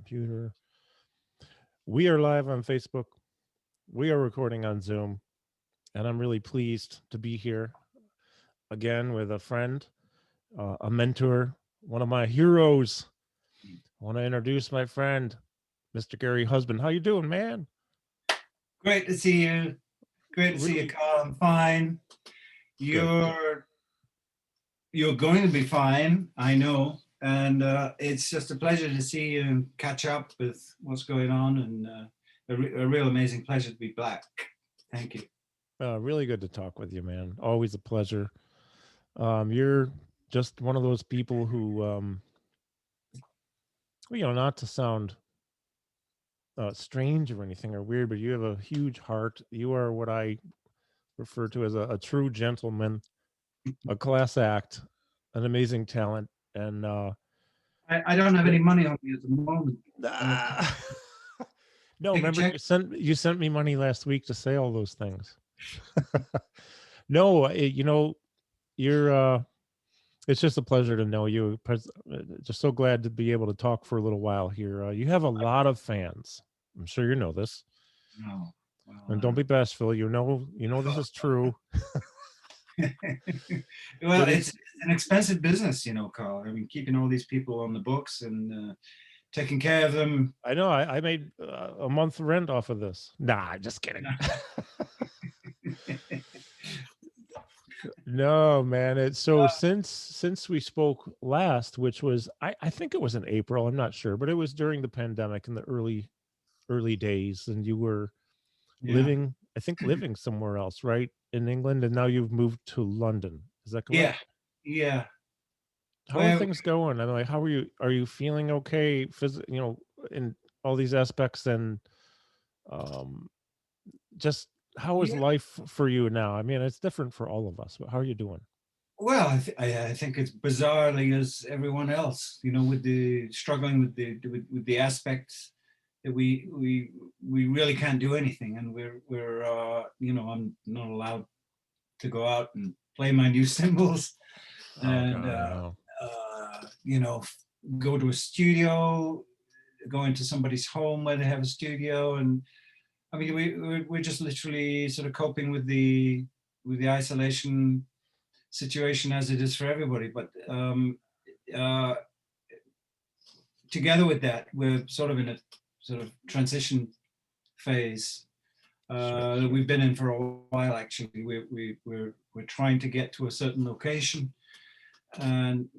computer. We are live on Facebook. We are recording on Zoom, and I'm really pleased to be here again with a friend, a mentor, one of my heroes. I want to introduce my friend, Mr. Gary Husband. How you doing, man? Great to see you. Great to see you, Carl. I'm fine. You're going to be fine, I know. And it's just a pleasure to see you and catch up with what's going on, and a real amazing pleasure to be back. Thank you. Really good to talk with you, man. Always a pleasure. You're just one of those people who, not to sound strange or anything or weird, but you have a huge heart. You are what I refer to as a true gentleman, a class act, an amazing talent, and I don't have any money on me at the moment. No, remember you sent me money last week to say all those things. No, you're it's just a pleasure to know you. Just so glad to be able to talk for a little while here. You have a lot of fans. I'm sure you know this. No. Well, And don't be bashful. You know this is true. Well, it's an expensive business, Carl. I mean, keeping all these people on the books and taking care of them. I know. I made a month rent off of this. Nah, just kidding. No, man. It's so since we spoke last, which was I think it was in April. I'm not sure, but it was during the pandemic in the early days, and you were living somewhere else, right, in England, and now you've moved to London. Is that correct? Yeah. How are things going? I'm like, how are you? Are you feeling okay? In all these aspects, and just how is life for you now? I mean, it's different for all of us, but how are you doing? Well, I think it's bizarrely as everyone else, with the struggling with the aspects that we really can't do anything, and we're I'm not allowed to go out and play my new cymbals, and go to a studio, go into somebody's home where they have a studio, and I mean we're just literally sort of coping with the isolation situation as it is for everybody, but together with that, we're sort of in a sort of transition phase that we've been in for a while. Actually, we're trying to get to a certain location and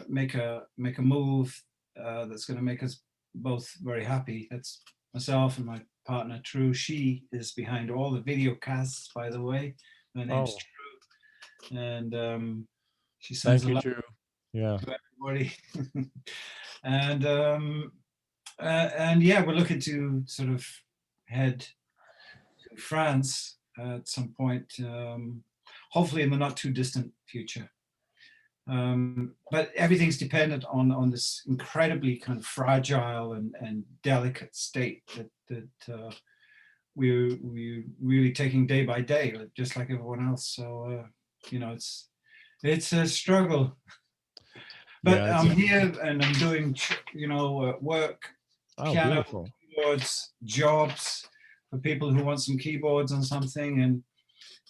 make a move that's going to make us both very happy. That's myself and my partner True. She is behind all the video casts, by the way. Her name's True, and she sends a lot to everybody. And yeah, we're looking to sort of head to France at some point, hopefully in the not too distant future. But everything's dependent on this incredibly kind of fragile and delicate state that we're really taking day by day, just like everyone else. So it's a struggle. But I'm here and I'm doing work, piano, keyboards, jobs for people who want some keyboards on something, and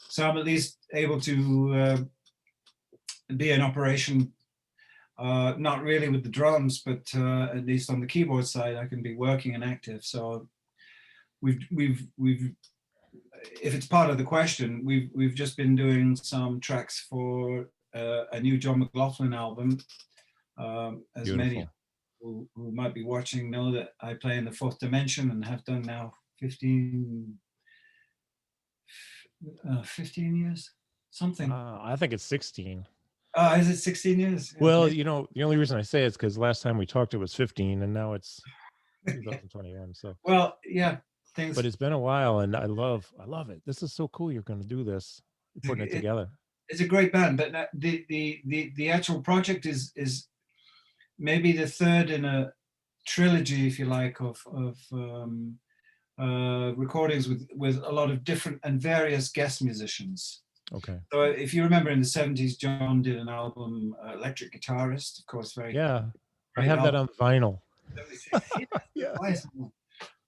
so I'm at least able to be in operation, not really with the drums, but at least on the keyboard side, I can be working and active. So we've if it's part of the question, we've just been doing some tracks for a new John McLaughlin album. As many who might be watching know that I play in the fourth dimension and have done now 15 years, something. I think it's 16. Is it 16 years? Well, okay. The only reason I say it's because last time we talked it was 15, and now it's 2021. So well, yeah, things. But it's been a while, and I love it. This is so cool. You're going to do this. You're putting it together. It's a great band, but the actual project is maybe the third in a trilogy, if you like, of recordings with a lot of different and various guest musicians. Okay. So if you remember in the 70s, John did an album, Electric Guitarist, of course, very. Yeah, I have album. That on vinyl. Yeah. Why is it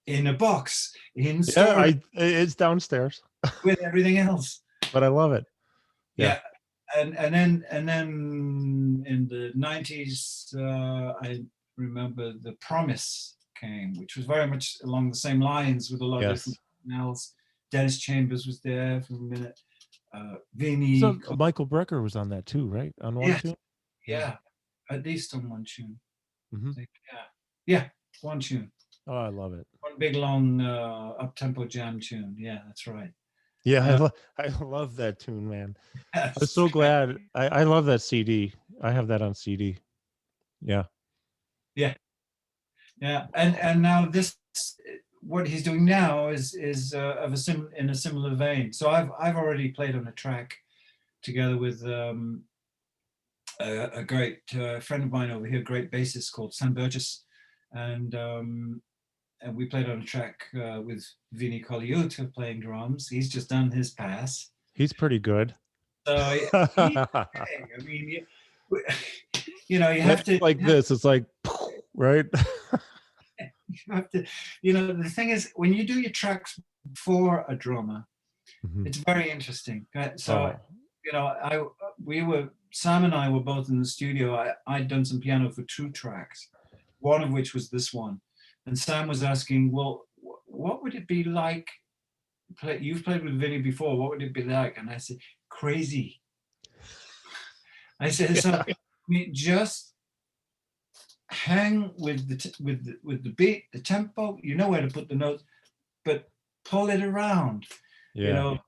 in a box in Yeah, storage it's downstairs, with everything else? but I love it. Yeah. And then in the 90s, I remember The Promise came, which was very much along the same lines with a lot of Yes. different else. Dennis Chambers was there for a minute. So Vinny, Michael Brecker was on that too, right? On one yes, tune. yeah, at least on one tune. Mm-hmm. Yeah, one tune. Oh, I love it. One big long up-tempo jam tune. Yeah, that's right. Yeah, I love that tune, man. I was so glad. I love that CD. I have that on CD. Yeah. Yeah, and now this, what he's doing now is of in a similar vein. So I've already played on a track together with a great friend of mine over here, great bassist called Sam Burgess, and we played on a track with Vinny Colaiuta playing drums. He's just done his pass. He's pretty good. So he's okay. I mean, you know, you have to like this. It's like, right? you have to, you know, the thing is, when you do your tracks for a drummer, it's very interesting. So, you know, Sam and I were both in the studio. I'd done some piano for 2 tracks, one of which was this one. And Sam was asking, well, what would it be like? You've played with Vinny before. What would it be like? And I said, crazy. I said, so I mean, just hang with the beat, the tempo. You know where to put the notes, but pull it around. Yeah. You know,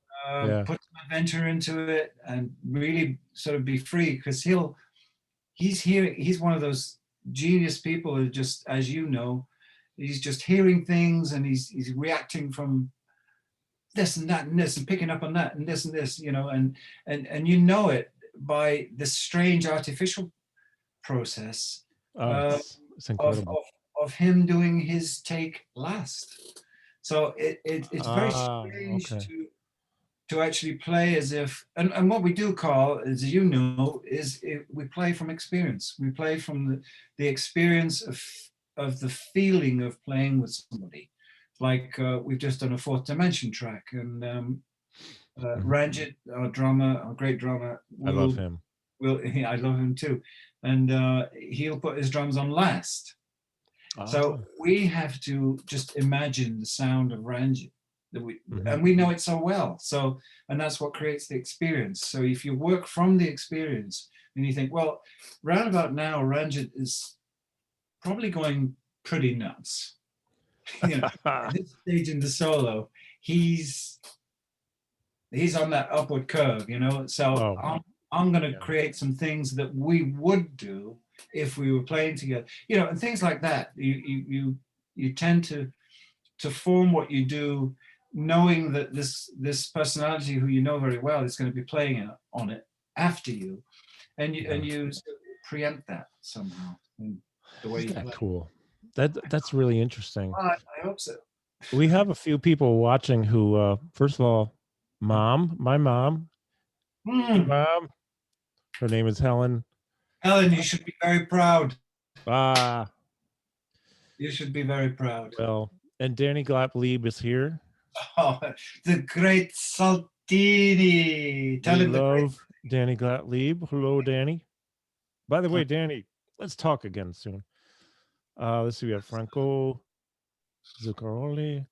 put some adventure into it and really sort of be free, because he's one of those genius people who just, as you know, he's just hearing things and he's reacting from this and that and this and picking up on that and this, you know, and you know it by this strange artificial process it's incredible. of him doing his take last. So it's very strange to actually play as if, and what we do, Carl, as you know, is we play from experience. We play from the experience of the feeling of playing with somebody. Like we've just done a Fourth Dimension track, and Ranjit, our great drummer, I love him. I love him too, and he'll put his drums on last. So we have to just imagine the sound of Ranjit, and we know it so well. So, and that's what creates the experience. So if you work from the experience, and you think, well, round about now, Ranjit is probably going pretty nuts. You know, at this stage in the solo, he's on that upward curve, you know. So I'm going to create some things that we would do if we were playing together, you know, and things like that. You tend to form what you do, knowing that this personality who you know very well is going to be playing on it after you, and you preempt that somehow in the way you play. Cool. That's really interesting. I hope so. We have a few people watching who, first of all, my mom, her name is Helen. Helen, you should be very proud. You should be very proud. Well, and Danny Gottlieb is here. Oh, the great Saltini. We love Danny Gottlieb. Hello, Danny. By the way, Danny, let's talk again soon. Let's see, we have Franco Zuccaroli,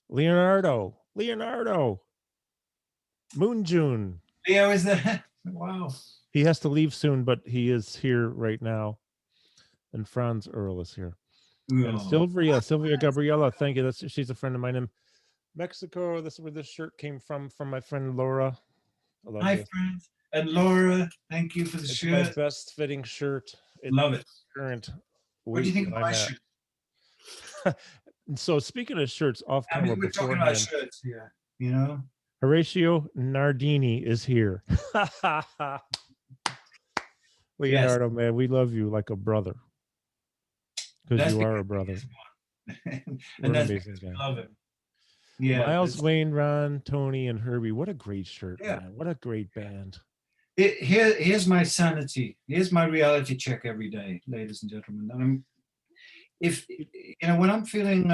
Leonardo, Moonjune. Leo is there. Wow. He has to leave soon, but he is here right now. And Franz Earl is here. And Sylvia Gabriela, thank you. She's a friend of mine in Mexico. This is where this shirt came from my friend Laura. Hi, friends. And Laura, thank you for the shirt. My best fitting shirt. Love it. Current. What do you think of my shirt? So speaking of shirts, off camera, we're talking about shirts here, you know. Horatio Nardini is here. Leonardo, man, we love you like a brother. Because you are a brother. And that's amazing guy. Love him. Yeah. Miles, Wayne, Ron, Tony, and Herbie. What a great shirt, man. What a great band. Here's my sanity. Here's my reality check every day, ladies and gentlemen. if when I'm feeling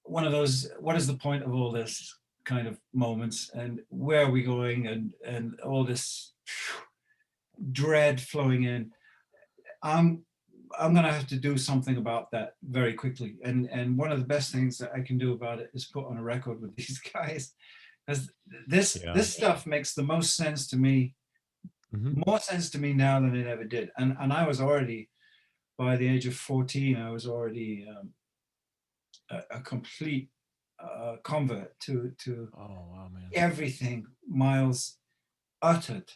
one of those, what is the point of all this kind of moments, and where are we going, and all this dread flowing in, I'm going to have to do something about that very quickly. And one of the best things that I can do about it is put on a record with these guys, because this stuff makes the most sense to me, more sense to me now than it ever did. And I was already, by the age of 14, I was already a complete convert to oh wow, man, everything Miles uttered,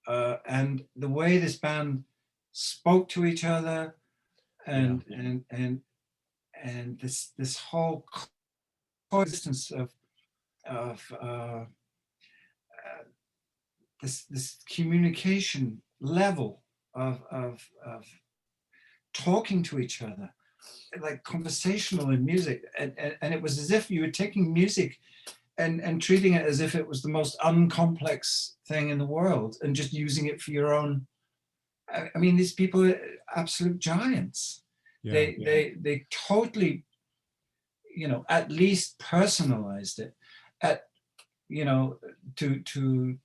and the way this band spoke to each other, and this whole coexistence of this communication level of talking to each other, like conversational in music, and it was as if you were taking music and treating it as if it was the most uncomplex thing in the world, and just using it for your own. I mean, these people are absolute giants. They totally, at least personalized it. To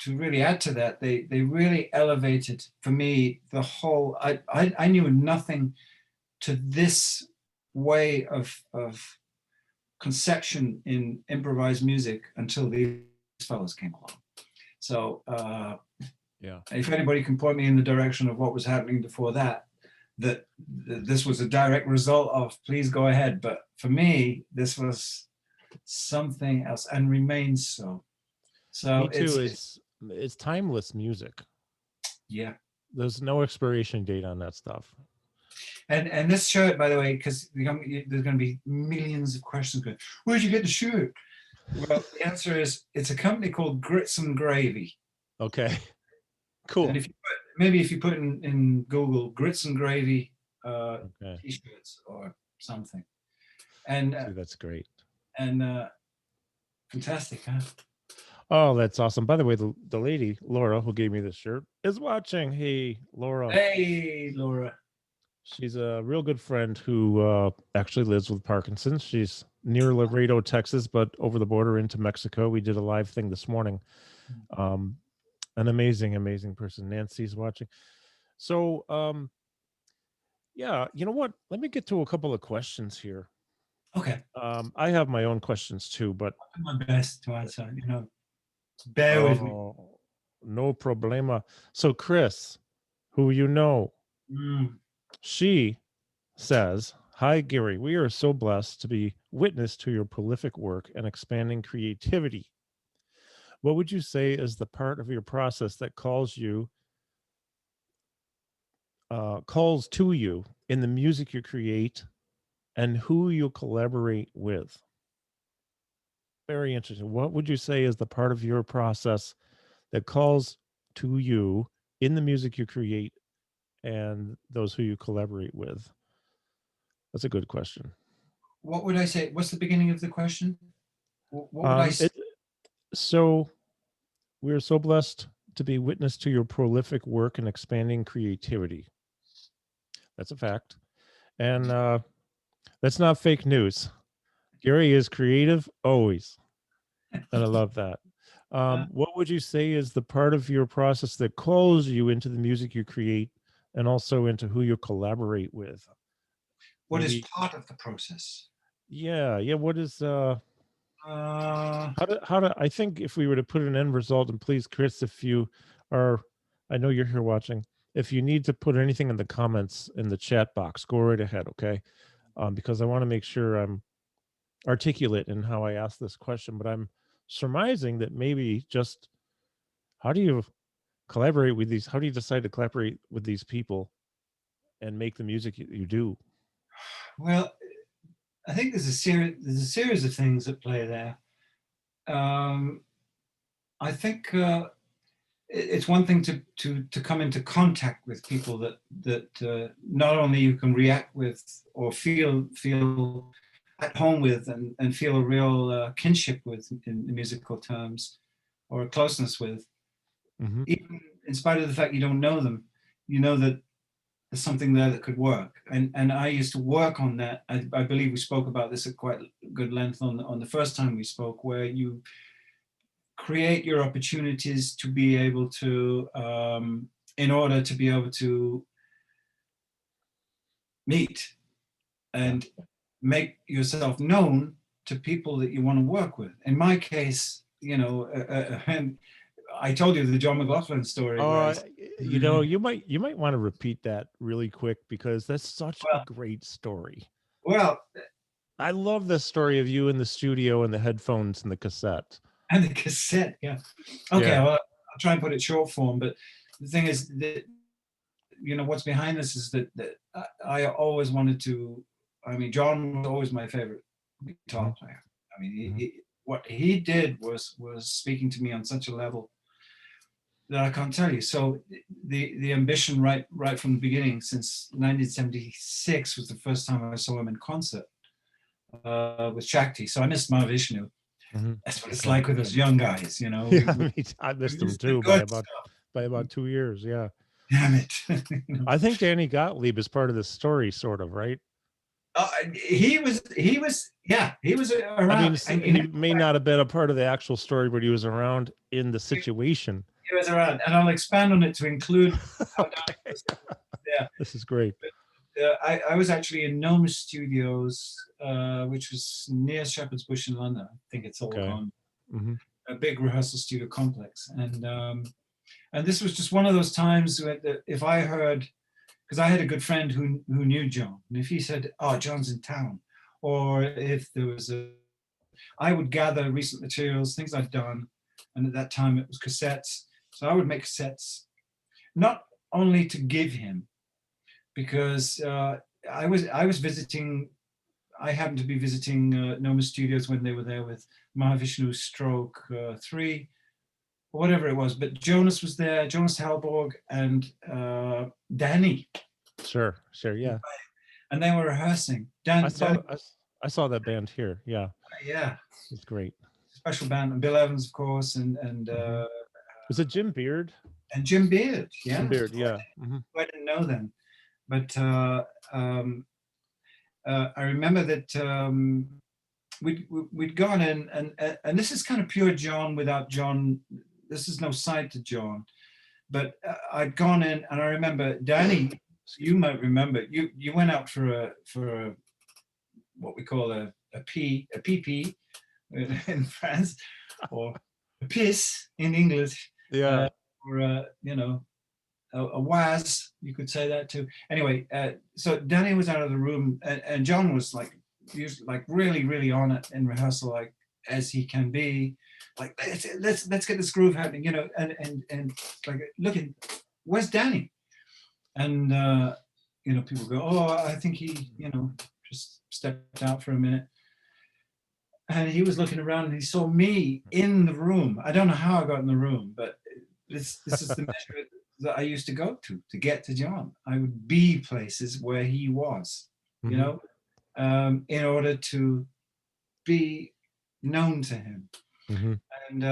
really add to that, they really elevated for me the whole. I knew nothing to this way of conception in improvised music until these fellows came along. So if anybody can point me in the direction of what was happening before that this was a direct result of, please go ahead. But for me, this was something else, and remains so. So me too. It's timeless music. Yeah, there's no expiration date on that stuff. And this shirt, by the way, because there's going to be millions of questions going, where'd you get the shirt? Well, the answer is, it's a company called Grits and Gravy. Okay, cool. And if you put in Google Grits and Gravy t-shirts or something, and that's great, and fantastic, huh? Oh, that's awesome. By the way, the lady Laura who gave me this shirt is watching. Hey, Laura. Hey, Laura. She's a real good friend who actually lives with Parkinson's. She's near Laredo, Texas, but over the border into Mexico. We did a live thing this morning. An amazing person. Nancy's watching. So, yeah, you know what? Let me get to a couple of questions here. Okay. I have my own questions too, but I'll do my best to answer. Bear with me. No problema. So, Chris, who you know, she says, "Hi, Gary. We are so blessed to be witness to your prolific work and expanding creativity. What would you say is the part of your process that calls to you in the music you create, and who you collaborate with?" Very interesting. What would you say is the part of your process that calls to you in the music you create and those who you collaborate with? That's a good question. What would I say? What's the beginning of the question? What would I say? So we're so blessed to be witness to your prolific work and expanding creativity. That's a fact. And that's not fake news. Gary is creative always. And I love that. What would you say is the part of your process that calls you into the music you create and also into who you collaborate with? What is part of the process? Yeah. What is how do I think if we were to put an end result, and please, Chris, if you are, I know you're here watching, if you need to put anything in the comments in the chat box, go right ahead, okay? Because I want to make sure I'm articulate in how I ask this question, but I'm surmising that maybe just how do you collaborate with these? How do you decide to collaborate with these people and make the music you do? Well, I think there's a series of things at play there. I think it's one thing to come into contact with people that not only you can react with or feel at home with and feel a real kinship with in musical terms, or a closeness with, even in spite of the fact you don't know them. You know that there's something there that could work. And I used to work on that. I believe we spoke about this at quite good length on the first time we spoke, where you create your opportunities to be able to, in order to be able to meet and make yourself known to people that you want to work with. In my case, and I told you the John McLaughlin story. Oh, you know, you might want to repeat that really quick, because that's such a great story. Well, I love the story of you in the studio and the headphones and the cassette. and the cassette, yeah. Okay, Yeah. well, I'll try and put it short form, but the thing is that, what's behind this is that I always wanted to, John was always my favorite guitar player. I mean, what he did was speaking to me on such a level that I can't tell you. So the ambition right from the beginning, since 1976 was the first time I saw him in concert with Shakti. So I missed Mahavishnu. That's what it's like with us young guys, Yeah, I missed him too by about 2 years. Yeah. Damn it. I think Danny Gottlieb is part of this story, sort of, right? He was around. I mean, he may not have been a part of the actual story, but he was around in the situation. He was around, and I'll expand on it to include. Yeah, this is great. But, I was actually in Noma Studios, which was near Shepherd's Bush in London. I think it's all gone. A big rehearsal studio complex, and this was just one of those times that if I heard, because I had a good friend who knew John, and if he said, "Oh, John's in town," or if there was I would gather recent materials, things I'd done, and at that time it was cassettes. So I would make cassettes, not only to give him, because I was visiting. I happened to be visiting Noma Studios when they were there with Mahavishnu Stroke 3, or whatever it was. But Jonas was there, Jonas Halborg, and Danny. Sure, yeah. And they were rehearsing. I saw that band here. Yeah. Yeah. It's great. Special band, and Bill Evans, of course, and was it Jim Beard? And Jim Beard, yeah. Jim Beard, yeah. I didn't know them, but I remember that we'd gone in, and this is kind of pure John without John. This is no side to John, but I'd gone in, and I remember Danny. You might remember you went out for a what we call a PP in France, or a piss in English. Yeah. Or a was, you could say that too. Anyway, so Danny was out of the room, and John was like really, really on it in rehearsal, like as he can be. Like let's get this groove happening, and like looking, where's Danny? And people go, oh, I think he, just stepped out for a minute. And he was looking around and he saw me in the room. I don't know how I got in the room, but this is the measure that I used to go to get to John. I would be places where he was, in order to be known to him. And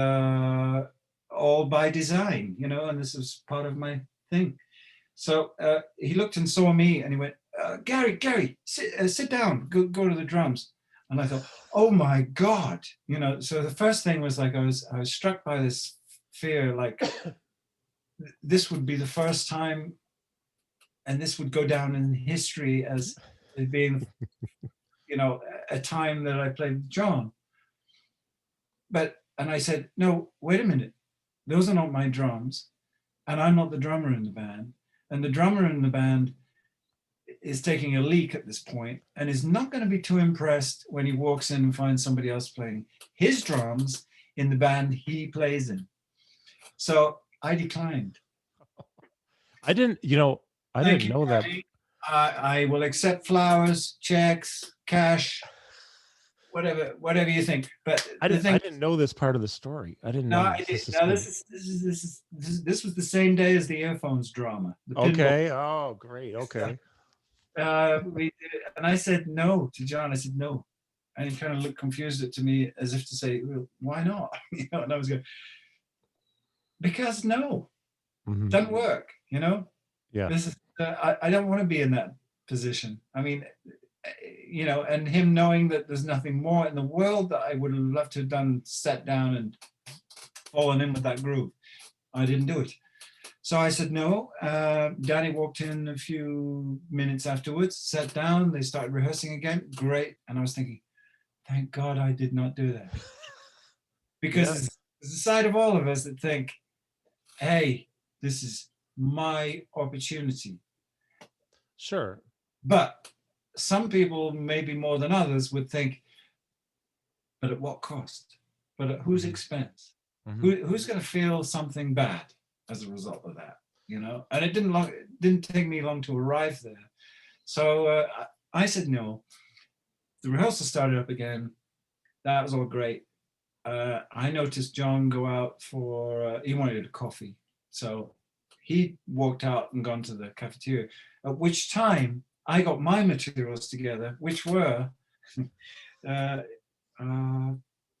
all by design, and this was part of my thing. So he looked and saw me and he went, Gary, sit down, go to the drums. And I thought, oh my God, so the first thing was like, I was struck by this fear, like this would be the first time, and this would go down in history as being, a time that I played with John. And I said, no, wait a minute, those are not my drums, and I'm not the drummer in the band, and the drummer in the band is taking a leak at this point and is not going to be too impressed when he walks in and finds somebody else playing his drums in the band he plays in. So I declined. I didn't know that. I will accept flowers, checks, cash, whatever you think. But I didn't know this part of the story. I didn't know. I did. This was the same day as the earphones drama. Okay. Oh, great. Okay. We did it, and I said no to John. I said no, and he kind of looked confused at me as if to say, well, "Why not?" And I was going, "Because no, doesn't work." Yeah. I don't want to be in that position. I mean, and him knowing that there's nothing more in the world that I would have loved to have done, sat down and fallen in with that groove. I didn't do it. So I said no. Danny walked in a few minutes afterwards, sat down, they started rehearsing again. Great. And I was thinking, thank God I did not do that. Because there's a side of all of us that think, hey, this is my opportunity. Sure. But some people, maybe more than others, would think, but at what cost? But at whose expense? Who's going to feel something bad as a result of that? And it didn't take me long to arrive there. So I said no. The rehearsal started up again. That was all great. I noticed John go out for, he wanted a coffee. So he walked out and gone to the cafeteria, at which time I got my materials together, which were,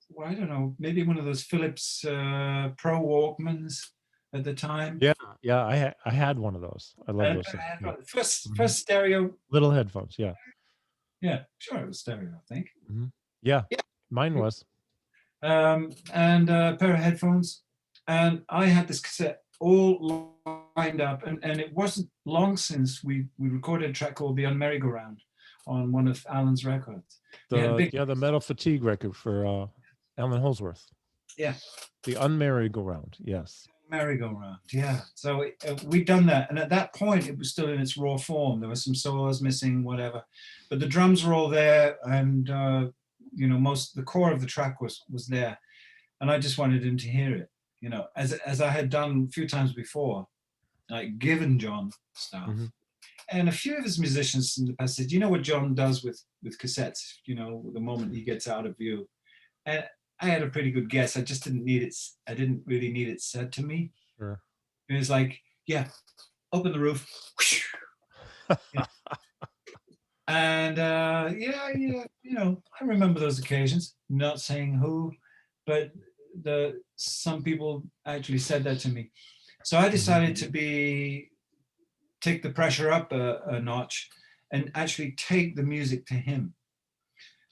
well, I don't know, maybe one of those Philips Pro Walkmans at the time. Yeah, I had one of those. I love those things. First stereo. Little headphones, yeah. Yeah, sure, it was stereo, I think. Yeah, mine was. And a pair of headphones. And I had this cassette all lined up. And it wasn't long since we recorded a track called The Unmerry-Go-Round on one of Allan's records. The Metal Fatigue record for Allan Holdsworth. Yeah. The Unmerry-Go-Round, yes. Merry-Go-Round, yeah. So we'd done that. And at that point, it was still in its raw form. There were some solos missing, whatever. But the drums were all there. And, the core of the track was there. And I just wanted him to hear it, as I had done a few times before, like given John stuff. And a few of his musicians in the past said, what John does with cassettes, the moment he gets out of view. And I had a pretty good guess. I just didn't need it. I didn't really need it said to me. Sure. It was like, yeah, open the roof. Yeah. And I remember those occasions, not saying who, but some people actually said that to me. So I decided to take the pressure up a notch and actually take the music to him.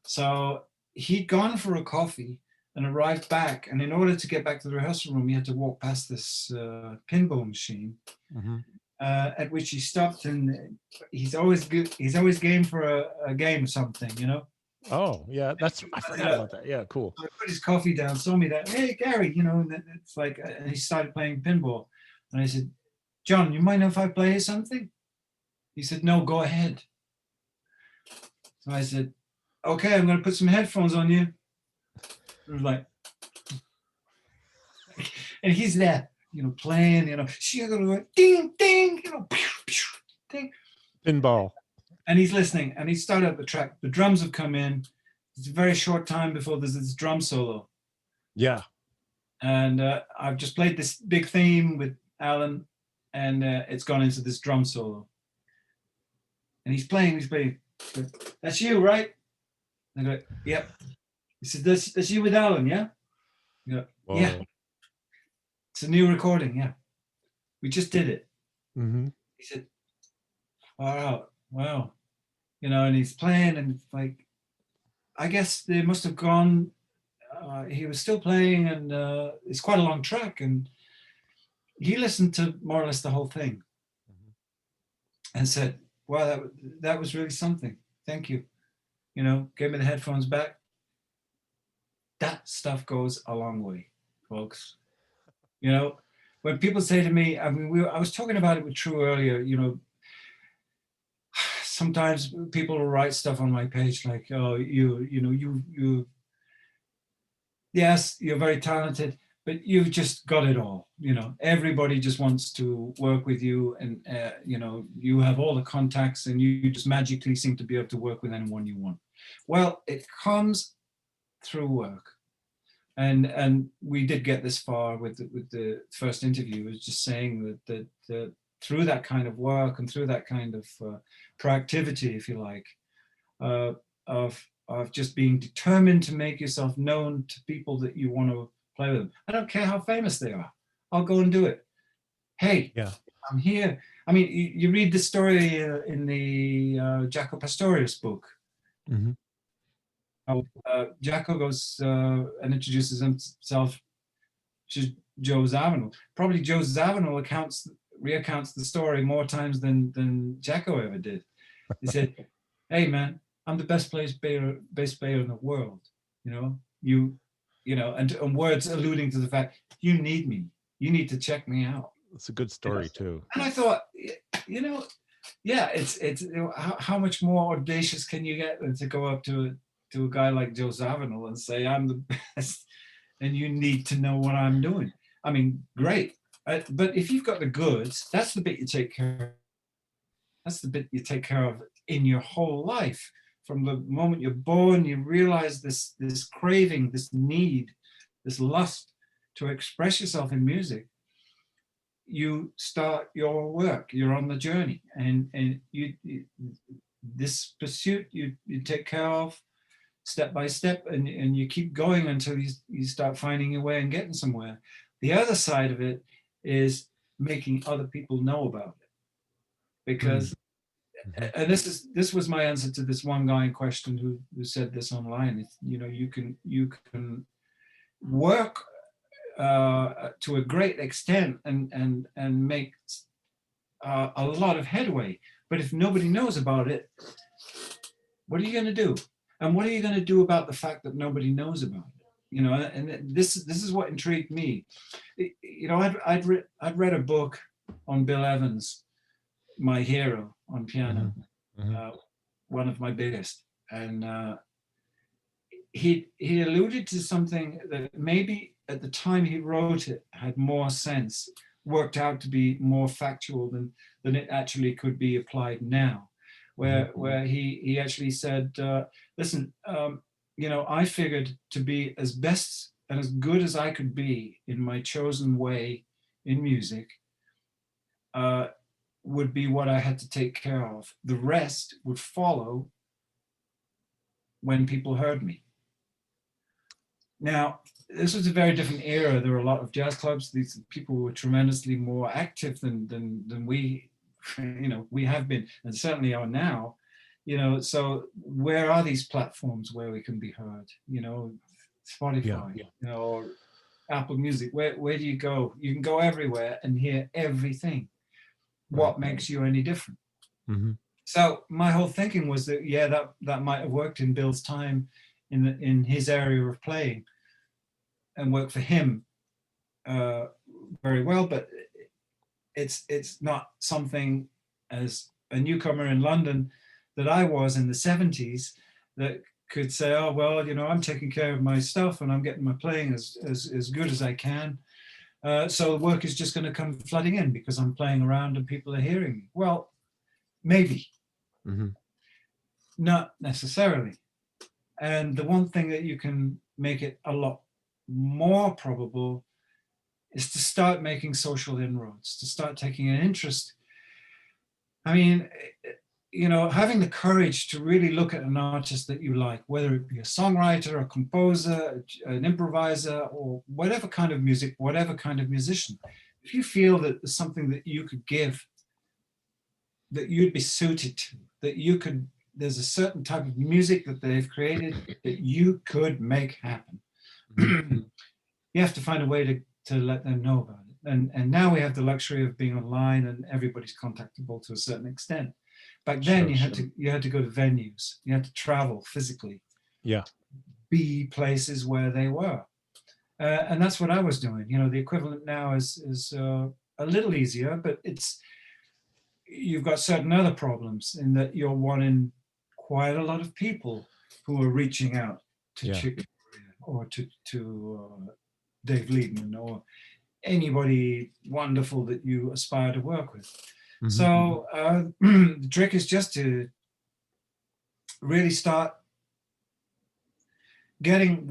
So he'd gone for a coffee and arrived back. And in order to get back to the rehearsal room, he had to walk past this pinball machine, at which he stopped. And he's always good. He's always game for a game of something, Oh, yeah, I forgot about that. Yeah, cool. So I put his coffee down, saw me that, hey, Gary, and it's like, and he started playing pinball. And I said, John, you mind if I play something? He said, no, go ahead. So I said, okay, I'm going to put some headphones on you. It was like, and he's there, playing, ding, ding, ding. Pinball. And he's listening, and he started up the track. The drums have come in. It's a very short time before there's this drum solo. Yeah. And I've just played this big theme with Allan, and it's gone into this drum solo. And he's playing. That's you, right? And I go, yep. He said, that's you with Allan, yeah? I go, yeah. It's a new recording, yeah. We just did it. He said, wow. And he's playing, and like, I guess they must have gone, he was still playing, and it's quite a long track, and he listened to more or less the whole thing and said, wow, that was really something. Thank you. Gave me the headphones back. That stuff goes a long way, folks. When people say to me, I was talking about it with True earlier, sometimes people will write stuff on my page like, oh, you, yes, you're very talented, but you've just got it all. Everybody just wants to work with you, and you have all the contacts, and you just magically seem to be able to work with anyone you want. Well, it comes through work, and we did get this far with the first interview. It was just saying that through that kind of work and through that kind of proactivity, if you like, of just being determined to make yourself known to people that you want to play with them. I don't care how famous they are. I'll go and do it. Hey, I'm here. I mean, you read the story in the Jaco Pastorius book. Mm-hmm. Jaco goes and introduces himself to Joe Zawinul. Probably Joe Zawinul recounts the story more times than Jaco ever did. He said, "Hey man, I'm the best bass player in the world. You know, and words alluding to the fact you need me. You need to check me out." It's a good story too. And I thought, yeah, it's how much more audacious can you get than to go up to a guy like Joe Zawinul and say, "I'm the best, and you need to know what I'm doing." I mean, great. But if you've got the goods, that's the bit you take care of. That's the bit you take care of in your whole life. From the moment you're born, you realize this craving, this need, this lust to express yourself in music. You start your work, you're on the journey, and you this pursuit you take care of step by step, and you keep going until you start finding your way and getting somewhere. The other side of it is making other people know about it, because and this was my answer to this one guy in question who said this online. It's, you can work to a great extent and make a lot of headway, but if nobody knows about it, what are you going to do? And what are you going to do about the fact that nobody knows about it? And this is what intrigued me. I'd read a book on Bill Evans, my hero on piano, one of my biggest, and he alluded to something that maybe at the time he wrote it had more sense, worked out to be more factual than it actually could be applied now, where he actually said, listen, I figured to be as best and as good as I could be in my chosen way in music would be what I had to take care of. The rest would follow when people heard me. Now, this was a very different era. There were a lot of jazz clubs. These people were tremendously more active than we, we have been, and certainly are now. So where are these platforms where we can be heard? Spotify, or Apple Music. Where do you go? You can go everywhere and hear everything. What makes you any different? So my whole thinking was that that might have worked in Bill's time in his area of playing, and worked for him very well, but it's not something, as a newcomer in London that I was in the 70s, that could say, oh well, I'm taking care of my stuff and I'm getting my playing as good as I can, so the work is just going to come flooding in because I'm playing around and people are hearing me. Well, maybe. Not necessarily. And the one thing that you can make it a lot more probable is to start making social inroads, to start taking an interest. I mean, having the courage to really look at an artist that you like, whether it be a songwriter, a composer, an improviser, or whatever kind of music, whatever kind of musician. If you feel that there's something that you could give, that you'd be suited to, that there's a certain type of music that they've created that you could make happen. You have to find a way to let them know about it. And now we have the luxury of being online and everybody's contactable to a certain extent. Back then you had to go to venues, you had to travel physically, be places where they were. And that's what I was doing. The equivalent now is a little easier, but you've got certain other problems in that you're wanting quite a lot of people who are reaching out to Chick or to Dave Liebman or anybody wonderful that you aspire to work with. So the trick is just to really start getting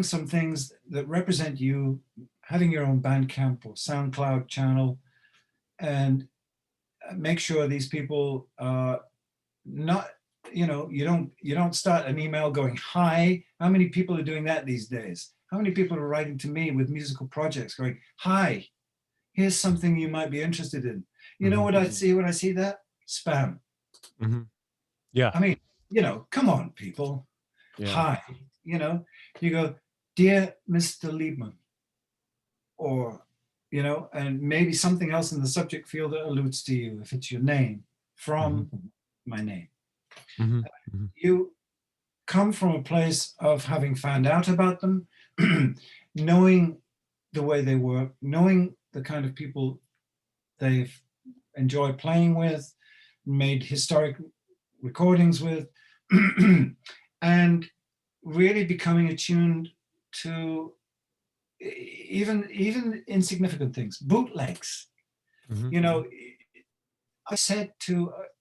some things that represent you, having your own Bandcamp or SoundCloud channel, and make sure these people are not, you don't start an email going, hi. How many people are doing that these days? How many people are writing to me with musical projects going, hi, here's something you might be interested in. You know what I see when I see that? Spam. Yeah. I mean, come on, people. Yeah. Hi. You go, dear Mr. Liebman, or, and maybe something else in the subject field that alludes to you, if it's your name, from my name. You come from a place of having found out about them, knowing the way they work, knowing the kind of people they've enjoyed playing with, made historic recordings with, and really becoming attuned to even insignificant things, bootlegs.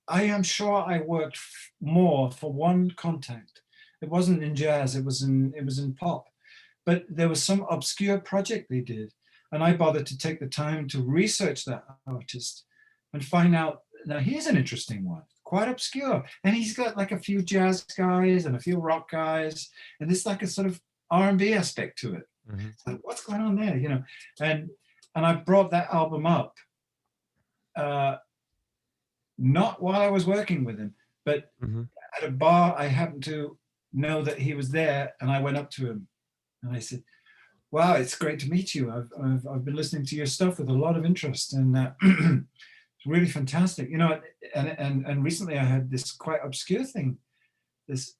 I am sure I worked more for one contact. It wasn't in jazz, it was in pop, but there was some obscure project they did, and I bothered to take the time to research that artist and find out. Now here's an interesting one, quite obscure, and he's got like a few jazz guys and a few rock guys, and there's like a sort of R&B aspect to it. So what's going on there, and I brought that album up, not while I was working with him, but at a bar. I happened to know that he was there, and I went up to him and I said, wow, it's great to meet you. I've been listening to your stuff with a lot of interest, and it's really fantastic, and recently I had this quite obscure thing, this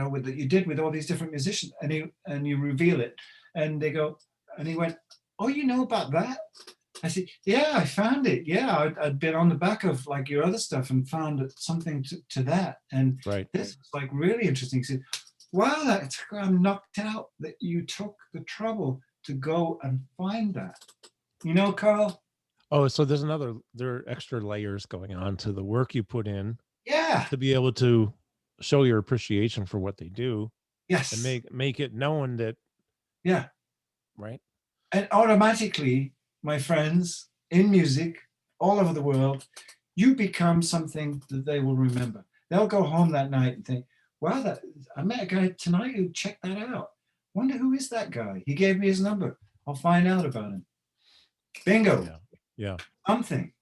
with that you did with all these different musicians, and you reveal it, and they go, and he went, oh, you know about that? I said, yeah, I found it. Yeah, I'd been on the back of like your other stuff and found something to that, and this was like really interesting. He said, wow, I'm knocked out that you took the trouble to go and find that, Carl. Oh, so there are extra layers going on to the work you put in, to be able to show your appreciation for what they do, and make it known that, right, and automatically, my friends in music all over the world, you become something that they will remember. They'll go home that night and think, wow, I met a guy tonight who checked that out. Wonder who is that guy? He gave me his number. I'll find out about him. Bingo. Yeah. Something,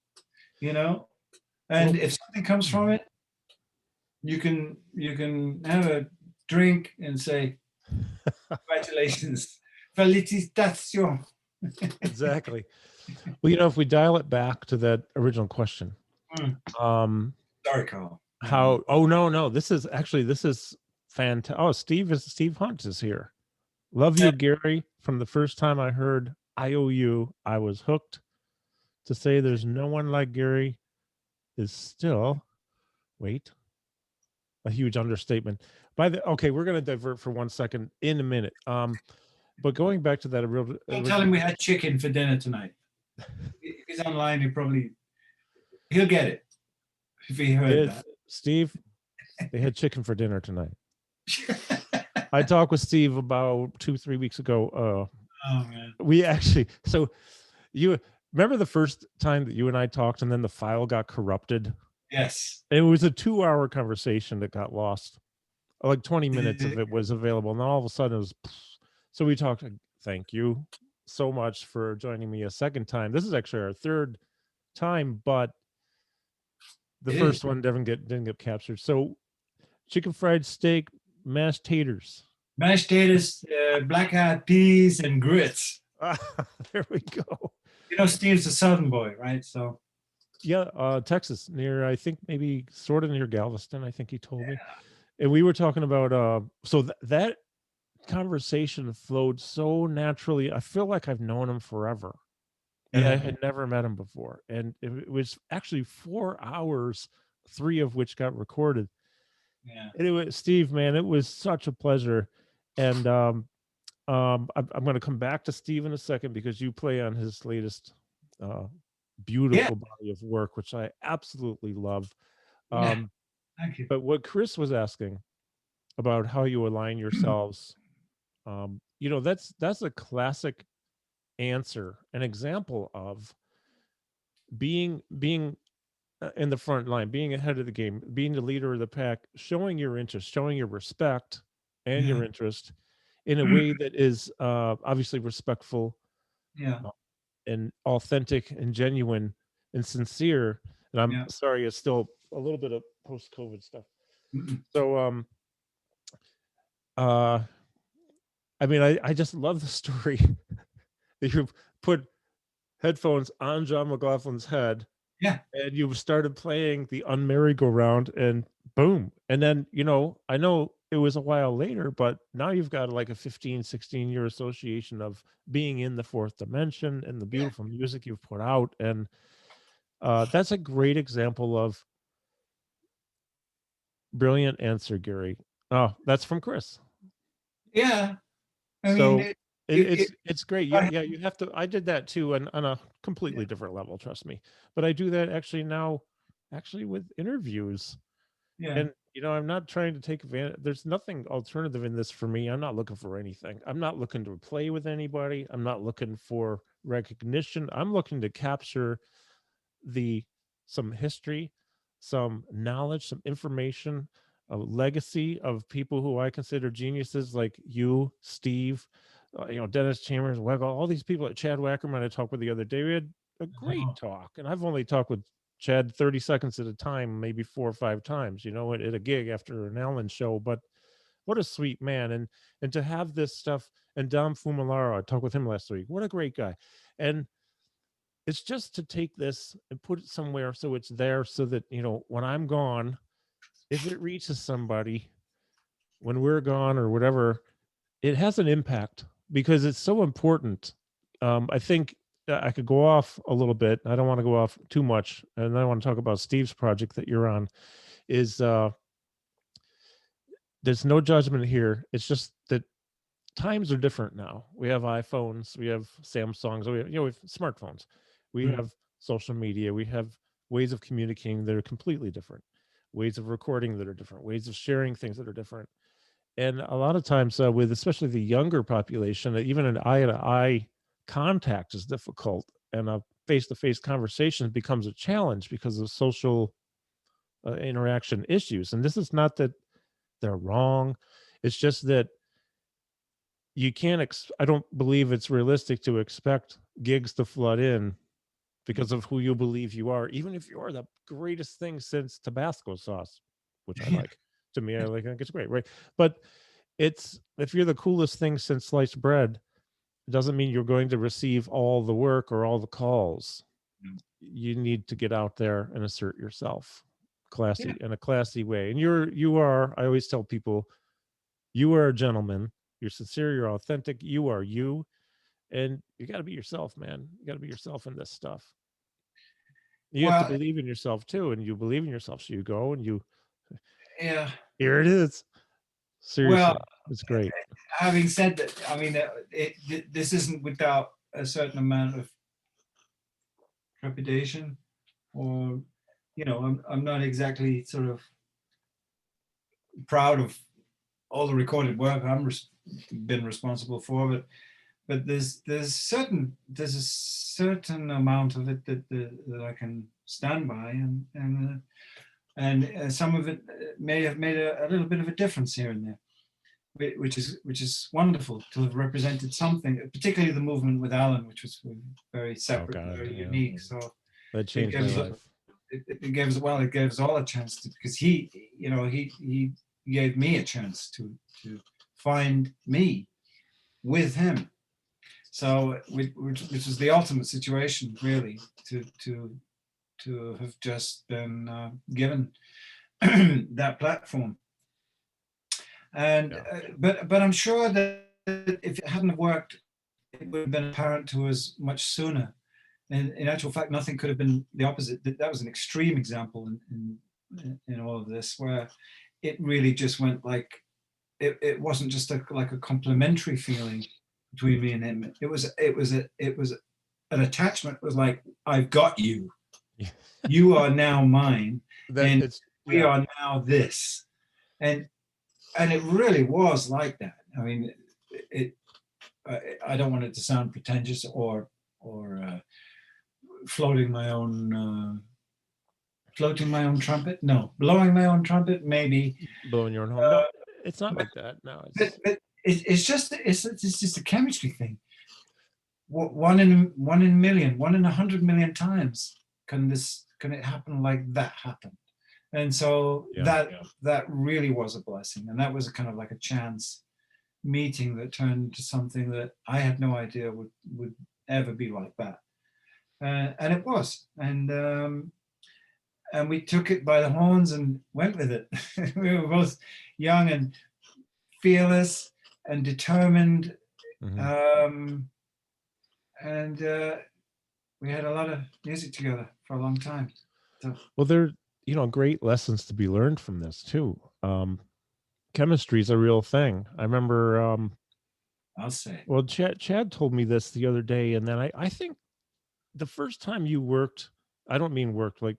and if something comes from it, you can have a drink and say, congratulations, felicitations. Exactly. Well, if we dial it back to that original question, sorry, Carl. No, this is fantastic. Oh, Steve Hunt is here. Love you, Gary. From the first time I heard IOU, I was hooked. To say there's no one like Gary is still, a huge understatement. Okay, we're gonna divert for 1 second in a minute. But going back to that Don't tell him we had chicken for dinner tonight. If he's online, he'll get it if he heard that. Steve, they had chicken for dinner tonight. I talked with Steve about 2-3 weeks ago. Oh man. We actually, so you remember the first time that you and I talked, and then the file got corrupted? Yes. It was a 2-hour conversation that got lost. Like 20 minutes of it was available, and then all of a sudden it was. So we talked. Thank you so much for joining me a second time. This is actually our third time, but the first one didn't get captured. So chicken fried steak, mashed taters, black-eyed peas, and grits. There we go. Steve's a Southern boy, right? So yeah, Texas, I think maybe sort of near Galveston, I think he told me. And we were talking about so that conversation flowed so naturally. I feel like I've known him forever, and I had never met him before. And it was actually 4 hours, 3 of which got recorded. And it was, Steve, man, it was such a pleasure. And I'm going to come back to Steve in a second, because you play on his latest beautiful body of work, which I absolutely love. Thank you. But what Chris was asking about how you align yourselves, that's a classic answer, an example of being in the front line, being ahead of the game, being the leader of the pack, showing your interest, showing your respect and your interest in a way that is obviously respectful, and authentic and genuine and sincere. And I'm Yeah. sorry, it's still a little bit of post-COVID stuff. Mm-mm. So uh I mean, I just love the story that you put headphones on John McLaughlin's head Yeah. and you started playing the unmerry-go-round and boom. And then, I know it was a while later, but now you've got like a 15, 16-year association of being in the fourth dimension and the Yeah. beautiful music you've put out. And that's a great example of brilliant answer, Gary. Oh, that's from Chris. Yeah. I mean, So it, it, it, it's it, it's great. Yeah, I, yeah. You have to. I did that too, and on a yeah. completely different level. Trust me. But I do that actually now, actually with interviews. Yeah. And I'm not trying to take advantage. There's nothing alternative in this for me. I'm not looking for anything. I'm not looking to play with anybody. I'm not looking for recognition. I'm looking to capture the some history, some knowledge, some information, a legacy of people who I consider geniuses like you, Steve, Dennis Chambers, Wegel, all these people at Chad Wackerman I talked with the other day. We had a great Oh, talk, and I've only talked with Chad 30 seconds at a time, maybe 4 or 5 times, at a gig after an Allen show. But what a sweet man. And to have this stuff, and Dom Fumalaro, I talked with him last week. What a great guy. And it's just to take this and put it somewhere so it's there so that, when I'm gone, if it reaches somebody when we're gone or whatever, it has an impact because it's so important. I think I could go off a little bit. I don't want to go off too much. And I want to talk about Steve's project that you're on. Is There's no judgment here. It's just that times are different now. We have iPhones, we have Samsungs, we have smartphones, we mm, have social media, we have ways of communicating that are completely different, ways of recording that are different, ways of sharing things that are different. And a lot of times, with especially the younger population, even an eye-to-eye contact is difficult, and a face-to-face conversation becomes a challenge because of social interaction issues. And this is not that they're wrong; it's just that you can't. I don't believe it's realistic to expect gigs to flood in because of who you believe you are, even if you are the greatest thing since Tabasco sauce, which I yeah. like. To me, I think it's great, right? But it's if you're the coolest thing since sliced bread, it doesn't mean you're going to receive all the work or all the calls. Mm. You need to get out there and assert yourself Yeah. classy in a classy way. And you are, I always tell people, you are a gentleman, you're sincere, you're authentic, you are you, and you got to be yourself, man. You got to be yourself in this stuff. You have to Well, believe in yourself too, and you believe in yourself, so you go and you yeah. here it is. Well, Seriously, it's great. having said that, I mean, this isn't without a certain amount of trepidation, or I'm not exactly sort of proud of all the recorded work been responsible for, but there's a certain amount of it that I can stand by, and some of it may have made a little bit of a difference here and there, which is wonderful to have represented something, particularly the movement with Allan, which was very Oh separate, God, very yeah, unique. So that it changed my gives life. it gave us all a chance to, because he gave me a chance to find me with him. So which was the ultimate situation, really, to have just been given that platform. And Yeah. but I'm sure that if it hadn't worked, it would have been apparent to us much sooner. And in actual fact, nothing could have been the opposite. That was an extreme example in all of this, where it really just went like it wasn't just like a complimentary feeling between me and him. It was an attachment. It was like, I've got you. Yeah. You are now mine, That and it's we yeah. are now this. And it really was like that. I mean, it. I don't want it to sound pretentious or floating my own trumpet. No, blowing my own trumpet, maybe. Blowing your own home. No, it's not like that. No, But it's it's just a chemistry thing. one in a million, 1 in 100 million times can it happen like that happen. And so that really was a blessing, and that was a kind of like a chance meeting that turned into something that I had no idea would ever be like that, and it was, and we took it by the horns and went with it. We were both young and fearless and determined, and we had a lot of music together for a long time. So. Well, there, great lessons to be learned from this too. Chemistry is a real thing. I remember. I'll say. Well, Chad told me this the other day, and then I think the first time you worked, I don't mean worked, like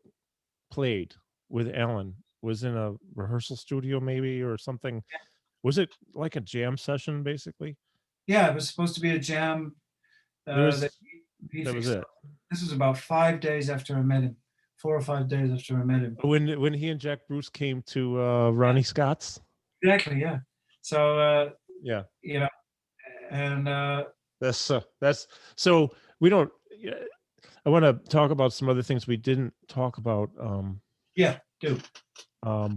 played with Allan, was in a rehearsal studio maybe or something. Yeah. Was it like a jam session basically? Yeah, it was supposed to be a jam. That was it. This was about 5 days after I met him. 4 or 5 days after I met him. When he and Jack Bruce came to Ronnie Scott's? Exactly, yeah. So yeah. And that's so we don't. I want to talk about some other things we didn't talk about. Do.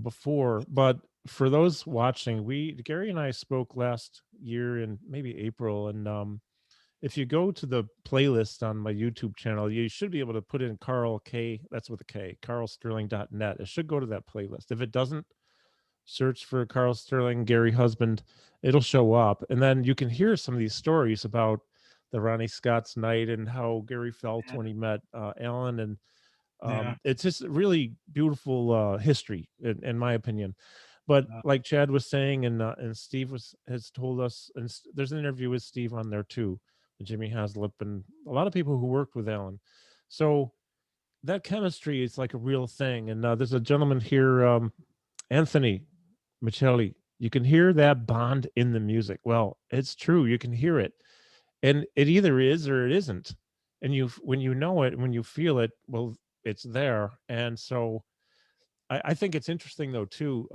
Before, but for those watching, Gary and I spoke last year in maybe April, and if you go to the playlist on my YouTube channel, you should be able to put in Carl K. That's with a K. CarlSterling.net. It should go to that playlist. If it doesn't, search for Carl Sterling, Gary Husband. It'll show up, and then you can hear some of these stories about the Ronnie Scott's night and how Gary felt when he met Allan, and it's just really beautiful history, in my opinion. But like Chad was saying, and Steve has told us, and there's an interview with Steve on there too, Jimmy Haslip, and a lot of people who worked with Allan. So that chemistry is like a real thing. And there's a gentleman here, Anthony Michelli. You can hear that bond in the music. Well, it's true. You can hear it. And it either is or it isn't. And when you know it, when you feel it, well, it's there. And so I think it's interesting though too,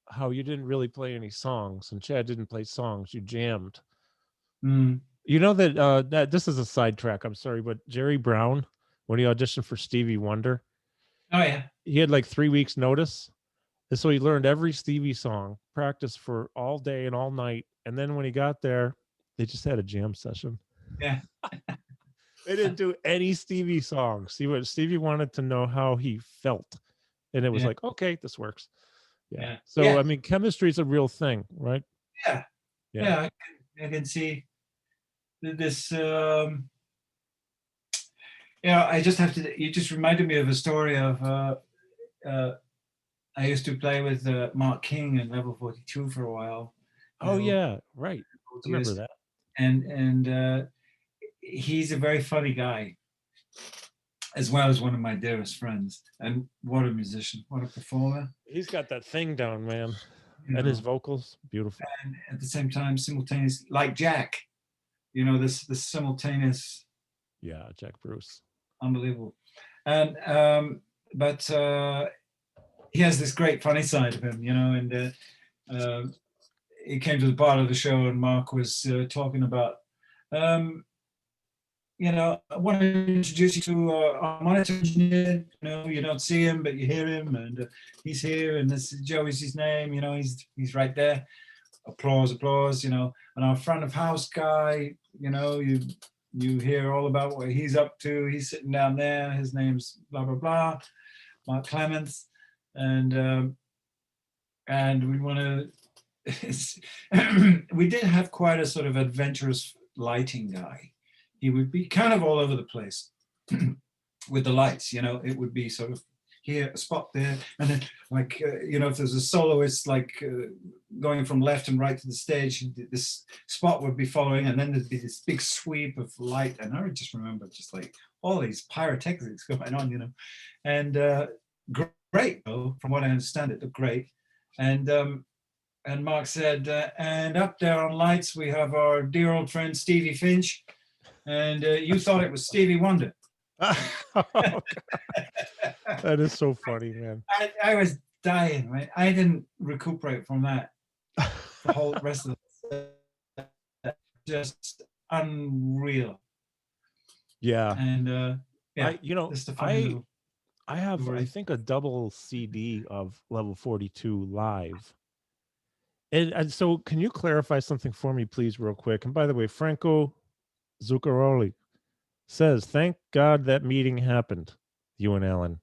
how you didn't really play any songs, and Chad didn't play songs. You jammed. You know that this is a sidetrack, I'm sorry, but Jerry Brown, when he auditioned for Stevie Wonder, he had like 3 weeks notice, and so he learned every Stevie song, practiced for all day and all night, and then when he got there, they just had a jam session. Yeah. They didn't do any Stevie songs. Stevie wanted to know how he felt, and it was like, okay, this works. Yeah. So I mean, chemistry is a real thing, right? Yeah. I can see this. I just have to. You just reminded me of a story of. I used to play with Mark King in Level 42 for a while. Yeah, right. I remember that. And he's a very funny guy, as well as one of my dearest friends. And what a musician, what a performer. He's got that thing down, man. And his vocals, beautiful. And at the same time, simultaneous, like Jack, this simultaneous. Yeah, Jack Bruce. Unbelievable. And but he has this great funny side of him, and he came to the part of the show and Mark was talking about, I want to introduce you to our monitor engineer. You don't see him, but you hear him, and he's here, and this is Joey's his name. He's right there. Applause, and our front of house guy. You hear all about what he's up to. He's sitting down there. His name's blah blah blah, Mark Clements, and we want to. We did have quite a sort of adventurous lighting guy. He would be kind of all over the place with the lights. It would be sort of here, a spot there, and then if there's a soloist going from left and right to the stage, this spot would be following, and then there'd be this big sweep of light, and I would just remember all these pyrotechnics going on, and great though, from what I understand it, looked great, and Mark said, and up there on lights we have our dear old friend Stevie Finch, and you thought it was Stevie Wonder. That is so funny, man. I was dying, right? I didn't recuperate from that the whole rest of the just unreal. Yeah. And yeah, just a funny I little have, I story. think, a double CD of Level 42 live. And so can you clarify something for me, please, real quick? And by the way, Franco Zuccaroli says, thank God that meeting happened, you and Alan.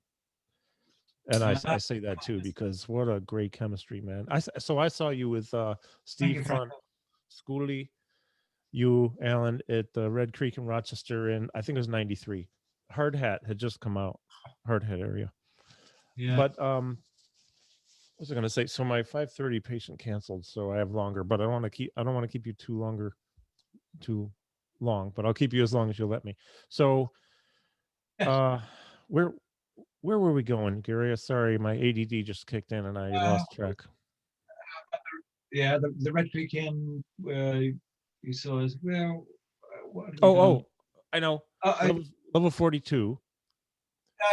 And I say that too, because what a great chemistry, man. So I saw you with Thank Steve you, Frank. Hunt, Schooley, you, Alan, at Red Creek in Rochester in, I think it was 93. Hard Hat had just come out, Hard Hat area. Yeah. But what was I going to say? So my 5:30 patient canceled, so I have longer, but I don't want to keep you too long, but I'll keep you as long as you'll let me. So Yes. uh where where were we going, Gary? Sorry, my ADD just kicked in and I Uh, lost track. yeah, the Red Creek Inn, you saw us. Well, what have we Oh, done? I know. Oh, Level 42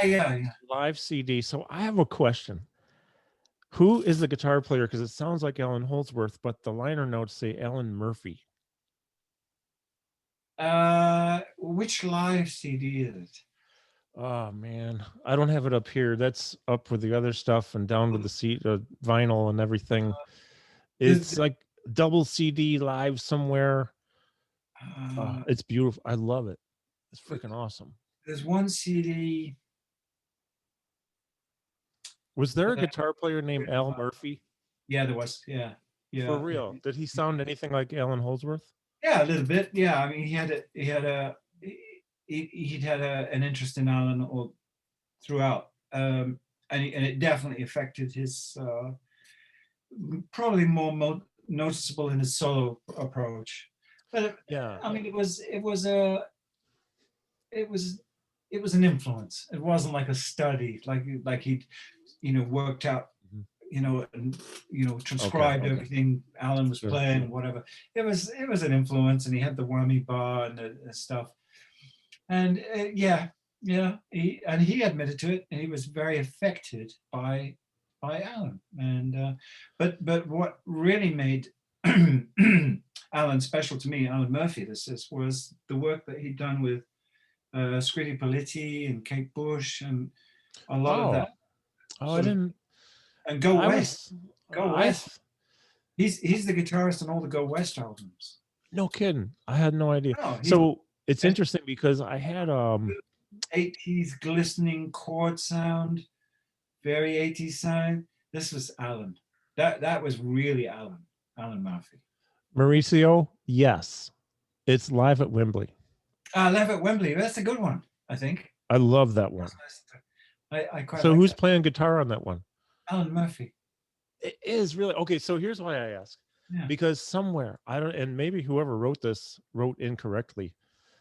yeah, yeah. live CD. So I have a question. Who is the guitar player? Because it sounds like Allan Holdsworth, but the liner notes say Alan Murphy. Which live CD is it? Oh man, I don't have it up here. That's up with the other stuff and down with the seat, vinyl and everything. It's There's, like double CD live somewhere. uh, It's beautiful. I love it. It's freaking awesome. there's one CD. Was there a that- guitar player named Al Murphy? yeah, there was. Yeah, For yeah, real? Did he sound anything like Allan Holdsworth? yeah, a little bit. Yeah, I mean, he'd had an interest in Alan all throughout, and it definitely affected his. Probably more noticeable in his solo approach, but Yeah. I mean, it was it was an influence. It wasn't like a study, like he'd worked out, Mhm. and Okay. transcribed Okay. everything Alan was Sure. playing Sure. and whatever. It was an influence, and he had the whammy bar and the stuff, and yeah, he admitted to it, and he was very affected by Alan, and but what really made Alan special to me, Alan Murphy, was the work that he'd done with Scritti Politti and Kate Bush and a lot of Oh. that Oh, I sort of, didn't. and Go I West. was. Go I. West. He's the guitarist on all the Go West albums. No kidding. I had no idea. Oh, he's So it's interesting because I had 80s glistening chord sound, very 80s sound. This was Alan. That was really Alan Murphy. Mauricio. Yes, it's live at Wembley. Live at Wembley. That's a good one, I think. I love that one. I quite So like who's that. playing guitar on that one? Alan Murphy. It is really okay. So here's why I ask, Yeah. because somewhere I don't, and maybe whoever wrote this wrote incorrectly,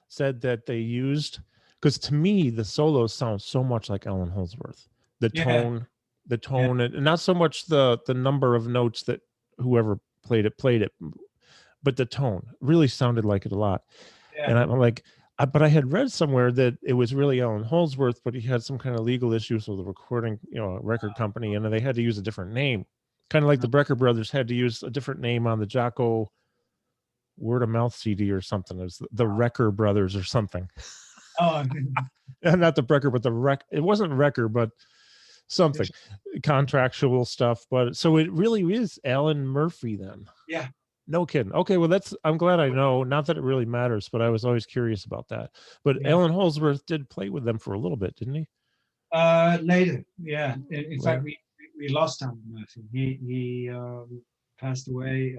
said that they used, because to me the solos sound so much like Allan Holdsworth. The Yeah. tone, and not so much the number of notes that whoever played it, but the tone really sounded like it a lot. Yeah. And I'm like, but I had read somewhere that it was really Allan Holdsworth, but he had some kind of legal issues with the recording, record company, and they had to use a different name, kind of like the Brecker brothers had to use a different name on the Jocko word of mouth CD or something. It was the Wrecker brothers or something. Oh, Not the Brecker, but the Wreck. It wasn't Wrecker, but something contractual stuff. But so it really is Alan Murphy then. yeah. No kidding. Okay, well I'm glad I know. Not that it really matters, but I was always curious about that. But Yeah. Allan Holdsworth did play with them for a little bit, didn't he? Later, yeah. In fact, we lost Alan Murphy. He passed away,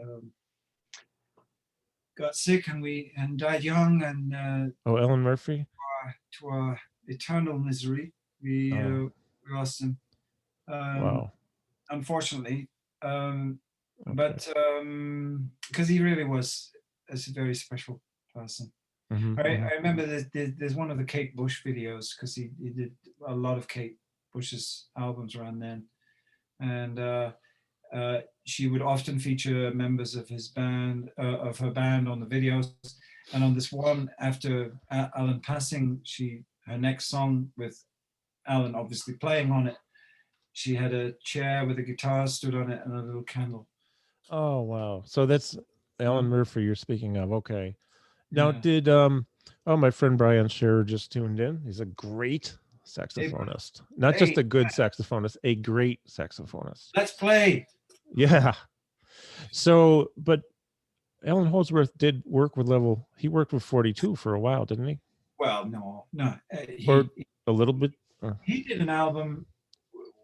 got sick, and died young, and Alan Murphy. to our eternal misery, we lost him. Wow. Unfortunately, Okay. but because he really was a very special person. I remember there's one of the Kate Bush videos, because he did a lot of Kate Bush's albums around then, and she would often feature members of her band on the videos. And on this one, after Alan passing, her next song with Alan obviously playing on it, she had a chair with a guitar stood on it and a little candle. Oh wow. So that's Alan Murphy you're speaking of. Okay. Now, Yeah. did oh, my friend Brian Scherer just tuned in. He's a great Hey, saxophonist, not just hey, a good saxophonist, a great saxophonist. let's play. Yeah. So, but Allan Holdsworth did work with level. He worked with 42 for a while, didn't he? Well, no. Or a little bit. He did an album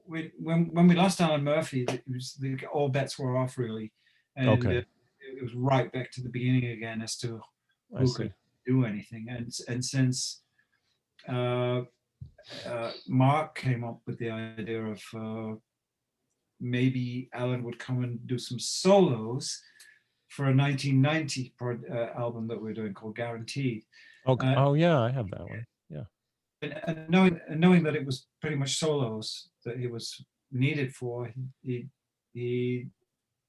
when we lost Alan Murphy. It was all bets were off really, and Okay, it was right back to the beginning again as to I who see. could do anything. And since Mark came up with the idea of maybe Alan would come and do some solos for a 1990 album that we're doing called Guaranteed. Okay. Oh yeah, I have that one. Yeah. And knowing that it was pretty much solos that he was needed for, he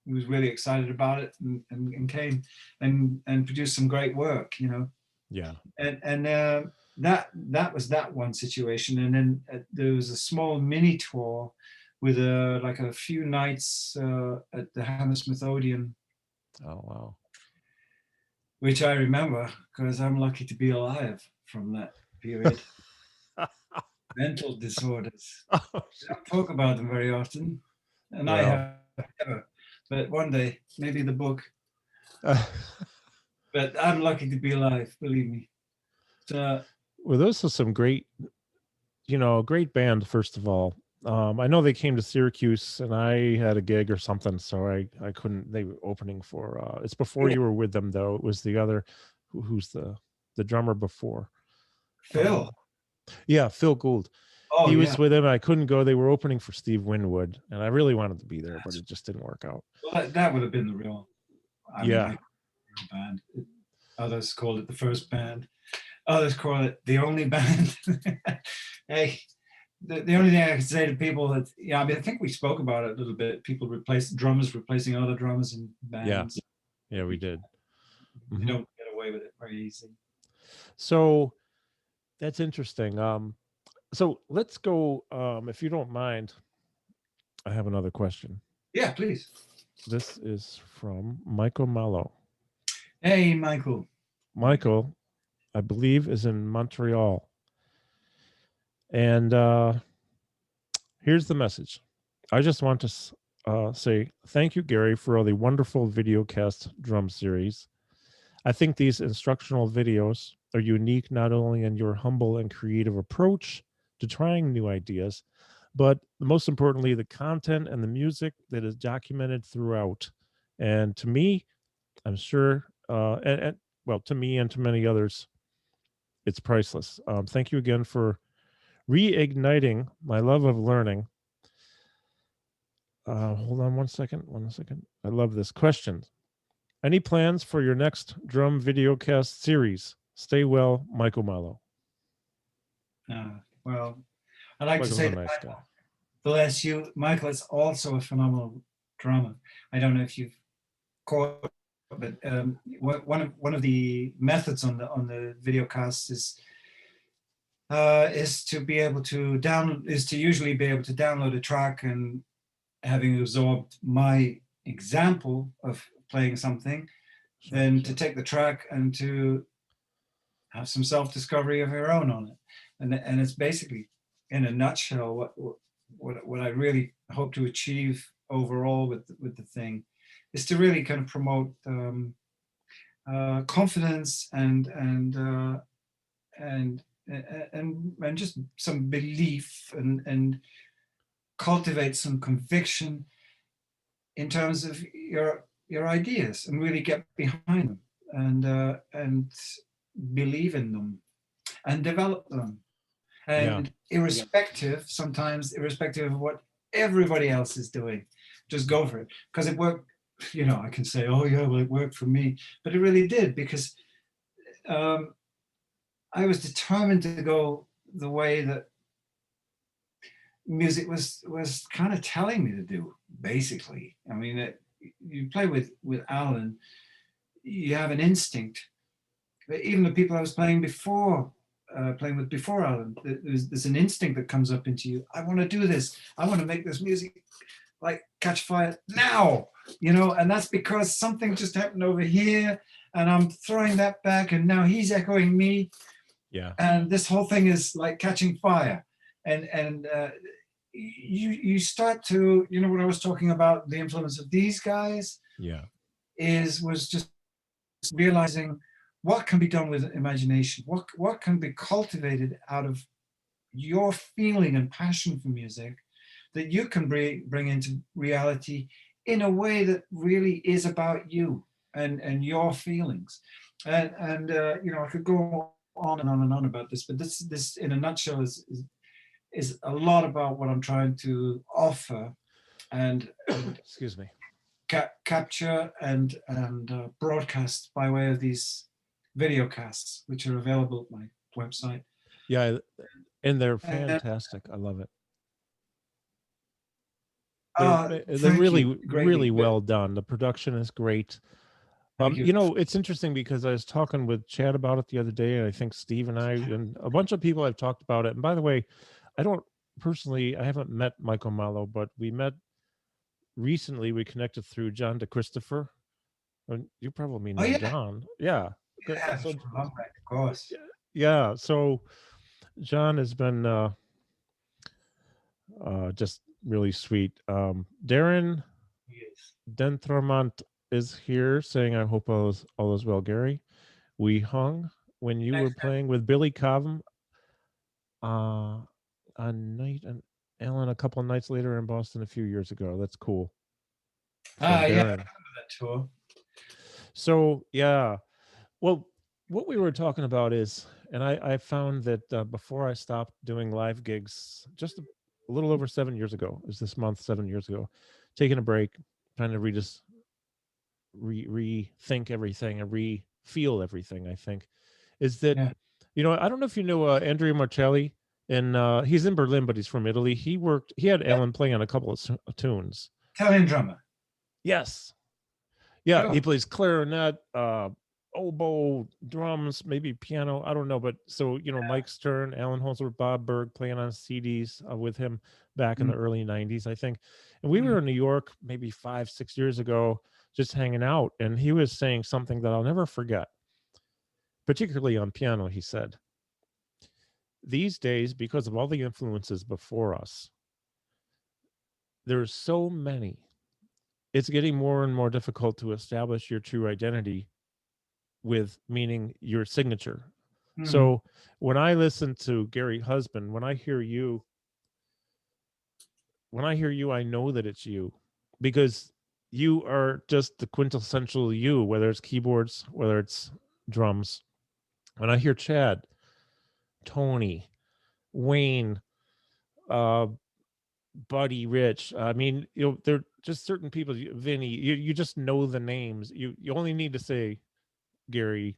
was really excited about it and came and produced some great work, you know. Yeah. And that was that one situation, and then there was a small mini tour with like a few nights at the Hammersmith Odeon, Oh wow. which I remember because I'm lucky to be alive from that period. Mental disorders. Oh, I don't talk about them very often, and I well. have never. But one day, maybe the book. But I'm lucky to be alive, believe me. So, Well, those are some great, great band. First of all, I know they came to Syracuse, and I had a gig or something, so I couldn't. They were opening for. It's before yeah, you were with them, though. It was the other, who's the drummer before. Phil. Yeah, Phil Gould. Oh, He yeah. was with him. I couldn't go. They were opening for Steve Winwood, and I really wanted to be there, but it just didn't work out. Well, that would have been the real. I mean, Yeah. real band. Others called it the first band. Others call it the only band. Hey, the only thing I can say to people that, yeah, I mean, I think we spoke about it a little bit. People drummers replacing other drummers in bands. Yeah, we did. You don't get away with it very easily. So that's interesting. So let's go. If you don't mind, I have another question. Yeah, please. This is from Michael Mallow. Hey, Michael. Michael, I believe, is in Montreal. And here's the message. I just want to say thank you, Gary, for all the wonderful videocast drum series. I think these instructional videos are unique not only in your humble and creative approach to trying new ideas, but most importantly, the content and the music that is documented throughout. And to me, I'm sure, and well, to me and to many others, it's priceless. Thank you again for reigniting my love of learning. Hold on one second. I love this question. Any plans for your next drum videocast series? Stay well, Michael Mallow. Well, I'd like Michael's to say a nice guy. bless you. Michael is also a phenomenal drummer. I don't know if you've caught, but one of the methods on the videocast is to be able to usually be able to download a track, and having absorbed my example of playing something, then to take the track and to have some self-discovery of your own on it. And it's basically, in a nutshell, what I really hope to achieve overall with the thing is to really kind of promote confidence and just some belief and cultivate some conviction in terms of your ideas, and really get behind them and believe in them and develop them. And sometimes irrespective of what everybody else is doing, just go for it, because it worked. I can say, oh yeah, well, it worked for me, but it really did, because I was determined to go the way that music was kind of telling me to do, basically. I mean, you play with Alan, you have an instinct. Even the people I was playing with before Alan, there's an instinct that comes up into you. I want to do this. I want to make this music like catch fire now, and that's because something just happened over here, and I'm throwing that back, and now he's echoing me, Yeah. and this whole thing is like catching fire. And you start to, you know, what I was talking about, the influence of these guys Yeah. was just realizing what can be done with imagination, what can be cultivated out of your feeling and passion for music that you can bring into reality in a way that really is about you and your feelings. And you know, I could go on and on and on about this, but this in a nutshell is a lot about what I'm trying to offer and Excuse me. capture and broadcast by way of these video casts, which are available at my website. Yeah, and they're And, fantastic. I love it. They're thank really you really greatly. well done. The production is great. Thank you. You know, it's interesting because I was talking with Chad about it the other day, and I think Steve and I and a bunch of people have talked about it. And by the way, I haven't met Michael Mallow, but we met recently. We connected through John DeChristopher. And you probably know Yeah. John. Yeah. Yeah, So from long back, of course. yeah, so John has been just really sweet. Darren Yes. Dentremont is here saying, I hope all is well, Gary. We hung when you were Thanks, playing with Billy Cobham a night, and Alan a couple of nights later in Boston a few years ago. That's cool. From yeah, I Darren. remember that tour. So yeah, well, what we were talking about is, and I found that before I stopped doing live gigs, just a little over 7 years ago, is this month, 7 years ago, taking a break, trying to rethink everything and feel everything. I think is that, Yeah. you know, I don't know if you know Andrea Marcelli, and he's in Berlin, but he's from Italy. He had Yeah. Alan playing on a couple of tunes. Italian drummer. Yes. Yeah, Sure. he plays clarinet, oboe, drums, maybe piano. I don't know, but so you know, Mike Stern, Allan Holdsworth, Bob Berg playing on CDs with him back in the early '90s, I think. And we were in New York maybe 5-6 years ago, just hanging out, and he was saying something that I'll never forget. Particularly on piano, he said, "These days, because of all the influences before us, there's so many. It's getting more and more difficult to establish your true identity." With meaning your signature. So when I listen to Gary Husband, when I hear you, I know that it's you because you are just the quintessential you, whether it's keyboards, whether it's drums. When I hear Chad, Tony, Wayne, uh, Buddy, Rich, I mean, you know, they're just certain people, Vinny, you just know the names. You only need to say Gary,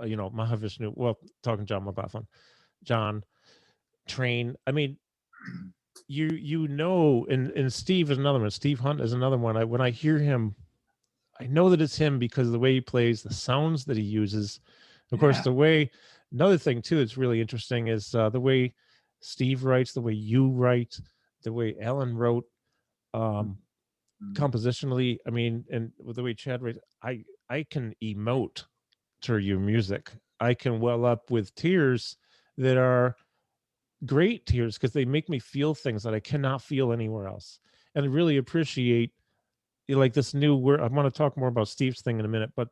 you know, Mahavishnu, well, talking John McLaughlin, John, Train. I mean, you know, and Steve is another one. Steve Hunt is another one. When I hear him, I know that it's him because of the way he plays, the sounds that he uses. Of course, the way, another thing too that's really interesting is the way Steve writes, the way you write, the way Alan wrote, compositionally. I mean, and with the way Chad writes, I can emote to your music. I can well up with tears that are great tears because they make me feel things that I cannot feel anywhere else. And I really appreciate like this new word. I want to talk more about Steve's thing in a minute, but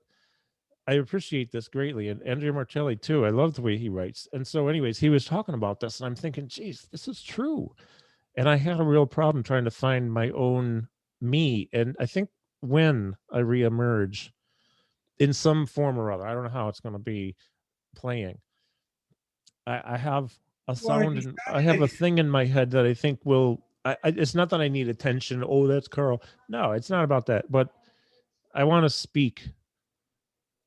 I appreciate this greatly. And Andrea Marcelli too. I love the way he writes. And so anyways, he was talking about this and I'm thinking, geez, this is true. And I had a real problem trying to find my own me. And I think when I reemerge in some form or other, I don't know how it's going to be playing, I have a sound and I have a thing in my head that I think will. It's not that I need attention. Oh, that's Carl. No, it's not about that. But I want to speak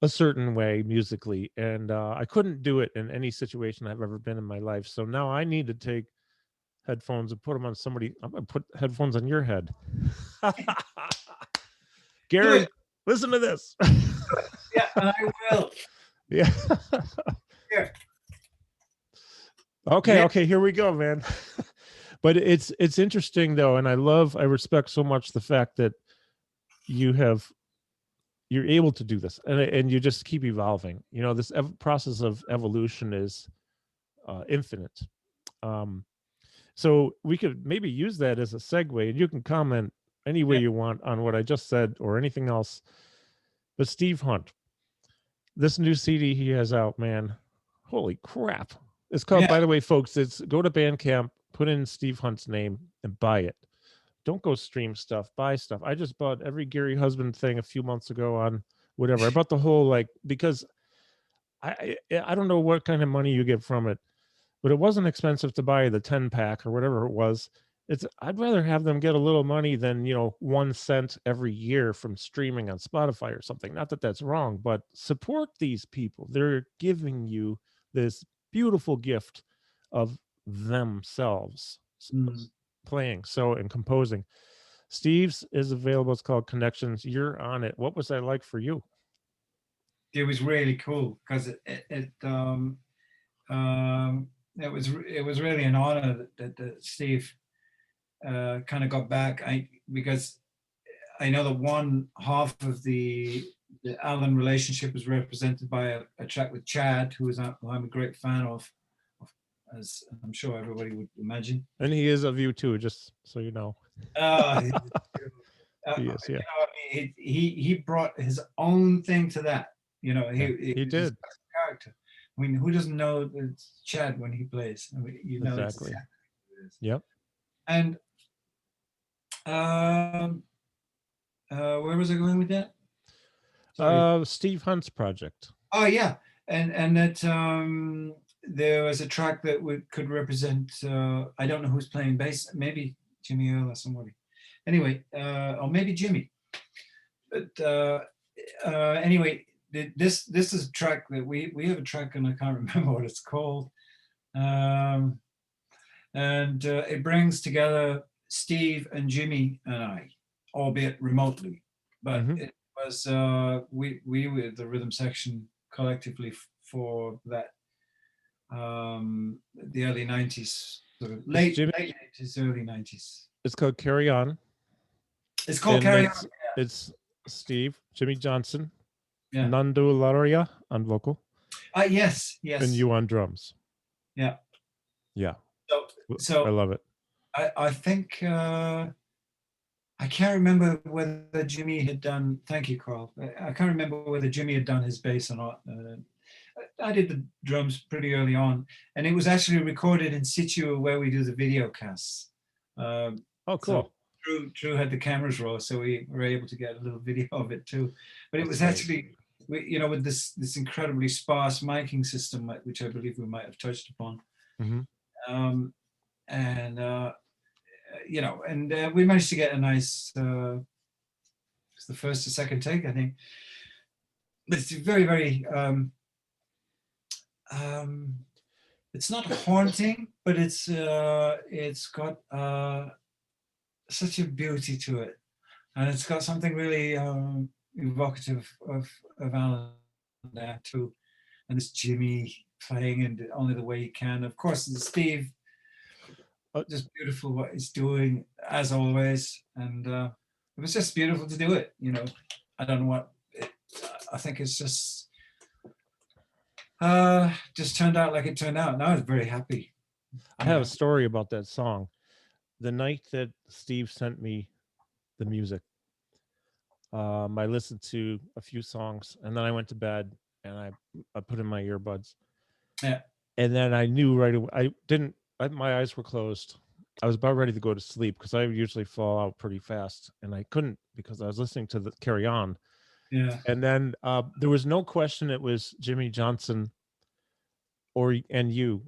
a certain way musically, and I couldn't do it in any situation I've ever been in my life. So now I need to take headphones and put them on somebody. I'm gonna put headphones on your head, Gary. Listen to this. Yeah, and I will. Yeah. Here. Okay, okay, here we go, man. But it's interesting though, and I respect so much the fact that you have you're able to do this, and you just keep evolving. You know, this process of evolution is infinite. Um, so we could maybe use that as a segue, and you can comment any way Yeah. you want on what I just said or anything else. But Steve Hunt, this new CD he has out, man, holy crap! It's called, Yeah. by the way, folks. It's go to Bandcamp, put in Steve Hunt's name, and buy it. Don't go stream stuff, buy stuff. I just bought every Gary Husband thing a few months ago on whatever. I bought the whole, like, because I don't know what kind of money you get from it, but it wasn't expensive to buy the 10-pack or whatever it was. I'd rather have them get a little money than, 1 cent every year from streaming on Spotify or something. Not that that's wrong, but support these people. They're giving you this beautiful gift of themselves Mm. playing and composing. Steve's is available. It's called Connections. You're on it. What was that like for you? It was really cool because it was really an honor that Steve kind of got back. Because I know that one half of the Allan relationship was represented by a track with Chad, who I'm a great fan of, as I'm sure everybody would imagine. And he is of you too, just so you know. He is, yeah. He brought his own thing to that. He did. Character. I mean, who doesn't know it's Chad when he plays? I mean, exactly. Yep. And where was I going with that? Steve Hunt's project. Oh yeah, and that there was a track that could represent. I don't know who's playing bass. Maybe Jimmy Earl or somebody. Anyway, or maybe Jimmy. But anyway, this is a track that we have a track, and I can't remember what it's called. And it brings together Steve and Jimmy and I, albeit remotely. But it was we were the rhythm section collectively for that the early 90s, sort of late 80s, early 90s. It's called Carry On. It's called Carry On. It's Steve, Jimmy Johnson, yeah. Nando Laria on vocal. Yes. And you on drums. Yeah. So I love it. I think I can't remember whether Jimmy had done. Thank you, Carl. I can't remember whether Jimmy had done his bass or not. I did the drums pretty early on, and it was actually recorded in situ where we do the video casts. Oh, cool. So Drew had the cameras raw, so we were able to get a little video of it too. But it was actually, with this incredibly sparse miking system, which I believe we might have touched upon. Mm-hmm. And we managed to get a nice. It's the first or second take, I think. But it's very, very. It's not haunting, but it's got such a beauty to it, and it's got something really evocative of Allan there too, and it's Jimmy playing and only the way he can. Of course, Steve, just beautiful what he's doing as always, and it was just beautiful to do it. I don't know what. I think it's just turned out like it turned out. And I was very happy. I have a story about that song. The night that Steve sent me the music, I listened to a few songs, and then I went to bed and I put in my earbuds. Yeah. And then I knew right away. My eyes were closed. I was about ready to go to sleep because I usually fall out pretty fast, and I couldn't because I was listening to the Carry On. Yeah. And then there was no question it was Jimmy Johnson and you,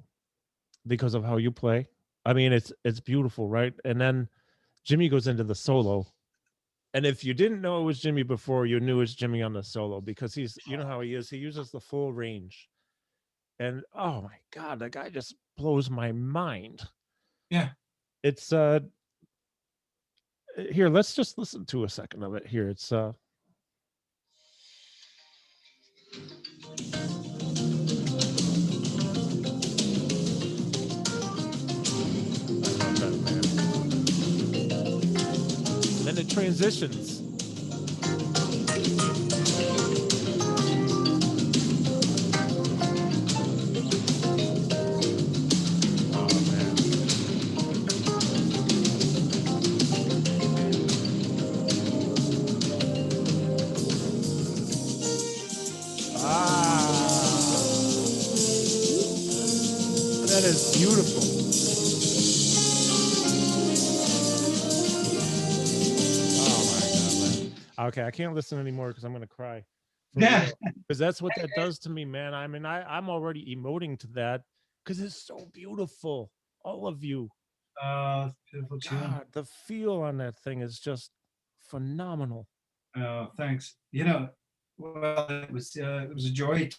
because of how you play. I mean, it's beautiful, right? And then Jimmy goes into the solo. And if you didn't know it was Jimmy before, you knew it was Jimmy on the solo, because he's, you know how he is. He uses the full range. And oh my God, that guy just blows my mind. Yeah. It's here, let's just listen to a second of it here. It's then it transitions. That is beautiful. Oh my God, man. Okay, I can't listen anymore because I'm gonna cry. Yeah. Because that's what that does to me, man. I mean, I'm already emoting to that because it's so beautiful. All of you. Beautiful tune. God, the feel on that thing is just phenomenal. Thanks. You know, well, it was a joy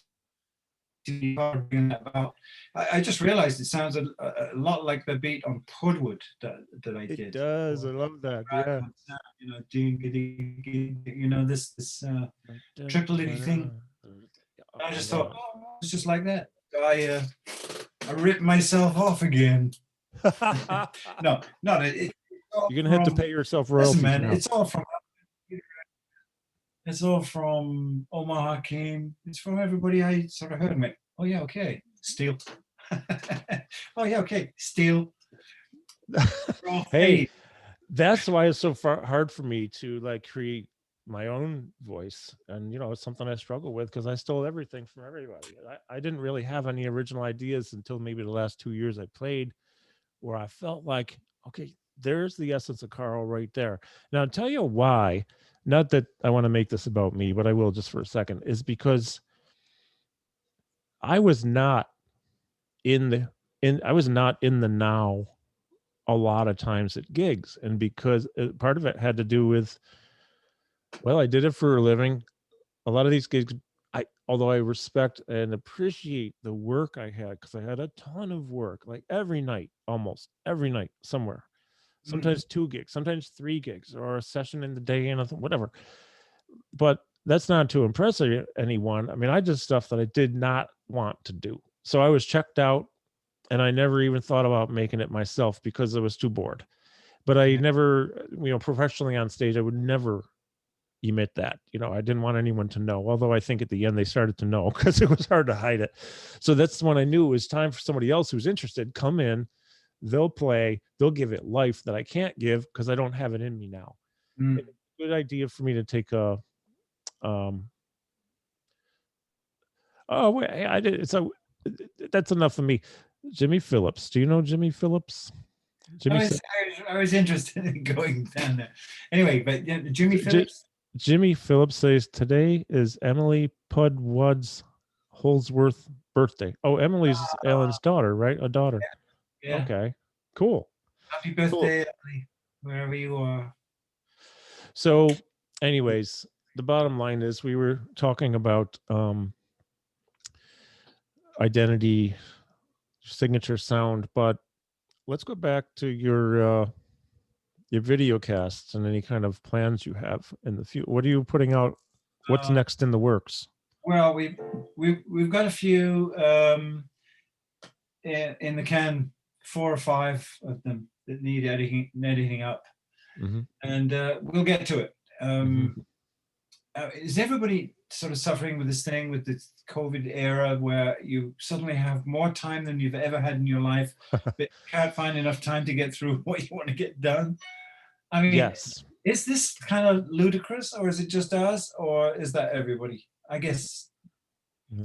to be part of bringing that about. I just realized it sounds a lot like the beat on Pudwood that I did. It does. I love that. Yeah. You know, you know, this triple-litty thing. I just thought, oh, it's just like that. So I ripped myself off again. No, it you're gonna have to pay yourself royalties. Listen, man, now. It's all from Omaha Came. It's from everybody I sort of heard. Like, oh yeah, okay, Steel. Oh yeah, okay, Steel. Hey, that's why it's so hard for me to like create my own voice, and you know, it's something I struggle with because I stole everything from everybody. I didn't really have any original ideas until maybe the last 2 years I played, where I felt like, okay, there's the essence of Carl right there. Now, I'll tell you why. Not that I want to make this about me, but I will just for a second. Is because I was not I was not in the now a lot of times at gigs, and because part of it had to do with, well, I did it for a living. A lot of these gigs, although I respect and appreciate the work I had, because I had a ton of work, like every night, almost every night somewhere. Sometimes 2 gigs, sometimes 3 gigs, or a session in the day and whatever. But that's not to impress anyone. I mean, I did stuff that I did not want to do. So I was checked out, and I never even thought about making it myself because I was too bored. But I never, you know, professionally on stage, I would never emit that. You know, I didn't want anyone to know, although I think at the end they started to know because it was hard to hide it. So that's when I knew it was time for somebody else who's interested, come in, they'll play, they'll give it life that I can't give because I don't have it in me now. It's a good idea for me to take a oh wait, I did, so that's enough of me. Jimmy Phillips, do you know Jimmy Phillips? I was interested in going down there. Anyway, but yeah, Jimmy Phillips. Jimmy Phillips says today is Emily Pudwood's Holdsworth birthday. Oh, Emily's Alan's daughter, right? A daughter. Yeah. Okay, cool. Happy birthday, Emily, wherever you are. So, anyways, the bottom line is we were talking about identity, signature sound, but let's go back to your video casts and any kind of plans you have in the future. What are you putting out? What's next in the works? Well, we've got a few in the can, 4 or 5 of them that need editing up, and we'll get to it. Is everybody sort of suffering with this thing with the COVID era where you suddenly have more time than you've ever had in your life, but can't find enough time to get through what you want to get done? I mean, yes. Is this kind of ludicrous, or is it just us, or is that everybody? I guess.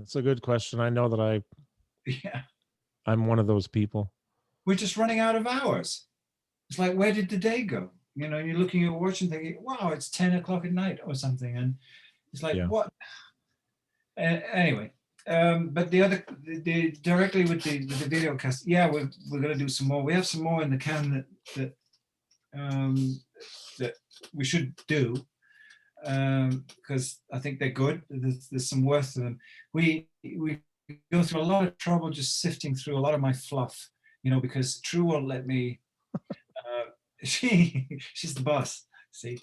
It's a good question. I know that I'm one of those people. We're just running out of hours. It's like, where did the day go? You know, you're looking at your watch and thinking, wow, it's 10 o'clock at night or something. And it's like, what? Anyway, but the directly with the video cast, we're going to do some more. We have some more in the can that we should do, because I think they're good. There's some worth to them. We go through a lot of trouble just sifting through a lot of my fluff, you know, because True won't let me. She's the boss, see,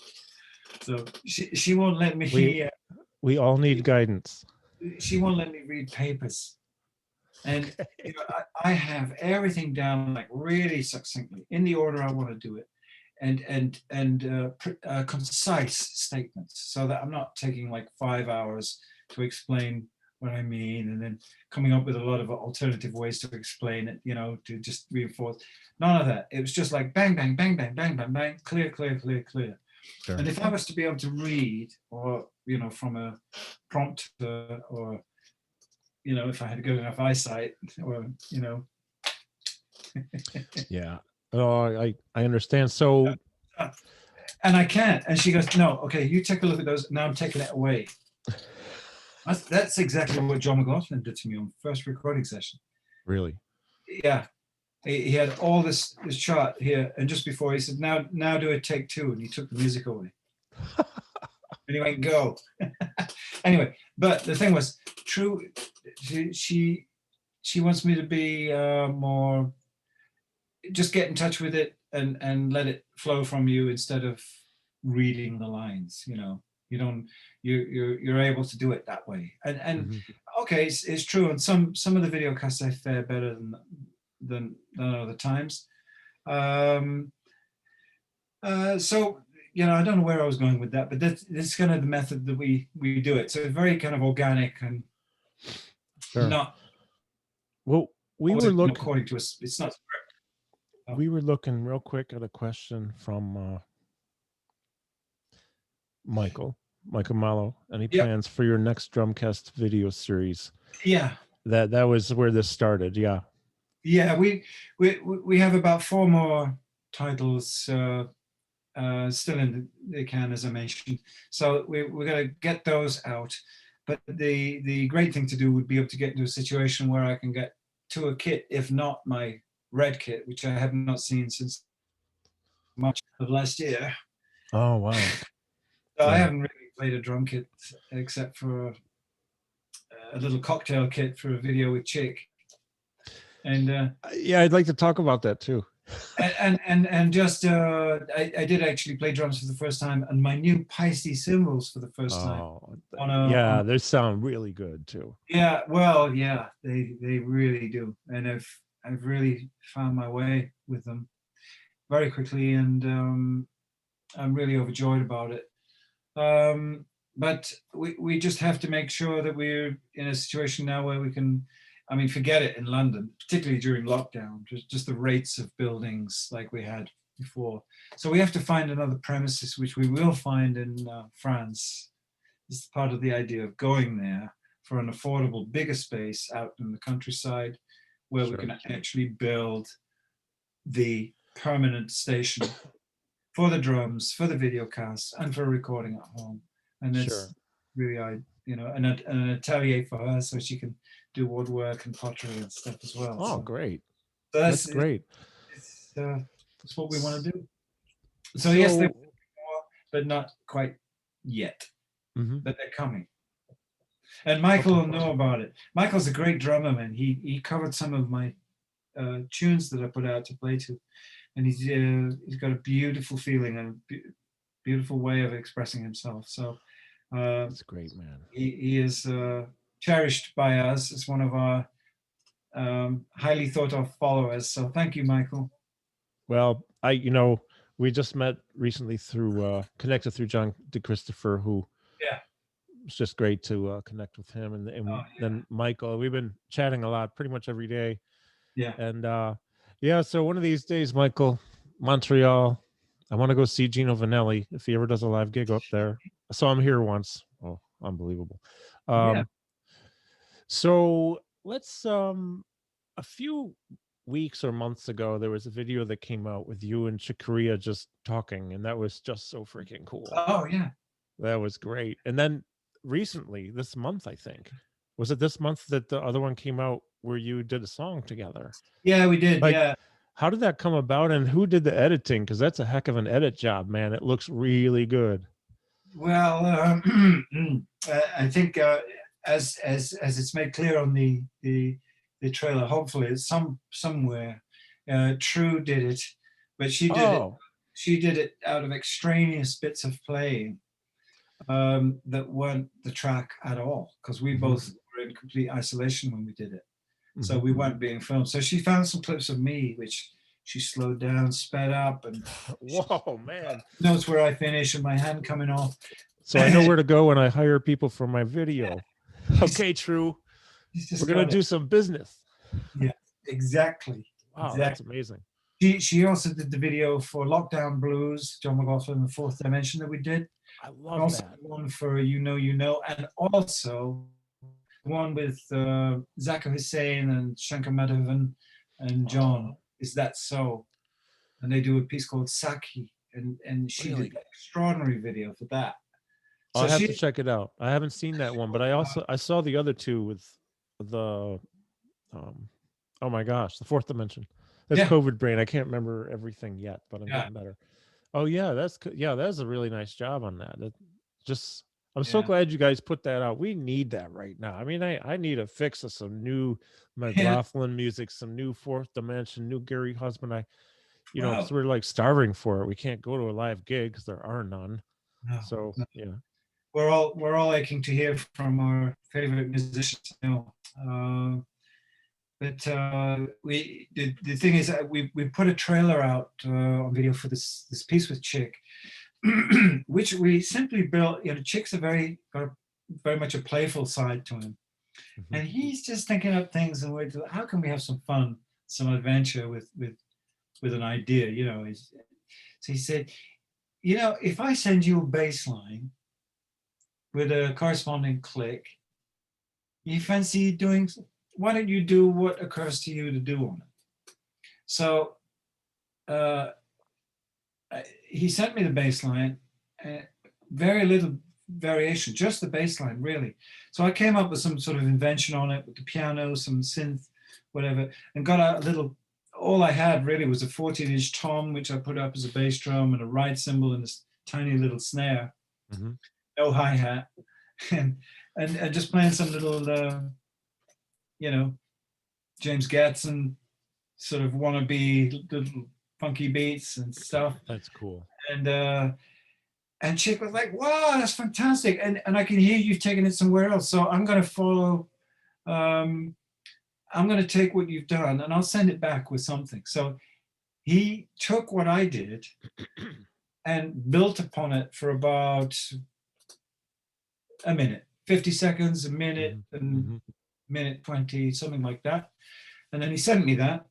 so she won't let me. We all need guidance. She won't let me read papers, and you know, I have everything down like really succinctly in the order I want to do it, and concise statements, so that I'm not taking like 5 hours to explain what I mean, and then coming up with a lot of alternative ways to explain it, you know, to just reinforce. None of that. It was just like bang, bang, bang, bang, bang, bang, bang, clear, clear, clear, clear. Sure. And if I was to be able to read, or, you know, from a prompter, or, you know, if I had good enough eyesight, or, you know, Yeah. Oh, I understand. So And I can't. And she goes, no, okay, you take a look at those. Now I'm taking it away. That's exactly what John McLaughlin did to me on first recording session. really, Yeah. He had all this chart here, and just before he said, now do a take two, and he took the music away. And he went, go. Anyway, but the thing was, True, she wants me to be more, just get in touch with it and let it flow from you instead of reading the lines. You know, you don't, you're able to do it that way. And okay, it's true. And some of the video casts I fare better than other times. So, you know, I don't know where I was going with that, but that's kind of the method that we do it. So it's very kind of organic and sure. not. Well, we were looking. According to us, it's not script. Oh. We were looking real quick at a question from Michael Mallow. Any plans for your next Drumcast video series? Yeah. That was where this started. Yeah. Yeah, we have about 4 more titles still in the can, as I mentioned. So we're going to get those out. But the great thing to do would be able to get into a situation where I can get to a kit, if not my red kit, which I have not seen since March of last year. Oh, wow. So I haven't really played a drum kit except for a little cocktail kit for a video with Chick. And yeah, I'd like to talk about that too. and just I did actually play drums for the first time, and my new Pisces cymbals for the first time. Yeah, they sound really good too. Yeah, well, yeah, they really do, and I've really found my way with them very quickly, and I'm really overjoyed about it. But we just have to make sure that we're in a situation now where we can. I mean, forget it in London, particularly during lockdown, just the rates of buildings like we had before. So we have to find another premises, which we will find in France. This is part of the idea of going there for an affordable, bigger space out in the countryside where we can actually build the permanent station for the drums, for the video casts, and for recording at home. And it's really, you know, an atelier for her so she can do woodwork and pottery and stuff as well. Oh, so, great. So that's great. That's what we want to do. So yes, they're more, but not quite yet. But they're coming. And Michael will know about it. Michael's a great drummer, man. He covered some of my tunes that I put out to play to. And he's got a beautiful feeling and beautiful way of expressing himself. So that's great, man. He is cherished by us as one of our highly thought of followers. So thank you, Michael. Well, we just met recently through connected through John DeChristopher, who it's just great to connect with him, and then Michael. We've been chatting a lot, pretty much every day. Yeah. And so one of these days, Michael, Montreal, I want to go see Gino Vanelli if he ever does a live gig up there. I saw him here once. Oh, unbelievable. So let's a few weeks or months ago, there was a video that came out with you and Shakria just talking, and that was just so freaking cool. Oh yeah, that was great. And then recently, this month, I think, was it this month that the other one came out where you did a song together? Yeah, we did. Yeah. How did that come about, and who did the editing? Because that's a heck of an edit job, man. It looks really good. Well, I think as it's made clear on the trailer, hopefully it's somewhere. True did it, but she did it out of extraneous bits of playing that weren't the track at all, because we both were in complete isolation when we did it. So we weren't being filmed. So she found some clips of me, which she slowed down, sped up, and whoa, man, knows where I finish and my hand coming off. So I know where to go when I hire people for my video. Okay, True. We're gonna do some business. Yeah, exactly. Wow, exactly. That's amazing. She also did the video for Lockdown Blues, John McLaughlin, the Fourth Dimension that we did. I love also that. One for You Know, and also one with Zakir Hussain and Shankar Madhavan and John. Is That So? And they do a piece called Saki, and she Really? did an extraordinary video for that. I'll So have to she, check it out. I haven't seen that one, but I saw the other two with the um oh my gosh, the fourth dimension. That's yeah, COVID brain. I can't remember everything yet, but I'm yeah, getting better. Oh yeah, yeah, that's a really nice job on that. Just I'm so yeah, glad you guys put that out. We need that right now. I mean, I need a fix of some new yeah. McLaughlin music, some new fourth dimension, new Gary Husband. Wow. Because we're like starving for it. We can't go to a live gig because there are none. No, So no. yeah. We're all aching to hear from our favorite musicians. But the thing is, we put a trailer out on video for this piece with Chick, which we simply built. Chick's got very much a playful side to him, Mhm. and he's just thinking up things and how can we have some fun, some adventure with an idea. So he said, if I send you a bass line with a corresponding click, you fancy doing? Why don't you do what occurs to you to do on it? So uh, he sent me the bass line, very little variation, just the bass line, really. So I came up with some sort of invention on it with the piano, some synth, whatever, and got a little. All I had really was a 14-inch tom, which I put up as a bass drum, and a ride cymbal and this tiny little snare, Mhm. no hi-hat, and just playing some little, you know, James Gatson sort of wannabe little funky beats and stuff. That's cool. And Chick was like, "Wow, that's fantastic!" And I can hear you've taken it somewhere else. So I'm going to follow. Um, I'm going to take what you've done, and I'll send it back with something. So he took what I did and built upon it for about a minute, 50 seconds, a minute, Mhm. and Mhm. minute 20, something like that. And then he sent me that.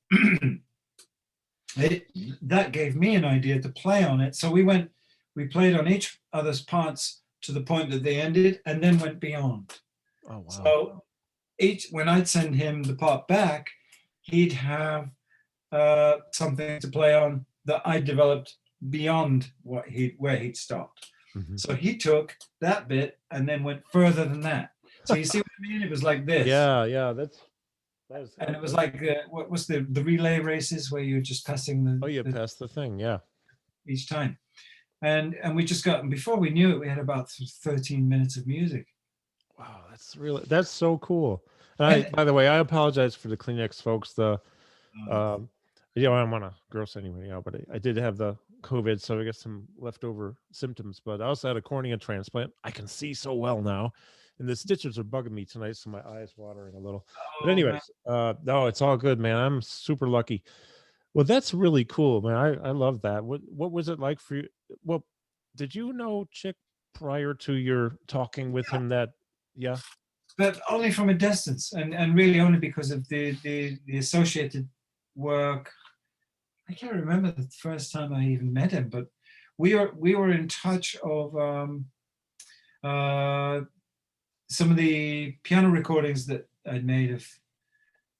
That gave me an idea to play on it. So we played on each other's parts to the point that they ended and then went beyond. Oh wow. So when I'd send him the part back, he'd have something to play on that I developed beyond where he'd stopped. Mhm. So he took that bit and then went further than that. So you see what I mean? It was like this. Yeah, yeah, that's And it was like what was the relay races where you're just passing oh yeah, the past the thing. Yeah. each time. And we just got, and before we knew it, we had about 13 minutes of music. Wow, that's so cool. And And by the way, I apologize for the Kleenex folks. Um I don't want to gross anybody out, but I did have the COVID, so I got some leftover symptoms. But I also had a cornea transplant. I can see so well now, and the stitches are bugging me tonight, so my eyes watering a little. But oh man, anyways, no, it's all good, man. I'm super lucky. Well, that's really cool, man. I love that. What was it like for you? Well, did you know Chick prior to your talking with him that yeah? but only from a distance, and really only because of the associated work. I can't remember the first time I even met him, but we were in touch of uh, some of the piano recordings that I'd made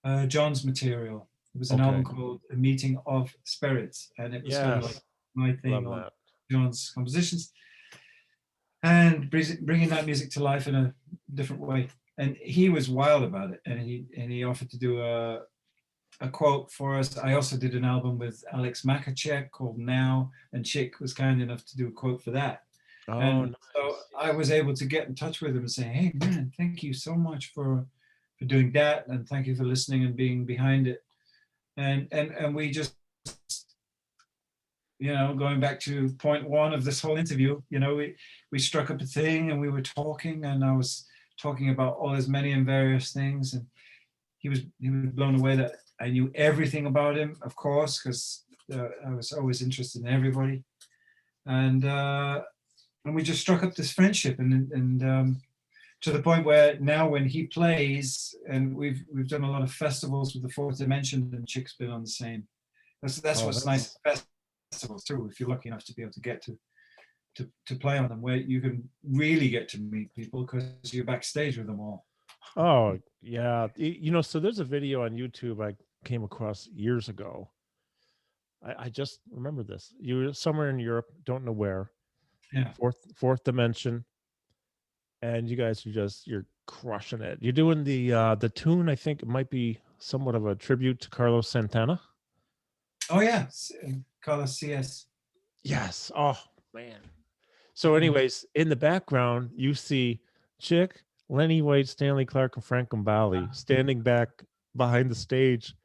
of John's material. It was an album Okay. called A Meeting of Spirits, and it was kind of like Yes. my thing Love on that. John's compositions and bringing that music to life in a different way. And he was wild about it, and he offered to do a quote for us. I also did an album with Alex Makachek called Now, and Chick was kind enough to do a quote for that. Oh, And so nice. I was able to get in touch with him and say, "Hey man, thank you so much for doing that, and thank you for listening and being behind it." And we just, going back to point one of this whole interview, we struck up a thing and we were talking, and I was talking about all as many and various things, and he was blown away that I knew everything about him, of course, because I was always interested in everybody, and we just struck up this friendship, and to the point where now when he plays, and we've done a lot of festivals with the Fourth Dimension, and Chick's been on the same. That's Oh, what's nice about festivals too, if you're lucky enough to be able to get to play on them, where you can really get to meet people because you're backstage with them all. oh yeah. So there's a video on YouTube I came across years ago. I just remember this. You were somewhere in Europe, don't know where, Yeah. fourth dimension, and you guys are just you're crushing it. You're doing the tune. I think it might be somewhat of a tribute to Carlos Santana. Oh yeah, Carlos CS. Yes. Oh man. So, Mm. anyways, in the background, you see Chick, Lenny White, Stanley Clark, and Frank Gambale standing back behind the stage.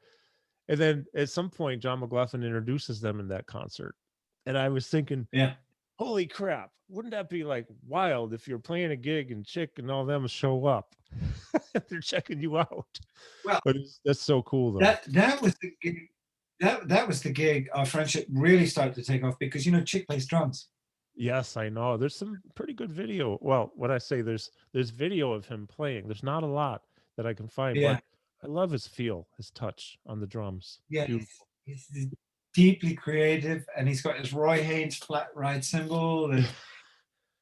And then at some point, John McLaughlin introduces them in that concert. And I was thinking, Yeah. holy crap, wouldn't that be like wild if you're playing a gig and Chick and all them show up? They're checking you out. Well, But that's so cool, though. that was the gig. That was the gig our friendship really started to take off, because Chick plays drums. Yes, I know. There's some pretty good video. Well, what I say, there's video of him playing. There's not a lot that I can find, Yeah. but I love his feel, his touch on the drums. Yeah, Beautiful. he's deeply creative, and he's got his Roy Haynes flat ride cymbal, and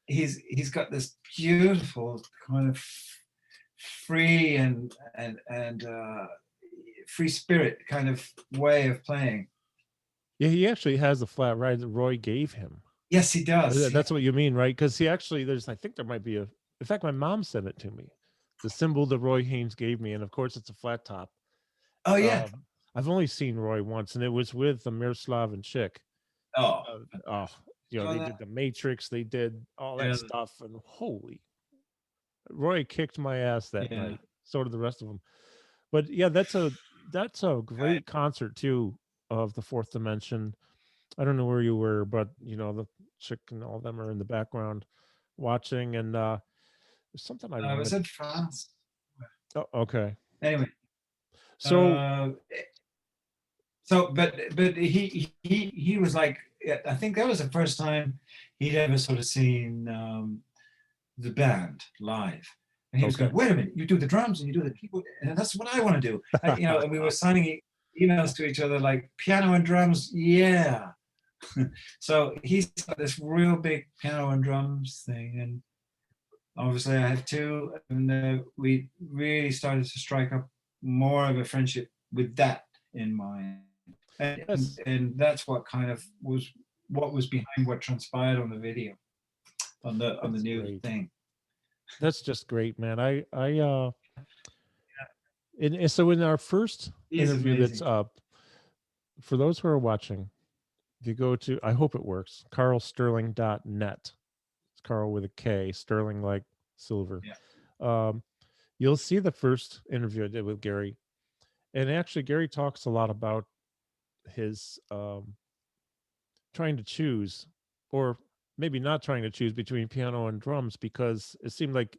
he's got this beautiful kind of free and free spirit kind of way of playing. Yeah, he actually has the flat ride that Roy gave him. Yes, he does. That's what you mean, right? Because he actually, I think there might be in fact, my mom sent it to me, the symbol that Roy Haynes gave me. And of course, it's a flat top. Oh, yeah. I've only seen Roy once, and it was with the Miroslav and Chick. Oh, they did the Matrix, they did all that stuff, and holy, Roy kicked my ass that night. So did the rest of them. But yeah, that's a great concert too of the Fourth Dimension. I don't know where you were, but the Chick and all them are in the background watching, and there's something I was in France. Oh, okay. Anyway, so but he was like, I think that was the first time he'd ever sort of seen the band live, and he was going, "Wait a minute, you do the drums and you do the keyboard, and that's what I want to do." And, and we were signing emails to each other like, "Piano and drums, yeah." So he's got this real big piano and drums thing, and obviously I have too, and we really started to strike up more of a friendship with that in mind, and that's what kind of was behind what transpired on the video, on the new thing. That's just great, man. And so in our first interview that's up, for those who are watching, if you go to, I hope it works, carlsterling.net. It's Carl with a K, Sterling like silver. Yeah. You'll see the first interview I did with Gary. And actually, Gary talks a lot about his trying to choose, or maybe not trying to choose between piano and drums, because it seemed like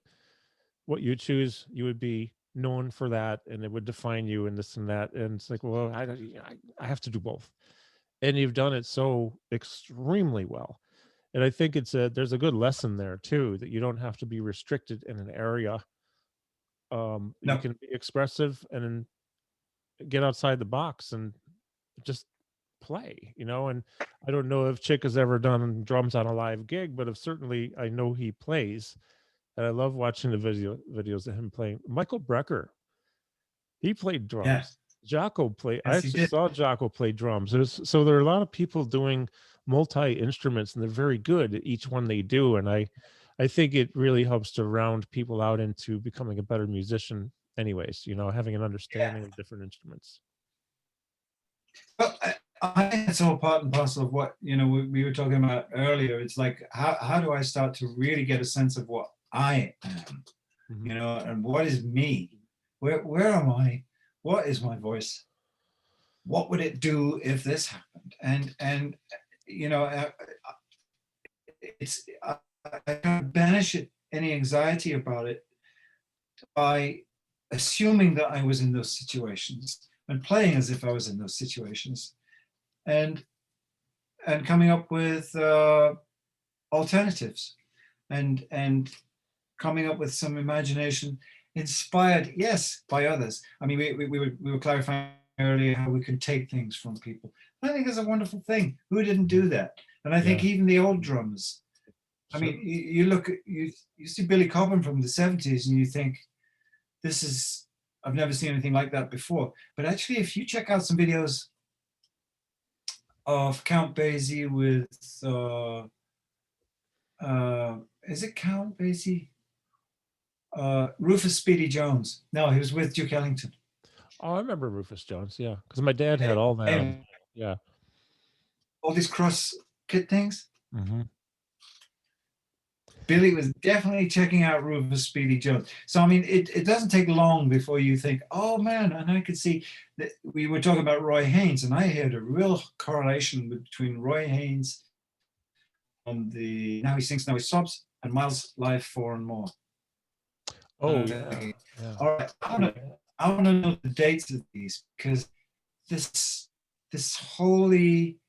what you choose, you would be known for that, and it would define you and this and that. And it's like, well, I have to do both. And you've done it so extremely well. And I think there's a good lesson there too, that you don't have to be restricted in an area. No. You can be expressive and get outside the box and just play, and I don't know if Chick has ever done drums on a live gig, but certainly I know he plays, and I love watching the videos of him playing. Michael Brecker, he played drums. Yeah. Jocko played. Yes, I actually saw Jocko play drums. So there are a lot of people doing multi instruments, and they're very good at each one they do. And I think it really helps to round people out into becoming a better musician. Anyways, having an understanding of different instruments. Well, I think it's all part and parcel of what we were talking about earlier. It's like, how do I start to really get a sense of what I am, and what is me? Where am I? What is my voice? What would it do if this happened? And I can banish any anxiety about it by assuming that I was in those situations and playing as if I was in those situations, and coming up with alternatives, and coming up with some imagination inspired, yes, by others. I mean, we were clarifying earlier how we can take things from people. I think it's a wonderful thing. Who didn't do that? And I think even the old drums. I mean, you look at you see Billy Cobham from the 70s, and you think, I've never seen anything like that before. But actually, if you check out some videos of Count Basie with is it Count Basie? Rufus Speedy Jones. No, he was with Duke Ellington. Oh, I remember Rufus Jones. Yeah, because my dad had Hey, all that. hey, Yeah. all these cross kit things. Mm-hmm. Billy was definitely checking out Rufus Speedy Jones. So, I mean, it doesn't take long before you think, oh man, and I could see that we were talking about Roy Haynes, and I heard a real correlation between Roy Haynes on the Now He Sings, Now He Sobs, and Miles Live 4 and More. Oh yeah. Yeah. All right, I want to know the dates of these, because this wholly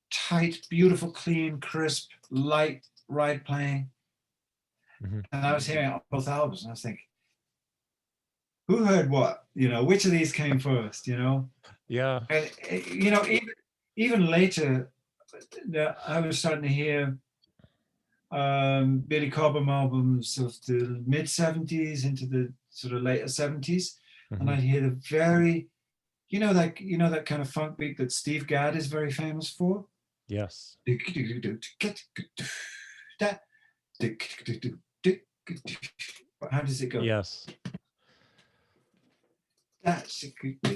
tight, beautiful, clean, crisp, light ride playing. Mm-hmm. And I was hearing it on both albums, and I was thinking, who heard what? You know, which of these came first? You know, Yeah. and you know, even later, I was starting to hear Billy Cobham albums of the mid '70s into the sort of later '70s, Mm-hmm. and I'd hear the very, you know that kind of funk beat that Steve Gadd is very famous for. Yes. How does it go? Yes.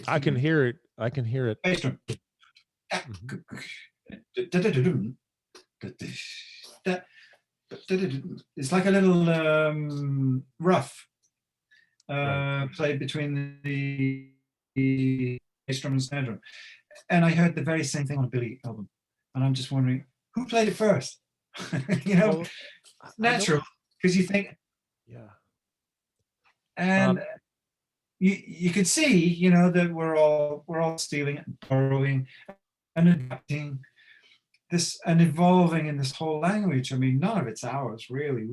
I can hear it. I can hear it. Bass drum. It's like a little rough played between the bass drum and snare drum. And I heard the very same thing on a Billy album. And I'm just wondering, who played it first? You know, Well, natural, because you think, yeah. and you could see, you know, that we're all stealing and borrowing and adapting this and evolving in this whole language. I mean, none of it's ours, really.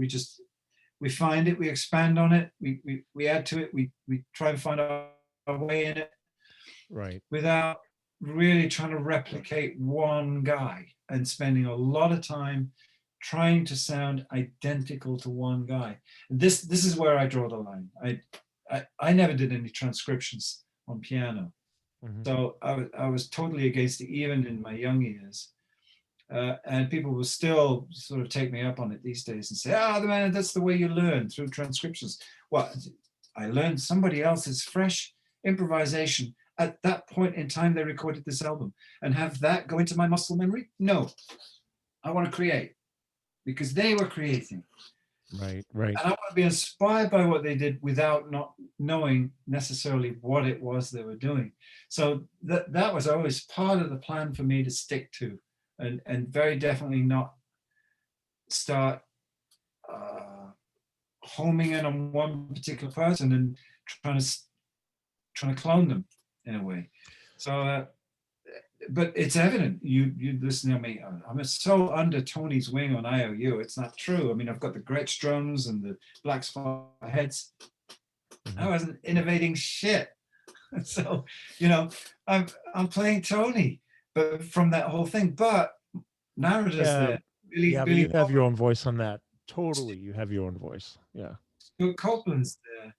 We find it, we expand on it, we add to it, we try to find our way in it, right, without really trying to replicate one guy and spending a lot of time trying to sound identical to one guy. This is where I draw the line. I never did any transcriptions on piano. mm-hmm. So I was totally against it, even in my young years. And people will still sort of take me up on it these days and say, man, that's the way you learn, through transcriptions. Well, I learned somebody else's fresh improvisation at that point in time they recorded this album, and have that go into my muscle memory? No. I want to create, because they were creating. Right. And I want to be inspired by what they did without not knowing necessarily what it was they were doing. So that was always part of the plan for me to stick to, and very definitely not start homing in on one particular person and trying to clone them in a way. So, but it's evident. You listen to me. I'm so under Tony's wing on IOU. It's not true. I mean, I've got the Gretsch drums and the black spot heads. Mm-hmm. I wasn't innovating shit. So, you know, I'm playing Tony, but from that whole thing. But narratives there. But you have your own voice on that. Totally, you have your own voice. Yeah. Copeland's there.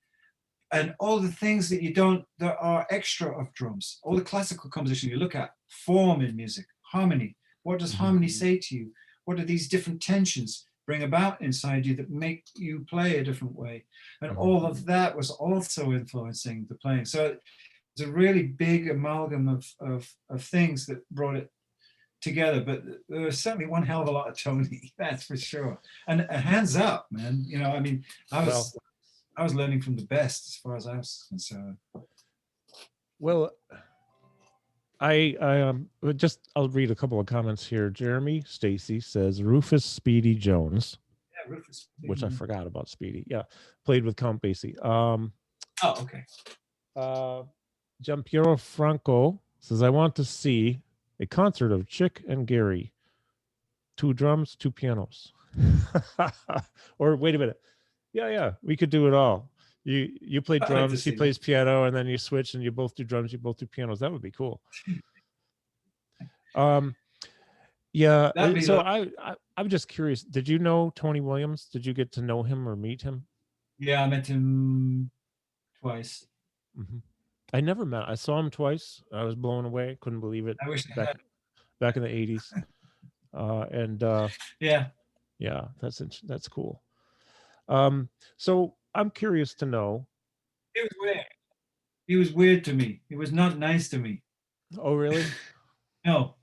And all the things that are extra of drums, all the classical composition you look at, form in music, harmony. What does harmony say to you? What are these different tensions bring about inside you that make you play a different way? And all of that was also influencing the playing. So it's a really big amalgam of things that brought it together. But there was certainly one hell of a lot of Tony, that's for sure. And hands up, man. You know, I mean, I was learning from the best as far as I was concerned. Well, I'll read a couple of comments here. Jeremy Stacy says Rufus Speedy Jones. Yeah, Rufus. Which I forgot about Speedy. Yeah, played with Count Basie. Okay. Giampiero Franco says, I want to see a concert of Chick and Gary. 2 drums, 2 pianos. Or wait a minute. Yeah, we could do it all. You play drums, he plays piano, and then you switch and you both do drums, you both do pianos. That would be cool. Yeah. So I'm just curious. Did you know Tony Williams? Did you get to know him or meet him? Yeah, I met him twice. Mm-hmm. I never met. I saw him twice. I was blown away. Couldn't believe it. I wish I had. back in the 80s. And Yeah, yeah, that's cool. So I'm curious to know. he was weird. He was weird to me. He was not nice to me. Oh, really? No,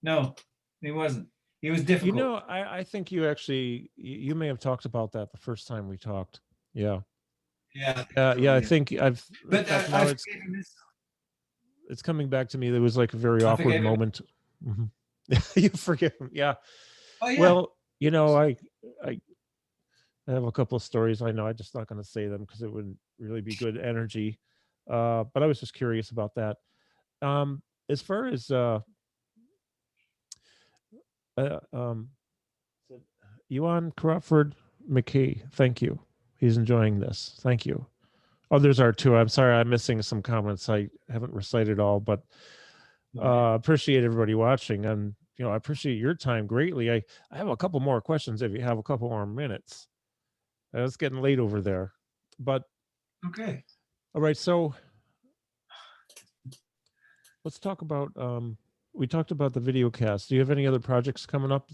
no, he wasn't. He was You know, difficult. I think you actually you may have talked about that the first time we talked. Yeah. Yeah, I think Yeah, so. I Yeah, think in but fact I now forgave him this. it's coming back to me. There was like a very I awkward forgave him. moment. Mhm. You forgive him. Yeah. Oh yeah. Well, you know, I I have a couple of stories. I know I'm just not going to say them because it wouldn't really be good energy. But I was just curious about that. As far as uh, um, Ewan Crawford McKay, thank you. He's enjoying this. Thank you. Others are too. I'm sorry, I'm missing some comments. I haven't recited all, but Right. appreciate everybody watching, and I appreciate your time greatly. I have a couple more questions if you have a couple more minutes. It's getting late over there, but Okay. all right. So let's talk about. We talked about the video cast. Do you have any other projects coming up?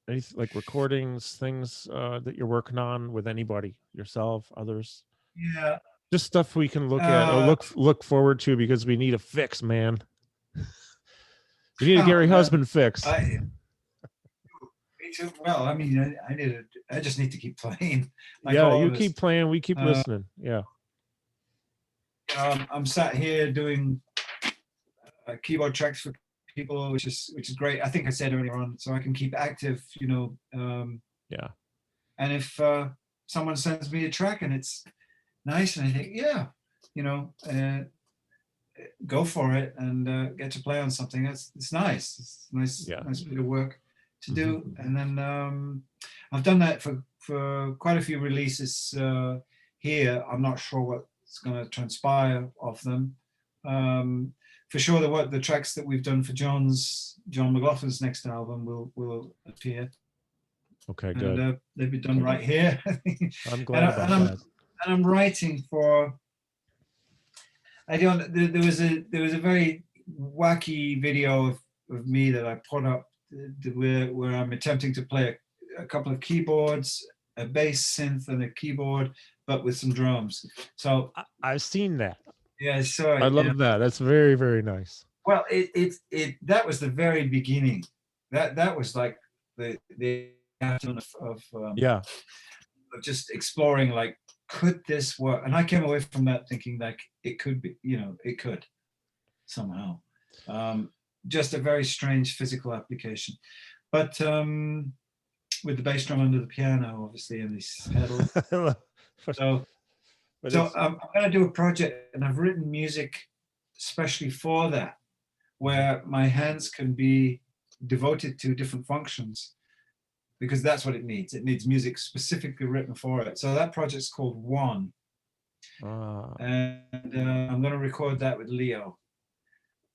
Any like recordings, things that you're working on with anybody, yourself, others? Yeah. Just stuff we can look at or Uh, look forward to because we need a fix, man. We need a oh Gary man. Husband fix. I Me too. Well, I mean, I need to. I just need to keep playing, like Yeah, all you of us. keep playing, we keep Uh, listening. Yeah. I'm sat here doing keyboard tracks for people, which is great. I think I said earlier on, so I can keep active. Yeah. And if someone sends me a track and it's nice, and I think, yeah, you know, go for it and get to play on something. It's nice. It's Yeah. nice bit of work to do. Mhm. And then I've done that for quite a few releases here. I'm not sure what's going to transpire of them. Um, for sure, the tracks that we've done for John McLaughlin's next album will appear, Okay, and good. they'll be done right here. I'm and, glad I, about that. and I'm writing for. I don't. There was a very wacky video of me that I put up where I'm attempting to play a couple of keyboards, a bass synth, and a keyboard, but with some drums. So I've seen that. yeah, so I yeah. love that. That's very, very nice. Well, it that was the very beginning. That was like the afternoon Yeah. of just exploring, like, could this work? And I came away from that thinking like it could be, it could somehow. Um, just a very strange physical application, but with the bass drum under the piano, obviously, and these pedals. but So, so it's I'm going to do a project, and I've written music especially for that, where my hands can be devoted to different functions, because that's what it needs. It needs music specifically written for it. So that project's called One, uh and I'm going to record that with Leo.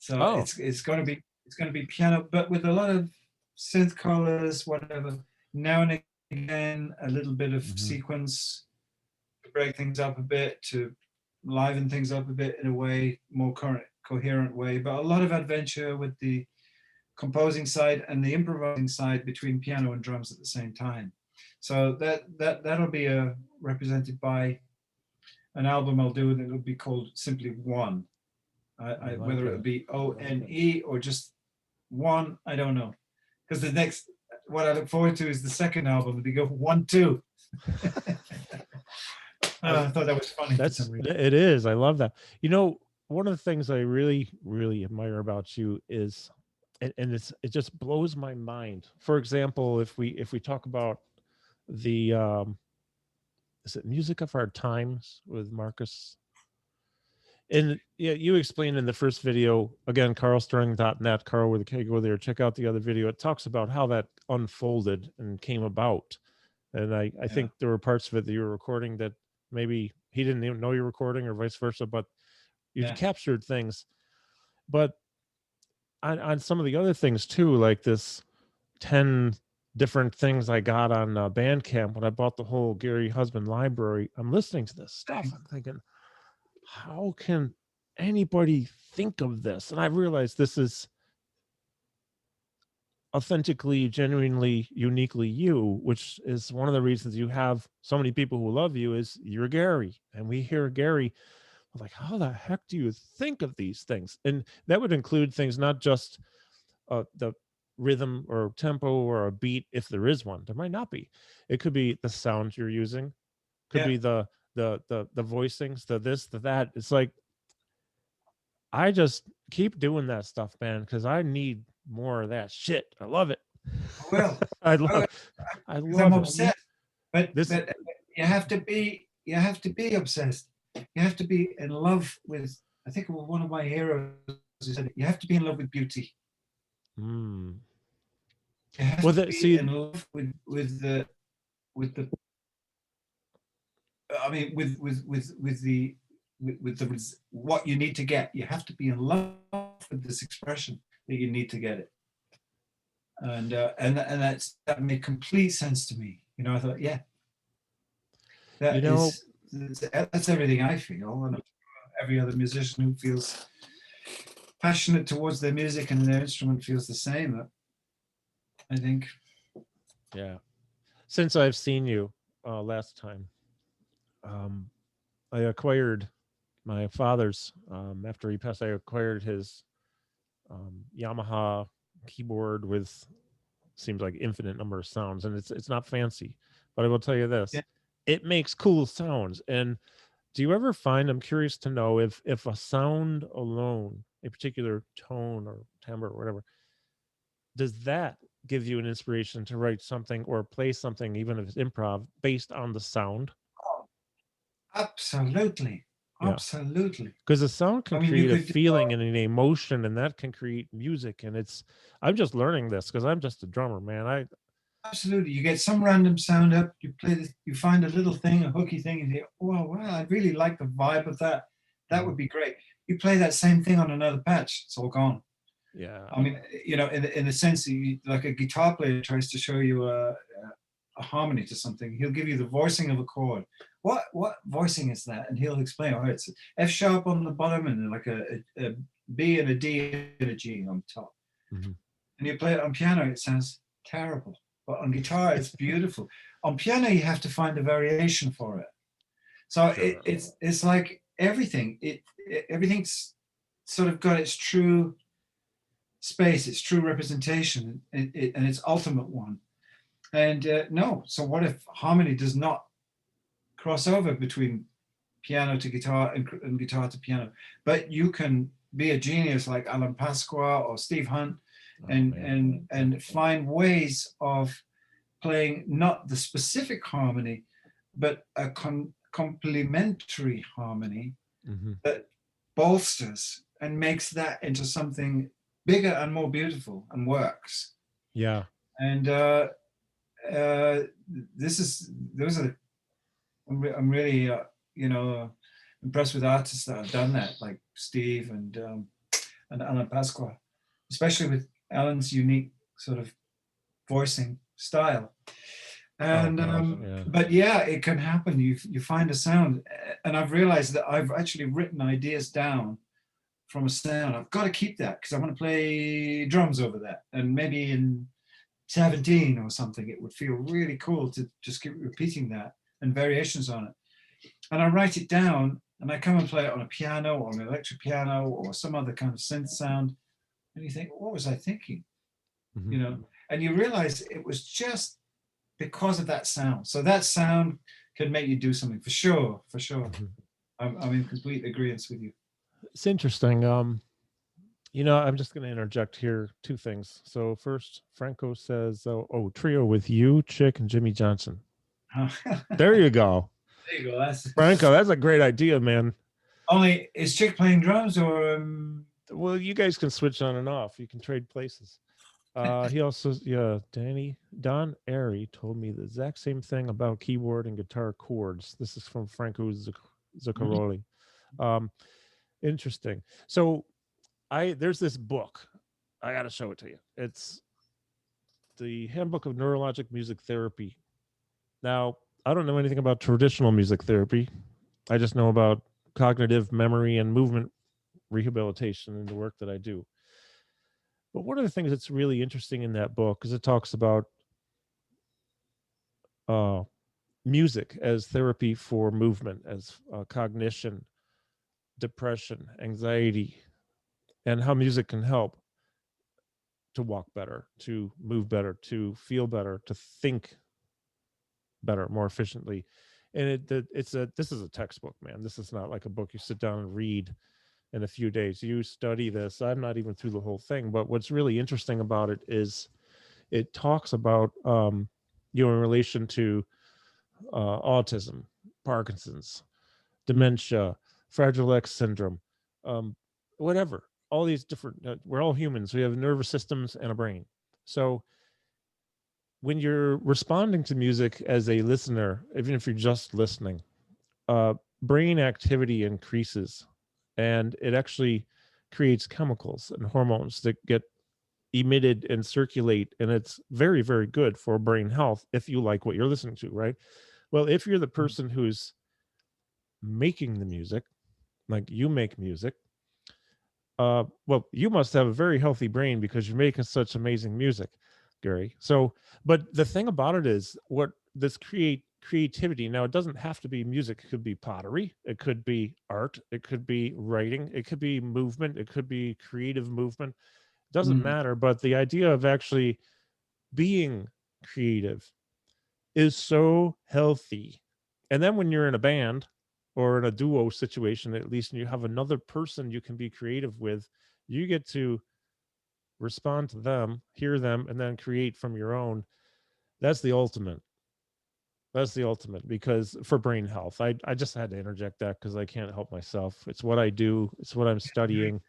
So oh, it's going to be piano, but with a lot of synth colors, whatever. Now and again, a little bit of mhm. sequence to break things up a bit, to liven things up a bit in a way more current, coherent way. But a lot of adventure with the composing side and the improvising side between piano and drums at the same time. So that'll be represented by an album I'll do that will be called simply One. I like Whether it. it be I like it. ONE or just One, I don't know. Because what I look forward to is the second album. They go 1, 2. I I thought that was funny for some reason. it is. I love that. One of the things I really, really admire about you is and it just blows my mind. For example, if we talk about the is it Music of Our Times with Marcus? And yeah, you explained in the first video, again, carlstirling.net, Carl with a K, go there, check out the other video. It talks about how that unfolded and came about. And I Yeah, think there were parts of it that you were recording that maybe he didn't even know you were recording or vice versa, but you yeah, captured things. But on some of the other things too, like this 10 different things I got on Bandcamp when I bought the whole Gary Husband library, I'm listening to this stuff. I'm thinking, how can anybody think of this? And I realized this is authentically, genuinely, uniquely you, which is one of the reasons you have so many people who love you, is you're Gary. And we hear Gary, we're like, how the heck do you think of these things? And that would include things not just the rhythm or tempo or a beat, if there is one. There might not be. It could be the sound you're using, could Yeah. be the voicings, the this, the that. It's like, I just keep doing that stuff, man, because I need more of that shit. I love it. Well, I oh, love I because I'm love it. obsessed. But This you have to be obsessed. You have to be in love with. I think one of my heroes who said it, you have to be in love with beauty. mm. You have Well, to be see, in love with the I mean with the what you need to get. You have to be in love with this expression that you need to get it. And that made complete sense to me. You know, I thought, yeah, you know, that's everything I feel, and every other musician who feels passionate towards their music and their instrument feels the same. I think. yeah. Since I've seen you last time, I acquired my father's, after he passed, I acquired his Yamaha keyboard with seems like infinite number of sounds, and it's not fancy, but I will tell you this, Yeah. it makes cool sounds. And do you ever find, I'm curious to know, if a sound alone, a particular tone or timbre or whatever, does that give you an inspiration to write something or play something, even if it's improv, based on the sound? Oh, absolutely, Yeah, absolutely. because the sound can I mean, you create a could do, feeling and an emotion, and that can create music. And I'm just learning this because I'm just a drummer, man. absolutely. You get some random sound up. You play this. You find a little thing, a hooky thing, and you think, "Oh, wow! I really like the vibe of that. That would be great." You play that same thing on another patch. It's all gone. Yeah, I mean, you know, in the sense that like a guitar player tries to show you a harmony to something, he'll give you the voicing of a chord. What voicing is that? And he'll explain, oh, it's F sharp on the bottom and like a B and a D and a G on top. mm-hmm. And you play it on piano, it sounds terrible. But on guitar, it's beautiful. On piano, you have to find a variation for it. So Sure. it's like everything. Everything's sort of got its true space, its true representation, and its ultimate one. And no, so what if harmony does not cross over between piano to guitar and guitar to piano? But you can be a genius like Alan Pasqua or Steve Hunt, and find ways of playing not the specific harmony, but a complementary harmony mm-hmm. that bolsters and makes that into something bigger and more beautiful and works. Yeah. And I'm really impressed with artists that have done that, like Steve and Alan Pasqua, especially with Alan's unique sort of voicing style. And but yeah, it can happen. You find a sound, and I've realized that I've actually written ideas down from a sound. I've got to keep that because I want to play drums over that, and maybe in 17 or something, it would feel really cool to just keep repeating that and variations on it. And I write it down, and I come and play it on a piano or an electric piano or some other kind of synth sound, and you think, what was I thinking? Mm-hmm. You know, and you realize it was just because of that sound. So that sound can make you do something for sure. Mm-hmm. I'm in complete agreement with you. It's interesting. I'm just going to interject here two things. So first, Franco says, "Oh, trio with you, Chick, and Jimmy Johnson." There you go. There you go. Franco, that's a great idea, man. Only is Chick playing drums or? Well, you guys can switch on and off. You can trade places. He also, Don Airy told me the exact same thing about keyboard and guitar chords. This is from Franco Zuccaroli. Interesting. So there's this book. I got to show it to you. It's the Handbook of Neurologic Music Therapy. Now, I don't know anything about traditional music therapy. I just know about cognitive memory and movement rehabilitation in the work that I do. But one of the things that's really interesting in that book is it talks about uh, music as therapy for movement, as cognition, depression, anxiety, and how music can help to walk better, to move better, to feel better, to think better, more efficiently. And this is a textbook, man. This is not like a book you sit down and read in a few days. You study this. I'm not even through the whole thing, but what's really interesting about it is it talks about in relation to autism, Parkinson's, Mm, dementia, Fragile X syndrome, um, whatever. All these different. We're all humans. We have nervous systems and a brain. So when you're responding to music as a listener, even if you're just listening, brain activity increases, and it actually creates chemicals and hormones that get emitted and circulate, and it's very, very good for brain health if you like what you're listening to, right? Well, if you're the mm, person who's making the music, like you make music, well, you must have a very healthy brain because you're making such amazing music, Gary. So, but the thing about it is, what this creativity, now it doesn't have to be music. It could be pottery, it could be art, it could be writing, it could be movement, it could be creative movement. Doesn't mm, matter. But the idea of actually being creative is so healthy. And then when you're in a band or in a duo situation, at least, and you have another person you can be creative with, you get to respond to them, hear them, and then create from your own. That's the ultimate. That's the ultimate, because for brain health, I just had to interject that because I can't help myself. It's what I do. It's what I'm studying.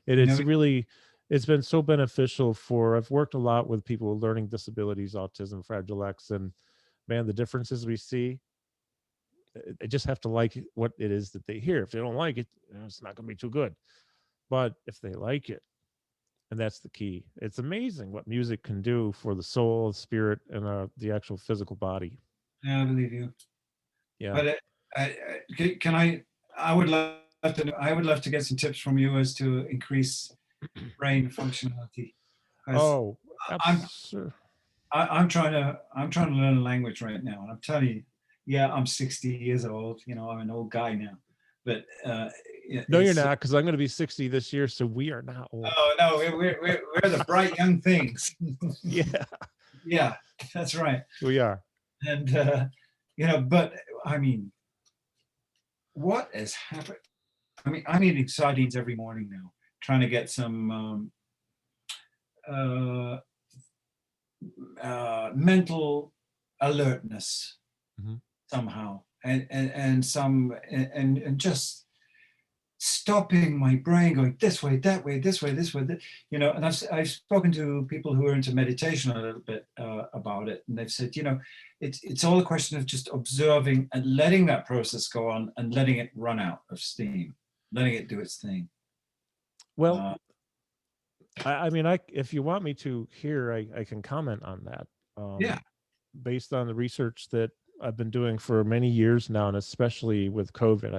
And you know, it's been so beneficial for, I've worked a lot with people with learning disabilities, autism, Fragile X, and man, the differences we see, they just have to like what it is that they hear. If they don't like it, it's not going to be too good. But if they like it, and that's the key, it's amazing what music can do for the soul, the spirit, and the actual physical body. yeah, I believe you. Yeah. But can I would love to. I would love to get some tips from you as to increase brain functionality, because Oh, I'm absolutely. I'm trying to learn a language right now, and I'm telling you, yeah, I'm 60 years old. You know, I'm an old guy now, but No, you're it's not, because I'm going to be 60 this year, so we are not old. oh no, we're the bright young things. Yeah, Yeah, that's right. we are. And but I mean, what has happened? I mean, I'm eating sardines every morning now, trying to get some uh, mental alertness Mhm. somehow, and some and just stopping my brain going this way, that way, this way, this way. And I've spoken to people who are into meditation a little bit about it, and they've said, it's all a question of just observing and letting that process go on and letting it run out of steam, letting it do its thing. Well, Uh, I mean, if you want me to here, I can comment on that. yeah, Based on the research that I've been doing for many years now, and especially with COVID,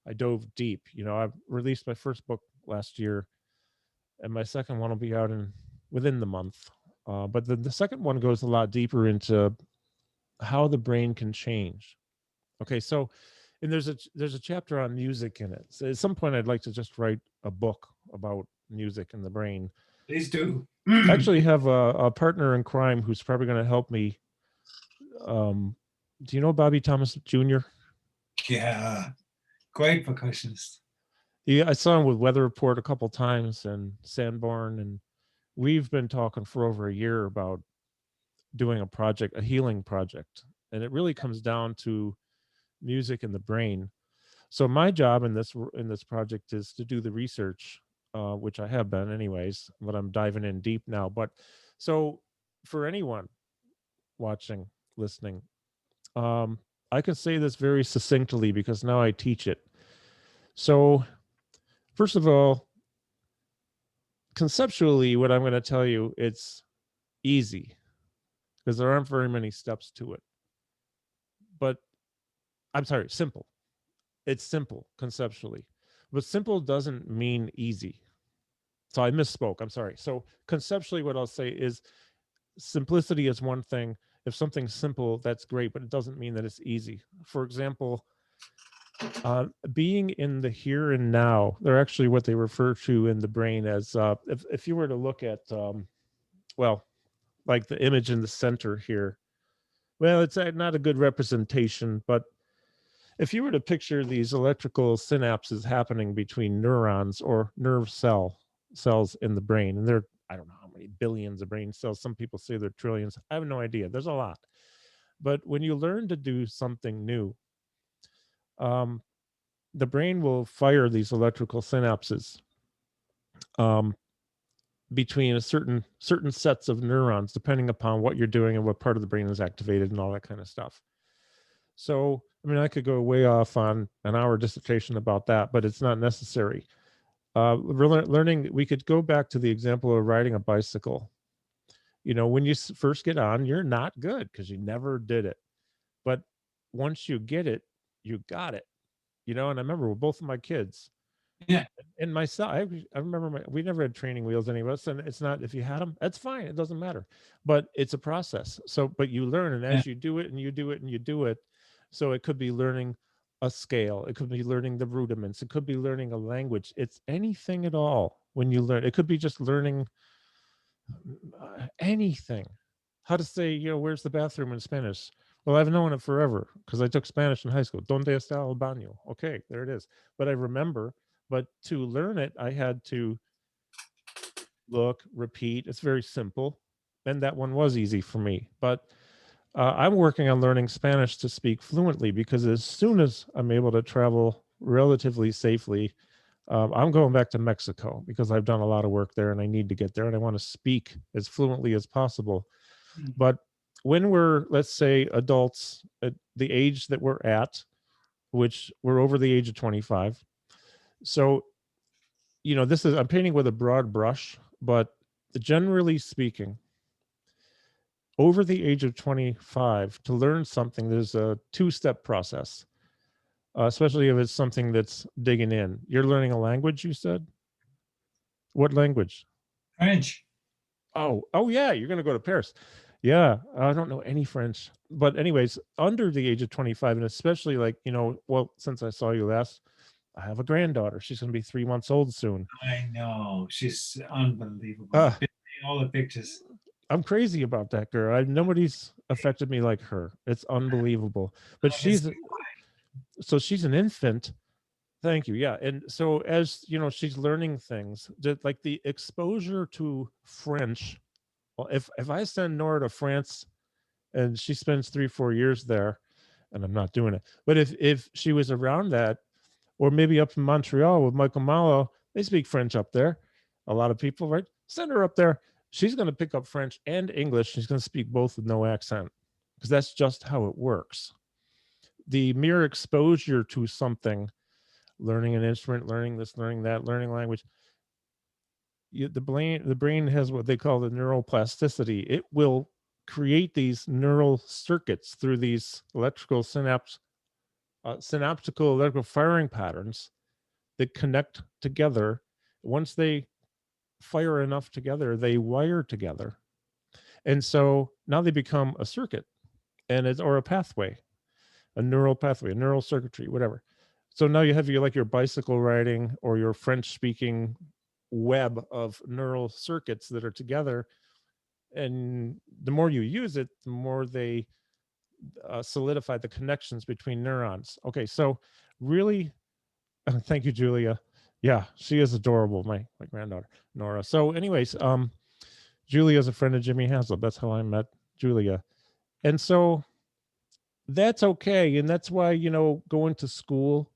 I dove deep. I released my first book last year, and my second one will be out in within the month. But the second one goes a lot deeper into how the brain can change. Okay, so and there's a chapter on music in it. So at some point, I'd like to just write a book about music and the brain. please do. I actually have a partner in crime who's probably going to help me. Um, do you know Bobby Thomas Jr.? Yeah, great percussionist. Yeah, I saw him with Weather Report a couple times and Sanborn, and we've been talking for over a year about doing a project, a healing project, and it really comes down to music and the brain. So my job in this project is to do the research, which I have been anyways, but I'm diving in deep now. But so for anyone watching, listening, um, I can say this very succinctly because now I teach it. So first of all, conceptually, what I'm going to tell you, it's easy because there aren't very many steps to it. But I'm sorry, simple. It's simple conceptually, but simple doesn't mean easy. So I misspoke. I'm sorry. So conceptually, what I'll say is simplicity is one thing. If something's simple, that's great, but it doesn't mean that it's easy. For example, being in the here and now, they're actually what they refer to in the brain as, if you were to look at, well, like the image in the center here, well, it's not a good representation, but if you were to picture these electrical synapses happening between neurons or cells in the brain, and there, I don't know how many billions of brain cells. Some people say they're trillions. I have no idea. There's a lot. But when you learn to do something new, um, the brain will fire these electrical synapses um, between a certain sets of neurons, depending upon what you're doing and what part of the brain is activated and all that kind of stuff. So, I mean, I could go way off on an hour dissertation about that, but it's not necessary. Learning, we could go back to the example of riding a bicycle. You know, when you first get on, you're not good because you never did it. But once you get it, you got it. You know, and I remember with both of my kids, Yeah, and myself, I remember we never had training wheels, any of us, and it's not, if you had them, that's fine, it doesn't matter, but it's a process. So, but you learn, and yeah, as you do it and you do it and you do it, so it could be learning a scale, it could be learning the rudiments, it could be learning a language, it's anything at all. When you learn, it could be just learning anything, how to say, you know, where's the bathroom in Spanish. Well, I've known it forever because I took Spanish in high school. Donde está el baño? Okay, there it is. But I remember, but to learn it, I had to look, repeat. It's very simple. And that one was easy for me. But I'm working on learning Spanish to speak fluently, because as soon as I'm able to travel relatively safely, I'm going back to Mexico because I've done a lot of work there and I need to get there and I want to speak as fluently as possible. mm, But when we're, let's say, adults at the age that we're at, which we're over the age of 25. So, you know, this is, I'm painting with a broad brush, but generally speaking, over the age of 25, to learn something, there's a two-step process, especially if it's something that's digging in. You're learning a language, you said? What language? French. Oh yeah, you're going to go to Paris. Yeah, I don't know any French. But anyways, under the age of 25, and especially, like, you know, well, since I saw you last, I have a granddaughter. She's going to be 3 months old soon. I know, she's unbelievable. Uh, I've been seeing all the pictures. I'm crazy about that girl. Nobody's affected me like her. It's unbelievable. But I can see. she's an infant. Thank you. Yeah. And so, as you know, she's learning things that, like, the exposure to French. Well, if I send Nora to France and she spends 3 4 years there, and I'm not doing it, but if she was around that, or maybe up in Montreal with Michael Malo, they speak French up there. A lot of people, right? Send her up there. She's going to pick up French and English. She's going to speak both with no accent, because that's just how it works. The mere exposure to something, learning an instrument, learning this, learning that, learning language, the brain has what they call the neuroplasticity. It will create these neural circuits through these synaptical electrical firing patterns that connect together. Once they fire enough together, they wire together, and so now they become a circuit, and it's, or a pathway, a neural pathway, a neural circuitry, whatever. So now you have your bicycle riding or your French speaking web of neural circuits that are together, and the more you use it, the more they solidify the connections between neurons. Okay, so really, thank you, Julia. Yeah, she is adorable, my granddaughter Nora. So, anyways, Julia is a friend of Jimmy Haslip. That's how I met Julia, and so that's okay, and that's why, you know, going to school,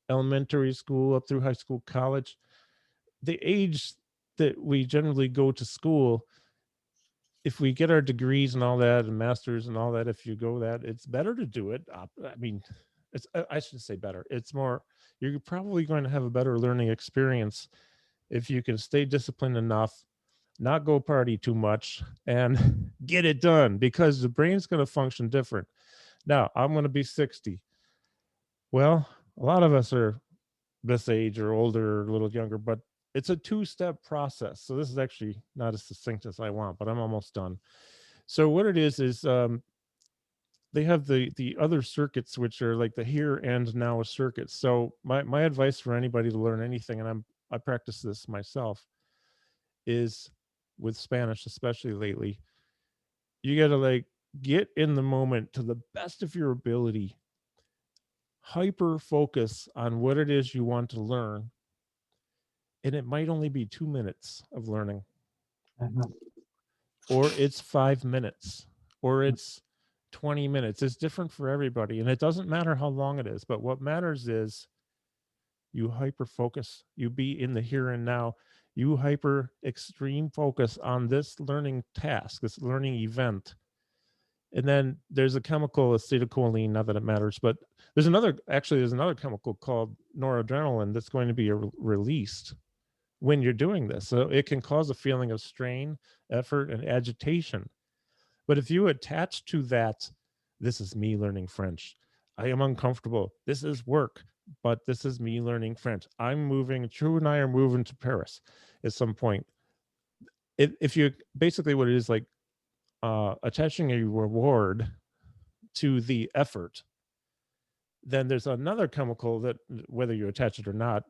elementary school up through high school, college, the age that we generally go to school, if we get our degrees and all that and masters and all that, if you go that, it's better to do it. I mean, it's, I should say better. It's more, you're probably going to have a better learning experience if you can stay disciplined enough, not go party too much, and get it done, because the brain's going to function different. Now, I'm going to be 60. Well, a lot of us are this age or older, or a little younger, but it's a two-step process. So this is actually not as succinct as I want, but I'm almost done. So what it is they have the other circuits, which are like the here and now circuits. So my advice for anybody to learn anything, and I practice this myself, is with Spanish, especially lately, you got to like get in the moment to the best of your ability, hyper focus on what it is you want to learn, and it might only be 2 minutes of learning, Uh-huh. or it's 5 minutes, or it's 20 minutes. It's different for everybody, and it doesn't matter how long it is. But what matters is you hyper focus, you be in the here and now, you hyper extreme focus on this learning task, this learning event. And then there's a chemical acetylcholine, not that it matters, but there's another chemical called noradrenaline that's going to be released when you're doing this. So it can cause a feeling of strain, effort, and agitation. But if you attach to that, this is me learning French. I am uncomfortable. This is work, but this is me learning French. I'm moving, True and I are moving to Paris at some point. If you basically what it is like attaching a reward to the effort, then there's another chemical that, whether you attach it or not,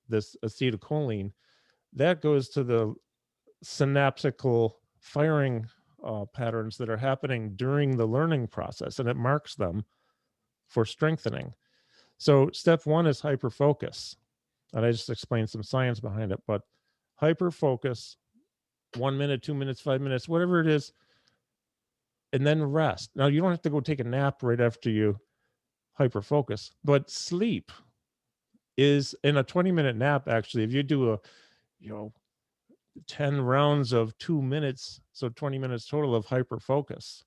this acetylcholine, that goes to the synaptical firing patterns that are happening during the learning process, and it marks them for strengthening. So step one is hyper focus, and I just explained some science behind it, but hyper focus, 1 minute, 2 minutes, 5 minutes, whatever it is, and then rest. Now you don't have to go take a nap right after you hyper focus, but sleep is in a 20-minute nap. Actually, if you do a, you know, 10 rounds of 2 minutes, so 20 minutes total of hyper focus,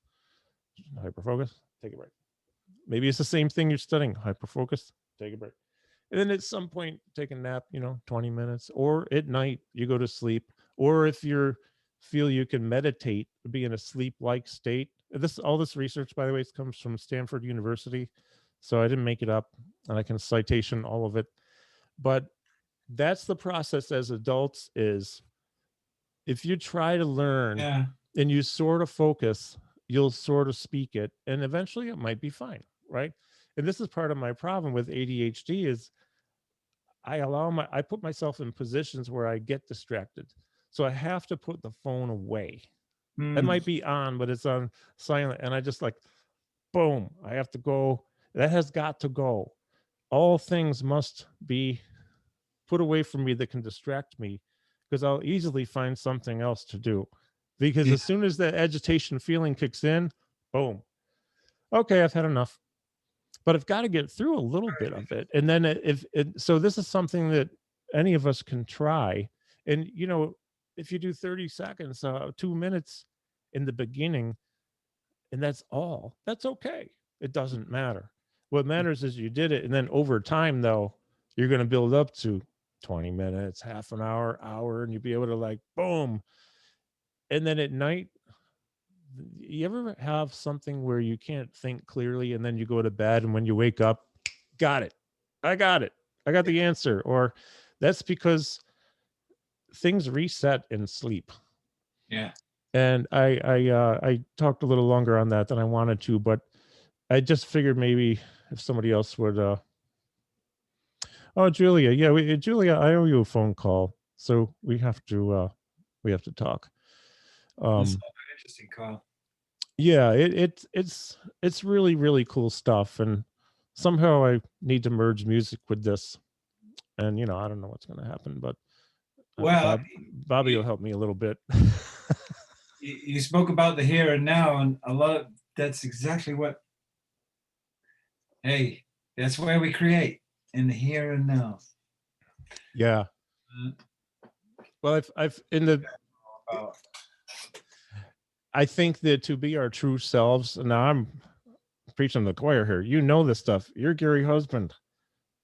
take a break. Maybe it's the same thing you're studying, hyper focus, take a break. And then at some point, take a nap, 20 minutes, or at night, you go to sleep. Or if you feel you can meditate, be in a sleep-like state. All this research, by the way, comes from Stanford University. So I didn't make it up, and I can citation all of it. But that's the process as adults is, if you try to learn and you sort of focus, you'll sort of speak it, and eventually it might be fine, right? And this is part of my problem with ADHD is I put myself in positions where I get distracted. So I have to put the phone away. It might be on, but it's on silent. And I just like, boom, I have to go. That has got to go. All things must be put away from me that can distract me, because I'll easily find something else to do. Because as soon as that agitation feeling kicks in, boom. Okay, I've had enough. But I've got to get through a little bit of it. And then so this is something that any of us can try. And, if you do 30 seconds, 2 minutes in the beginning, and that's all, that's okay. It doesn't matter. What matters is you did it. And then over time, though, you're going to build up to 20 minutes, half an hour, and you'll be able to like, boom. And then at night, you ever have something where you can't think clearly and then you go to bed, and when you wake up, got it. I got it. I got the answer. Or that's because things reset in sleep. Yeah. And I talked a little longer on that than I wanted to, but I just figured maybe if somebody else would oh, Julia. Yeah, Julia, I owe you a phone call. So we have to talk. That's an interesting call. Yeah, it's really, really cool stuff. And somehow I need to merge music with this. And I don't know what's gonna happen, but Well, Bobby will help me a little bit. you spoke about the here and now, and a lot of that's exactly what, hey, that's where we create, in the here and now. Yeah. Well, I think that to be our true selves, and now I'm preaching to the choir here. You know this stuff. You're Gary Husband.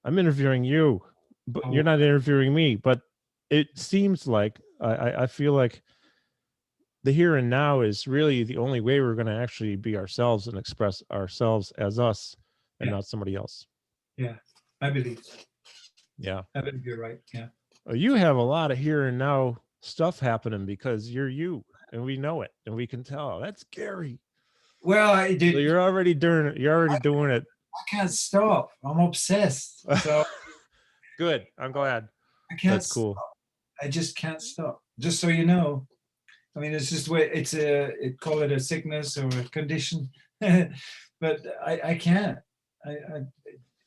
I'm interviewing you, but you're not interviewing me. But it seems like I feel like the here and now is really the only way we're going to actually be ourselves and express ourselves as us and not somebody else. Yeah, I believe. Yeah, I believe you're right. Yeah. You have a lot of here and now stuff happening because you're you, and we know it, and we can tell. That's Gary. Well, I So did. you're already doing it. You're already doing it. I can't stop. I'm obsessed. So Good. I'm glad. I can't. That's cool. I just can't stop. Just so you know. I mean, it's just where it's call it a sickness or a condition, but I can't. I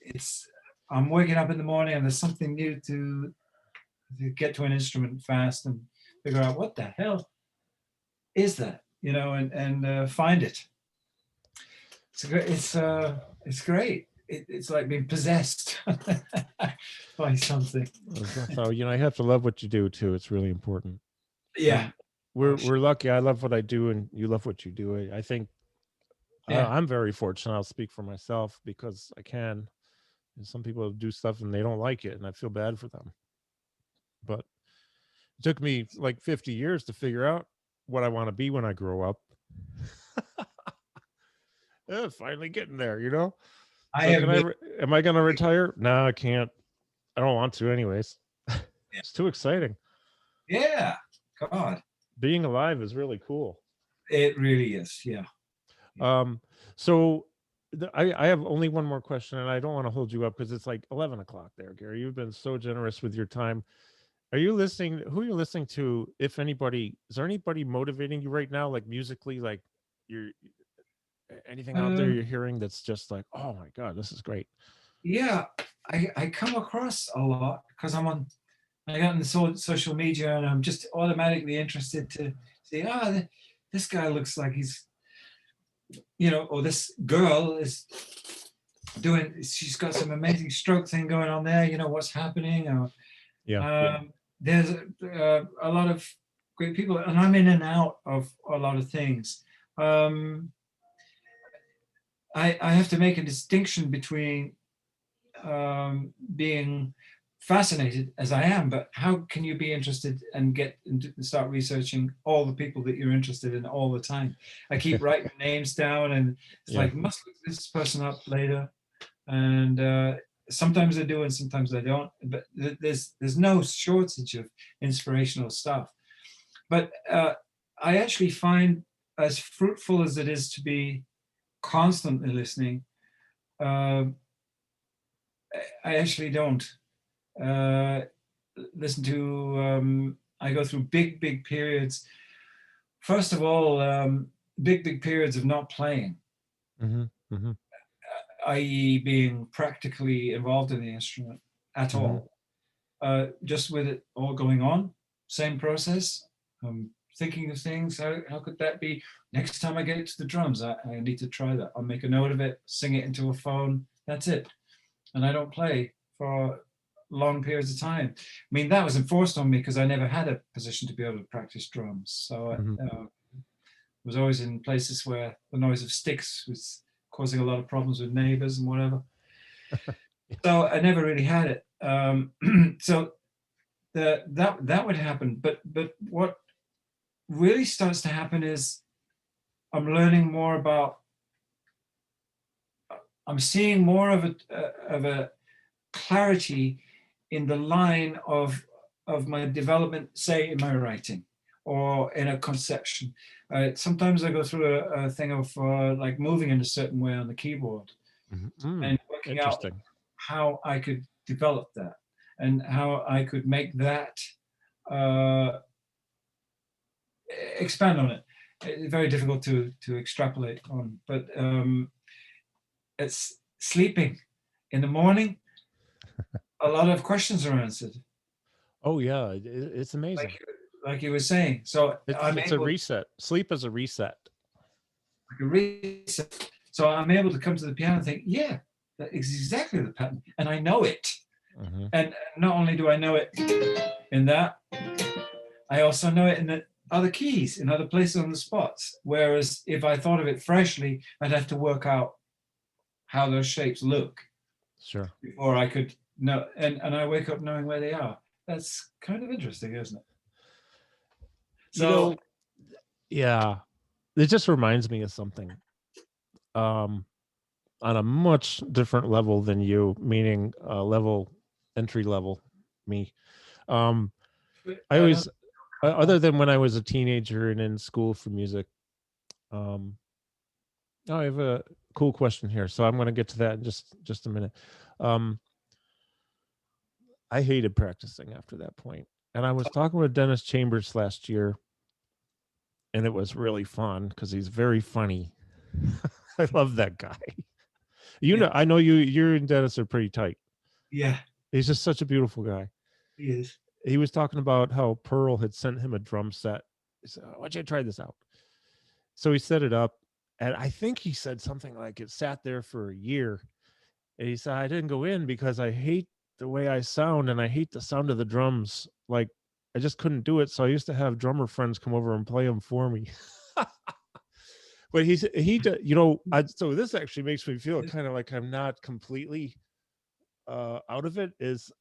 it's I'm waking up in the morning and there's something new to get to an instrument fast and figure out what the hell is that, you know, and find it. It's great. It's like being possessed by something. So I have to love what you do too. It's really important. Yeah. We're lucky. I love what I do, and you love what you do. I think Yeah. I'm very fortunate. I'll speak for myself because I can. And some people do stuff and they don't like it, and I feel bad for them. But it took me like 50 years to figure out what I want to be when I grow up. Finally getting there, I So have am I going to retire? No, I can't. I don't want to anyways. Yeah. It's too exciting. Yeah. God. Being alive is really cool. It really is. Yeah. So I have only one more question, and I don't want to hold you up because it's like 11 o'clock there, Gary. You've been so generous with your time. Are you listening? Who are you listening to? If anybody, is there anybody motivating you right now, like musically, like you're anything out there Um, you're hearing that's just like, oh my God, this is great. yeah. I come across a lot because I got into social media and I'm just automatically interested to see, this guy looks like he's, or this girl is she's got some amazing stroke thing going on there, what's happening, or Yeah. there's a lot of great people, and I'm in and out of a lot of things. I have to make a distinction between being fascinated as I am, but how can you be interested and start researching all the people that you're interested in all the time? I keep writing names down, and it's like, must look this person up later, and sometimes I do and sometimes I don't. But there's no shortage of inspirational stuff. But I actually find, as fruitful as it is to be constantly listening, I actually don't listen to. I go through big periods. First of all, big periods of not playing, i.e., being practically involved in the instrument at all. Just with it all going on, same process. Thinking of things. How could that be? Next time I get to the drums, I need to try that. I'll make a note of it, sing it into a phone. That's it. And I don't play for long periods of time. I mean, that was enforced on me because I never had a position to be able to practice drums. So I was always in places where the noise of sticks was causing a lot of problems with neighbors and whatever. So I never really had it. So that would happen. But what really starts to happen is I'm learning more about. I'm seeing more of a clarity in the line of my development, say in my writing or in a conception. Sometimes I go through a thing of like moving in a certain way on the keyboard and working out how I could develop that and how I could make that expand on it. It's very difficult to extrapolate on, but it's sleeping in the morning. A lot of questions are answered. Oh yeah, it's amazing. Like you were saying. So it's a reset. Sleep is a reset. Like a reset. So I'm able to come to the piano and think, yeah, that is exactly the pattern, and I know it. And not only do I know it in that, I also know it in the other keys, in other places on the spots. Whereas if I thought of it freshly, I'd have to work out how those shapes look. Sure. Before I could know, and I wake up knowing where they are. That's kind of interesting, isn't it? So, yeah, it just reminds me of something. On a much different level than you, meaning entry level me. I always, other Oh, than when I was a teenager and in school for music. Um, oh, I have a cool question here, so I'm going to get to that in just a minute. Um, I hated practicing after that point, and I was talking with Dennis Chambers last year, and it was really fun because he's very funny. I love that guy. You yeah, know, I know you and Dennis are pretty tight. yeah, He's just such a beautiful guy. he is. He was talking about how Pearl had sent him a drum set. He said, "Why don't you try this out?" So he set it up, and I think he said something like it sat there for a year. And he said, "I didn't go in because I hate the way I sound, and I hate the sound of the drums. Like, I just couldn't do it. So I used to have drummer friends come over and play them for me." But you know, so this actually makes me feel kind of like I'm not completely out of it. Is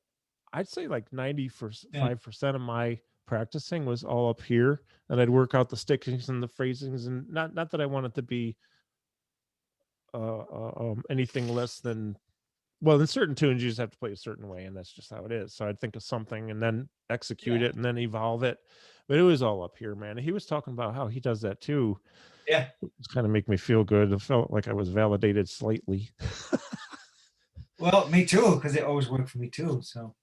I'd say like Yeah, 95% of my practicing was all up here, and I'd work out the stickings and the phrasings, and not that I want it to be anything less than, well, in certain tunes you just have to play a certain way, and that's just how it is. So I'd think of something and then execute yeah, it and then evolve it. But it was all up here, man. He was talking about how he does that too. yeah. It's kind of make me feel good. It felt like I was validated slightly. Well, me too, because it always worked for me too. So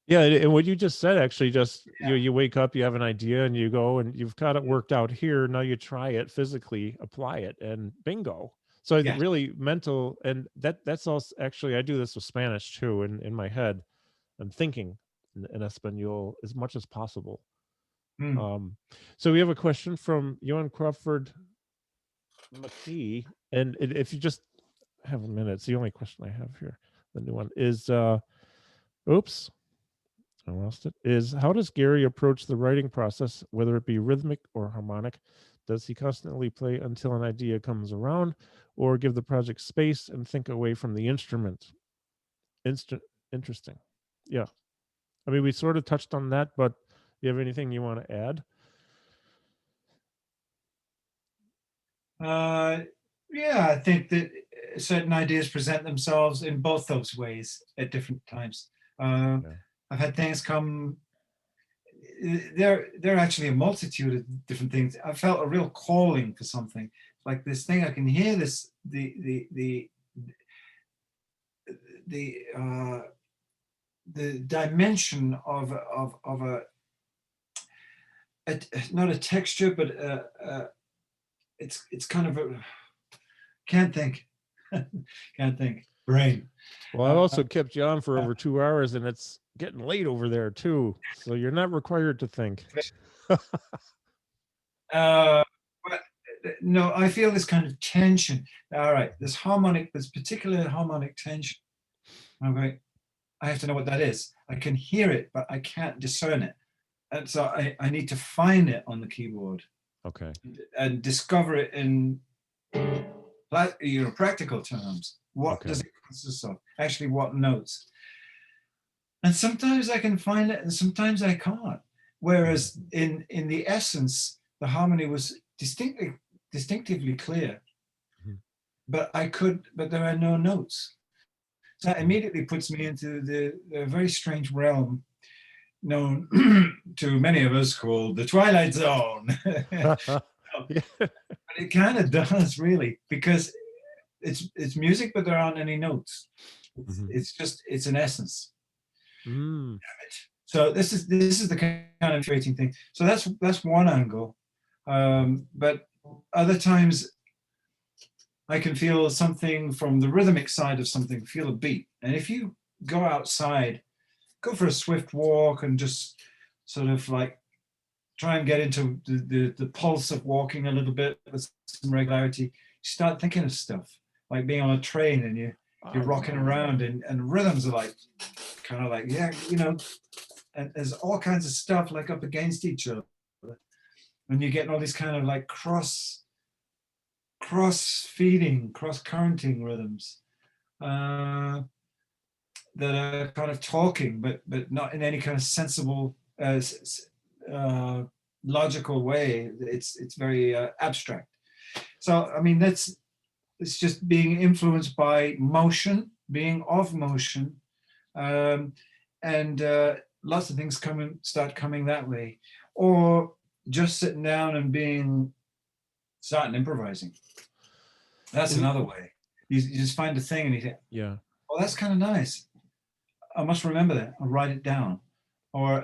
Yeah, and what you just said, actually, just yeah, you wake up, you have an idea, and you go and you've got it worked out here. Now you try it physically, apply it, and bingo. So yeah. really mental, and that's also actually I do this with Spanish too. In my head, I'm thinking in Espanol as much as possible. Hmm. Um, so we have a question from Johan Crawford McKee, and if you just have a minute, it's the only question I have here. The new one is, oops, I lost it. Is how does Gary approach the writing process, whether it be rhythmic or harmonic? Does he constantly play until an idea comes around, or give the project space and think away from the instrument? Interesting. Yeah. I mean, we sort of touched on that, but you have anything you want to add? Uh, yeah, I think that certain ideas present themselves in both those ways at different times. Uh, Yeah. I've had things come. There are actually a multitude of different things. I felt a real calling for something, like this thing. I can hear this the dimension of a not a texture, but it's kind of a can't think can't think brain. Well, I've Uh, also kept you on for over 2 hours, and it's getting late over there too. So you're not required to think. but no, I feel this kind of tension. All right, this particular harmonic tension. Okay, I have to know what that is. I can hear it, but I can't discern it. And so I need to find it on the keyboard Okay. and discover it in practical terms. What Okay. does it consist of? Actually, what notes? And sometimes I can find it, and sometimes I can't. Whereas in the essence, the harmony was distinctively clear, Mhm. but there are no notes. So that Mm. immediately puts me into the very strange realm known to many of us called the Twilight Zone. Yeah. But it kind of does really, because it's music, but there aren't any notes. Mhm. It's an essence. Mm. So this is the kind of frustrating thing. So that's one angle. But other times I can feel something from the rhythmic side of something, feel a beat. And if you go outside, go for a swift walk and just sort of like try and get into the pulse of walking a little bit with some regularity, you start thinking of stuff like being on a train and you're rocking around and rhythms are like kind of like, yeah, and there's all kinds of stuff like up against each other. And you're getting all these kind of like cross-feeding, cross-currenting rhythms that are kind of talking, but not in any kind of sensible, logical way. It's very abstract. So I mean, it's just being influenced by motion, being of motion, um, and lots of things start coming that way, or just sitting down and starting improvising. That's another way. You just find a thing and you think, Yeah. oh, that's kind of nice. I must remember that. I'll write it down, or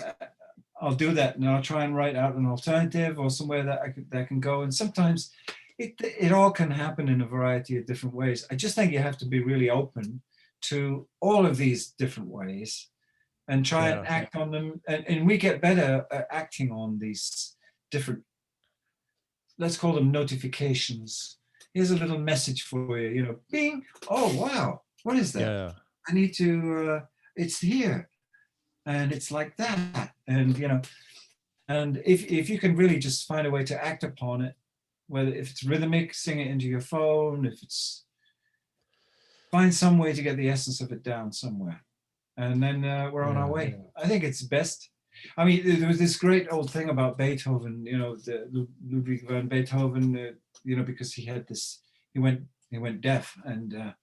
I'll do that, and I'll try and write out an alternative or somewhere that can go. And sometimes it all can happen in a variety of different ways. I just think you have to be really open to all of these different ways and try and act on them. And we get better at acting on these different, let's call them notifications. Here's a little message for you, you know, bing. Oh, wow. What is that? Yeah. I need to, it's here. And it's like that. And, you know, and if you can really just find a way to act upon it, whether if it's rhythmic, sing it into your phone, if it's, find some way to get the essence of it down somewhere. And then we're on our way. I think it's best. I mean, there was this great old thing about Beethoven, you know, the Ludwig van Beethoven, you know, because he had this, he went deaf, and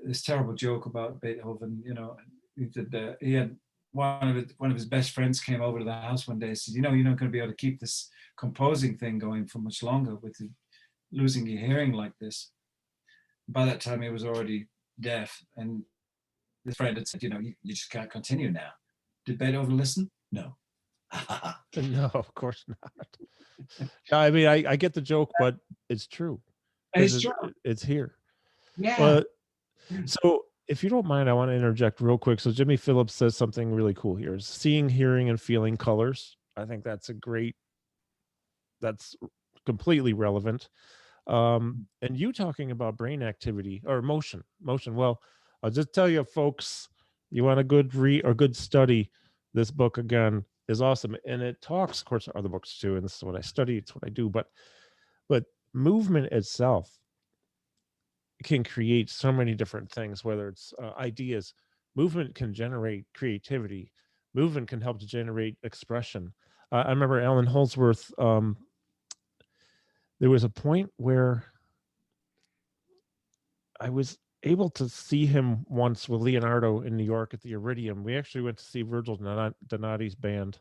this terrible joke about Beethoven, you know, he had one of his best friends came over to the house one day and said, you know, you're not going to be able to keep this composing thing going for much longer with losing your hearing like this. By that time, he was already deaf, and his friend had said, you know, you just can't continue now. Did Beethoven listen? No. No, of course not. I mean, I get the joke, but it's true. It's true. It's here. Yeah. So if you don't mind, I want to interject real quick. So Jimmy Phillips says something really cool here. Is seeing, hearing, and feeling colors. I think that's that's completely relevant. And you talking about brain activity or motion. Well, I'll just tell you, folks, you want a good read or good study, this book again is awesome. And it talks, of course, other books too, and this is what I study, it's what I do, but movement itself can create so many different things, whether it's ideas. Movement can generate creativity. Movement can help to generate expression. I remember Allan Holdsworth, there was a point where I was able to see him once with Leonardo in New York at the Iridium. We actually went to see Virgil Donati's band,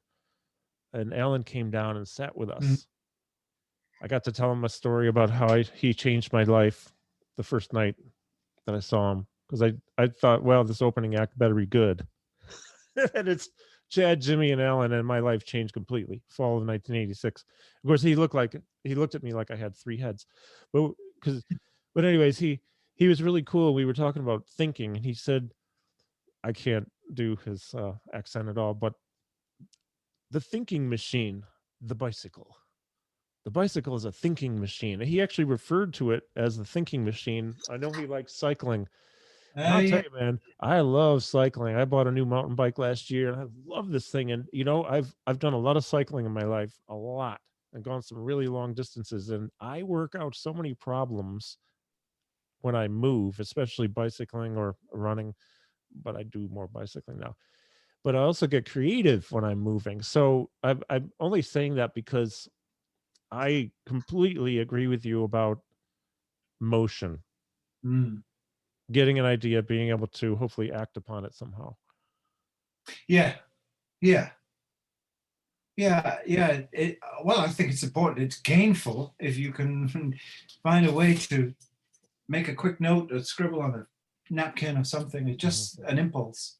and Alan came down and sat with us. I got to tell him a story about how he changed my life the first night that I saw him, because I thought, well, this opening act better be good. And it's Chad, Jimmy, and Alan, and my life changed completely. Fall of 1986. Of course, he looked at me like I had three heads, but anyways, he was really cool. We were talking about thinking, and he said, I can't do his accent at all, but the thinking machine, the bicycle is a thinking machine. And he actually referred to it as the thinking machine. I know he likes cycling. I'll tell you, man, I love cycling. I bought a new mountain bike last year, and I love this thing. And you know, I've done a lot of cycling in my life, a lot, and gone some really long distances. And I work out so many problems when I move, especially bicycling or running. But I do more bicycling now. But I also get creative when I'm moving. So I'm only saying that because I completely agree with you about motion. Getting an idea, being able to hopefully act upon it somehow. Yeah. Well, I think it's important. It's gainful if you can find a way to make a quick note or scribble on a napkin or something. It's just an impulse.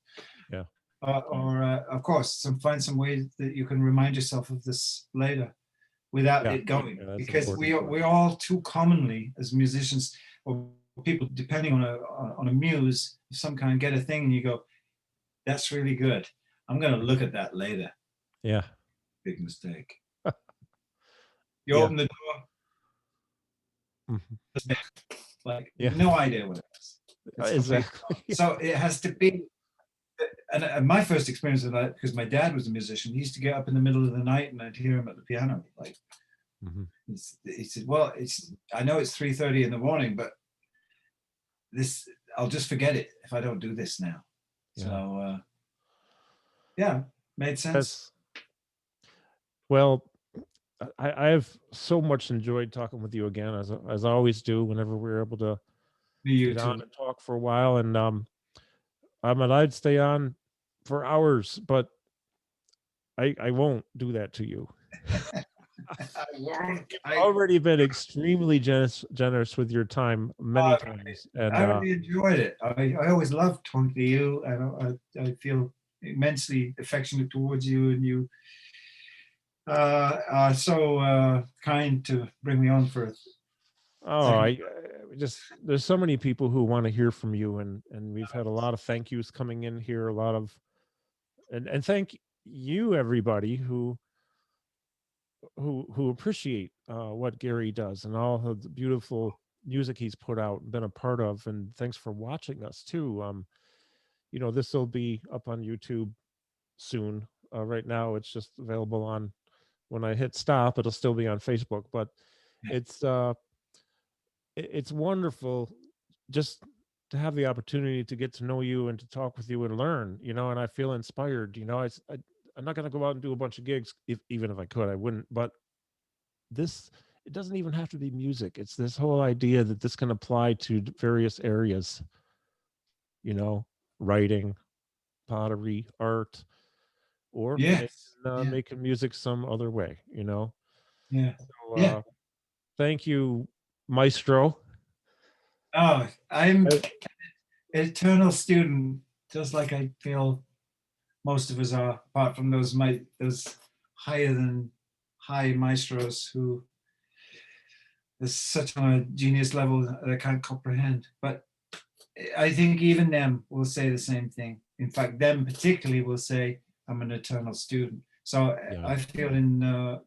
Yeah. Or of course, find some way that you can remind yourself of this later without it going, because we all too commonly as musicians or people, depending on a muse of some kind, get a thing and you go, that's really good, I'm going to look at that later. Yeah. Big mistake. You open the door, like no idea what it is. Exactly. So it has to be. And my first experience of that, because my dad was a musician, he used to get up in the middle of the night and I'd hear him at the piano. Like, he said, well, I know it's 3:30 in the morning, but I'll just forget it if I don't do this now. So, made sense. Well, I have so much enjoyed talking with you again, as I always do whenever we're able to get on and talk for a while. And I'd stay on for hours, but I won't do that to you. I won't. Already been extremely generous with your time many times, and I really enjoyed it. I always loved talking to you, and I feel immensely affectionate towards you, and you are so kind to bring me on for a oh, second. I just there's so many people who want to hear from you, and we've had a lot of thank yous coming in here, a lot of and thank you everybody who appreciate what Gary does and all of the beautiful music he's put out and been a part of, and thanks for watching us too. You know, this will be up on YouTube soon. Right now, it's just available on. When I hit stop, it'll still be on Facebook, but it's it's wonderful just to have the opportunity to get to know you and to talk with you and learn, you know, and I feel inspired, you know. I'm not going to go out and do a bunch of gigs, even if I could, I wouldn't, but this, it doesn't even have to be music. It's this whole idea that this can apply to various areas, you know, writing, pottery, art, or Yes. Yeah. making music some other way, you know. Yeah. So, Yeah. thank you, Maestro. Oh, I'm Uh, an eternal student, just like I feel most of us are, apart from those higher than high maestros who is such on a genius level that I can't comprehend. But I think even them will say the same thing. In fact, them particularly will say, "I'm an eternal student." So yeah, I feel in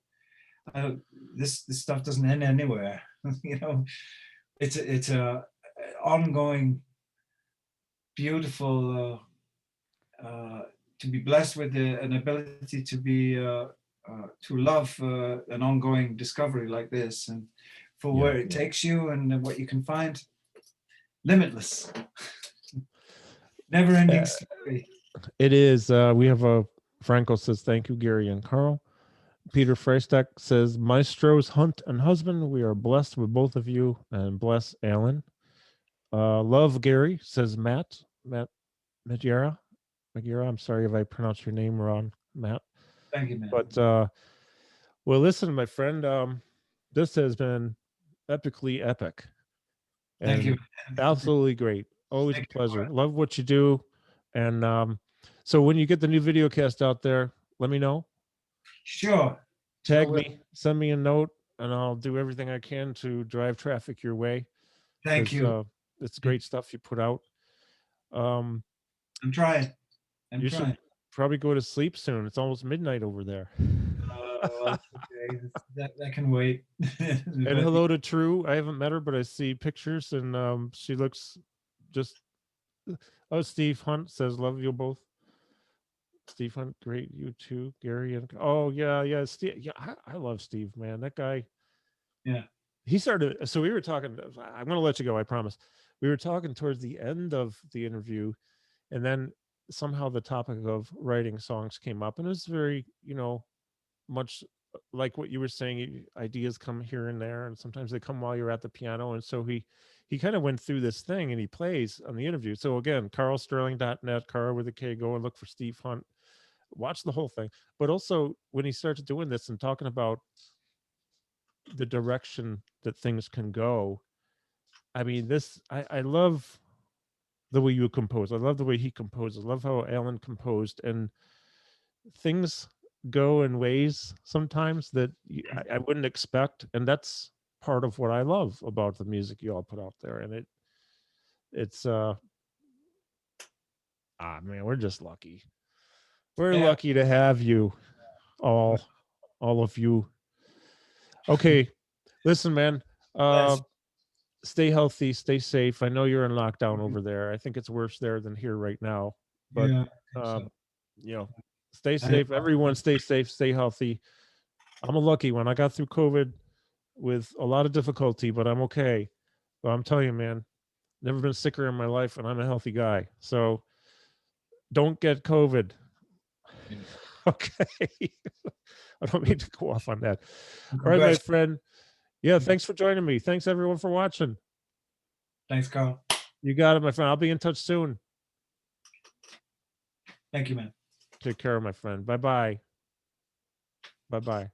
this stuff doesn't end anywhere. You know, it's a ongoing, beautiful. To be blessed with an ability to love an ongoing discovery like this, and for yeah. where it takes you and what you can find, limitless, never-ending Uh, story. it is. We have a Franco says thank you, Gary and Carl. Peter Freistak says Maestros Hunt and Husband. We are blessed with both of you, and bless Allan. Love Gary says Matt Magiera. Magiera. I'm sorry if I pronounced your name wrong, Matt. Thank you, man. But well, listen, my friend. This has been epically epic Thank you. and absolutely great. Always a Thank you for pleasure. it. Love what you do. And so when you get the new video cast out there, let me know. Sure. Sure Tag will. me, send me a note, and I'll do everything I can to drive traffic your way Thank because you. it's great stuff you put out. Um, I'm trying. I'm you should trying. probably go to sleep soon. It's almost midnight over there. Well, that's okay. That can wait. And But hello to True. I haven't met her, but I see pictures, and she looks just. Oh, Steve Hunt says, "Love you both." Steve Hunt, great. You too, Gary. And oh yeah, Steve. Yeah, I love Steve, man. That guy. yeah. He started. So we were talking. I'm going to let you go. I promise. We were talking towards the end of the interview, and then somehow the topic of writing songs came up, and it was very, you know, much like what you were saying. Ideas come here and there, and sometimes they come while you're at the piano. And so he kind of went through this thing, and he plays on the interview. So again, carlsterling.net, Carl with a K. Go and look for Steve Hunt. Watch the whole thing. But also when he starts doing this and talking about the direction that things can go, I mean, this I love the way you compose. I love the way he composes. I love how Allan composed, and things go in ways sometimes that I wouldn't expect, and that's part of what I love about the music you all put out there. And it's man, we're just lucky. We're Yeah. lucky to have you all, all of you. Okay, listen, man. Uh, Bless. stay healthy, stay safe. I know you're in lockdown over there. I think it's worse there than here right now. But Yeah. I think uh, so. you know, stay I, safe. Everyone, stay safe, stay healthy. I'm a lucky one. I got through COVID with a lot of difficulty, but I'm okay. But I'm telling you, man, never been sicker in my life, and I'm a healthy guy. So don't get COVID. Okay. I don't mean to go off on that. All right, my Congrats. friend. Yeah, thanks for joining me. Thanks everyone for watching. Thanks, Carl. You got it, my friend. I'll be in touch soon. Thank you, man. Take care, my friend. Bye bye. Bye bye.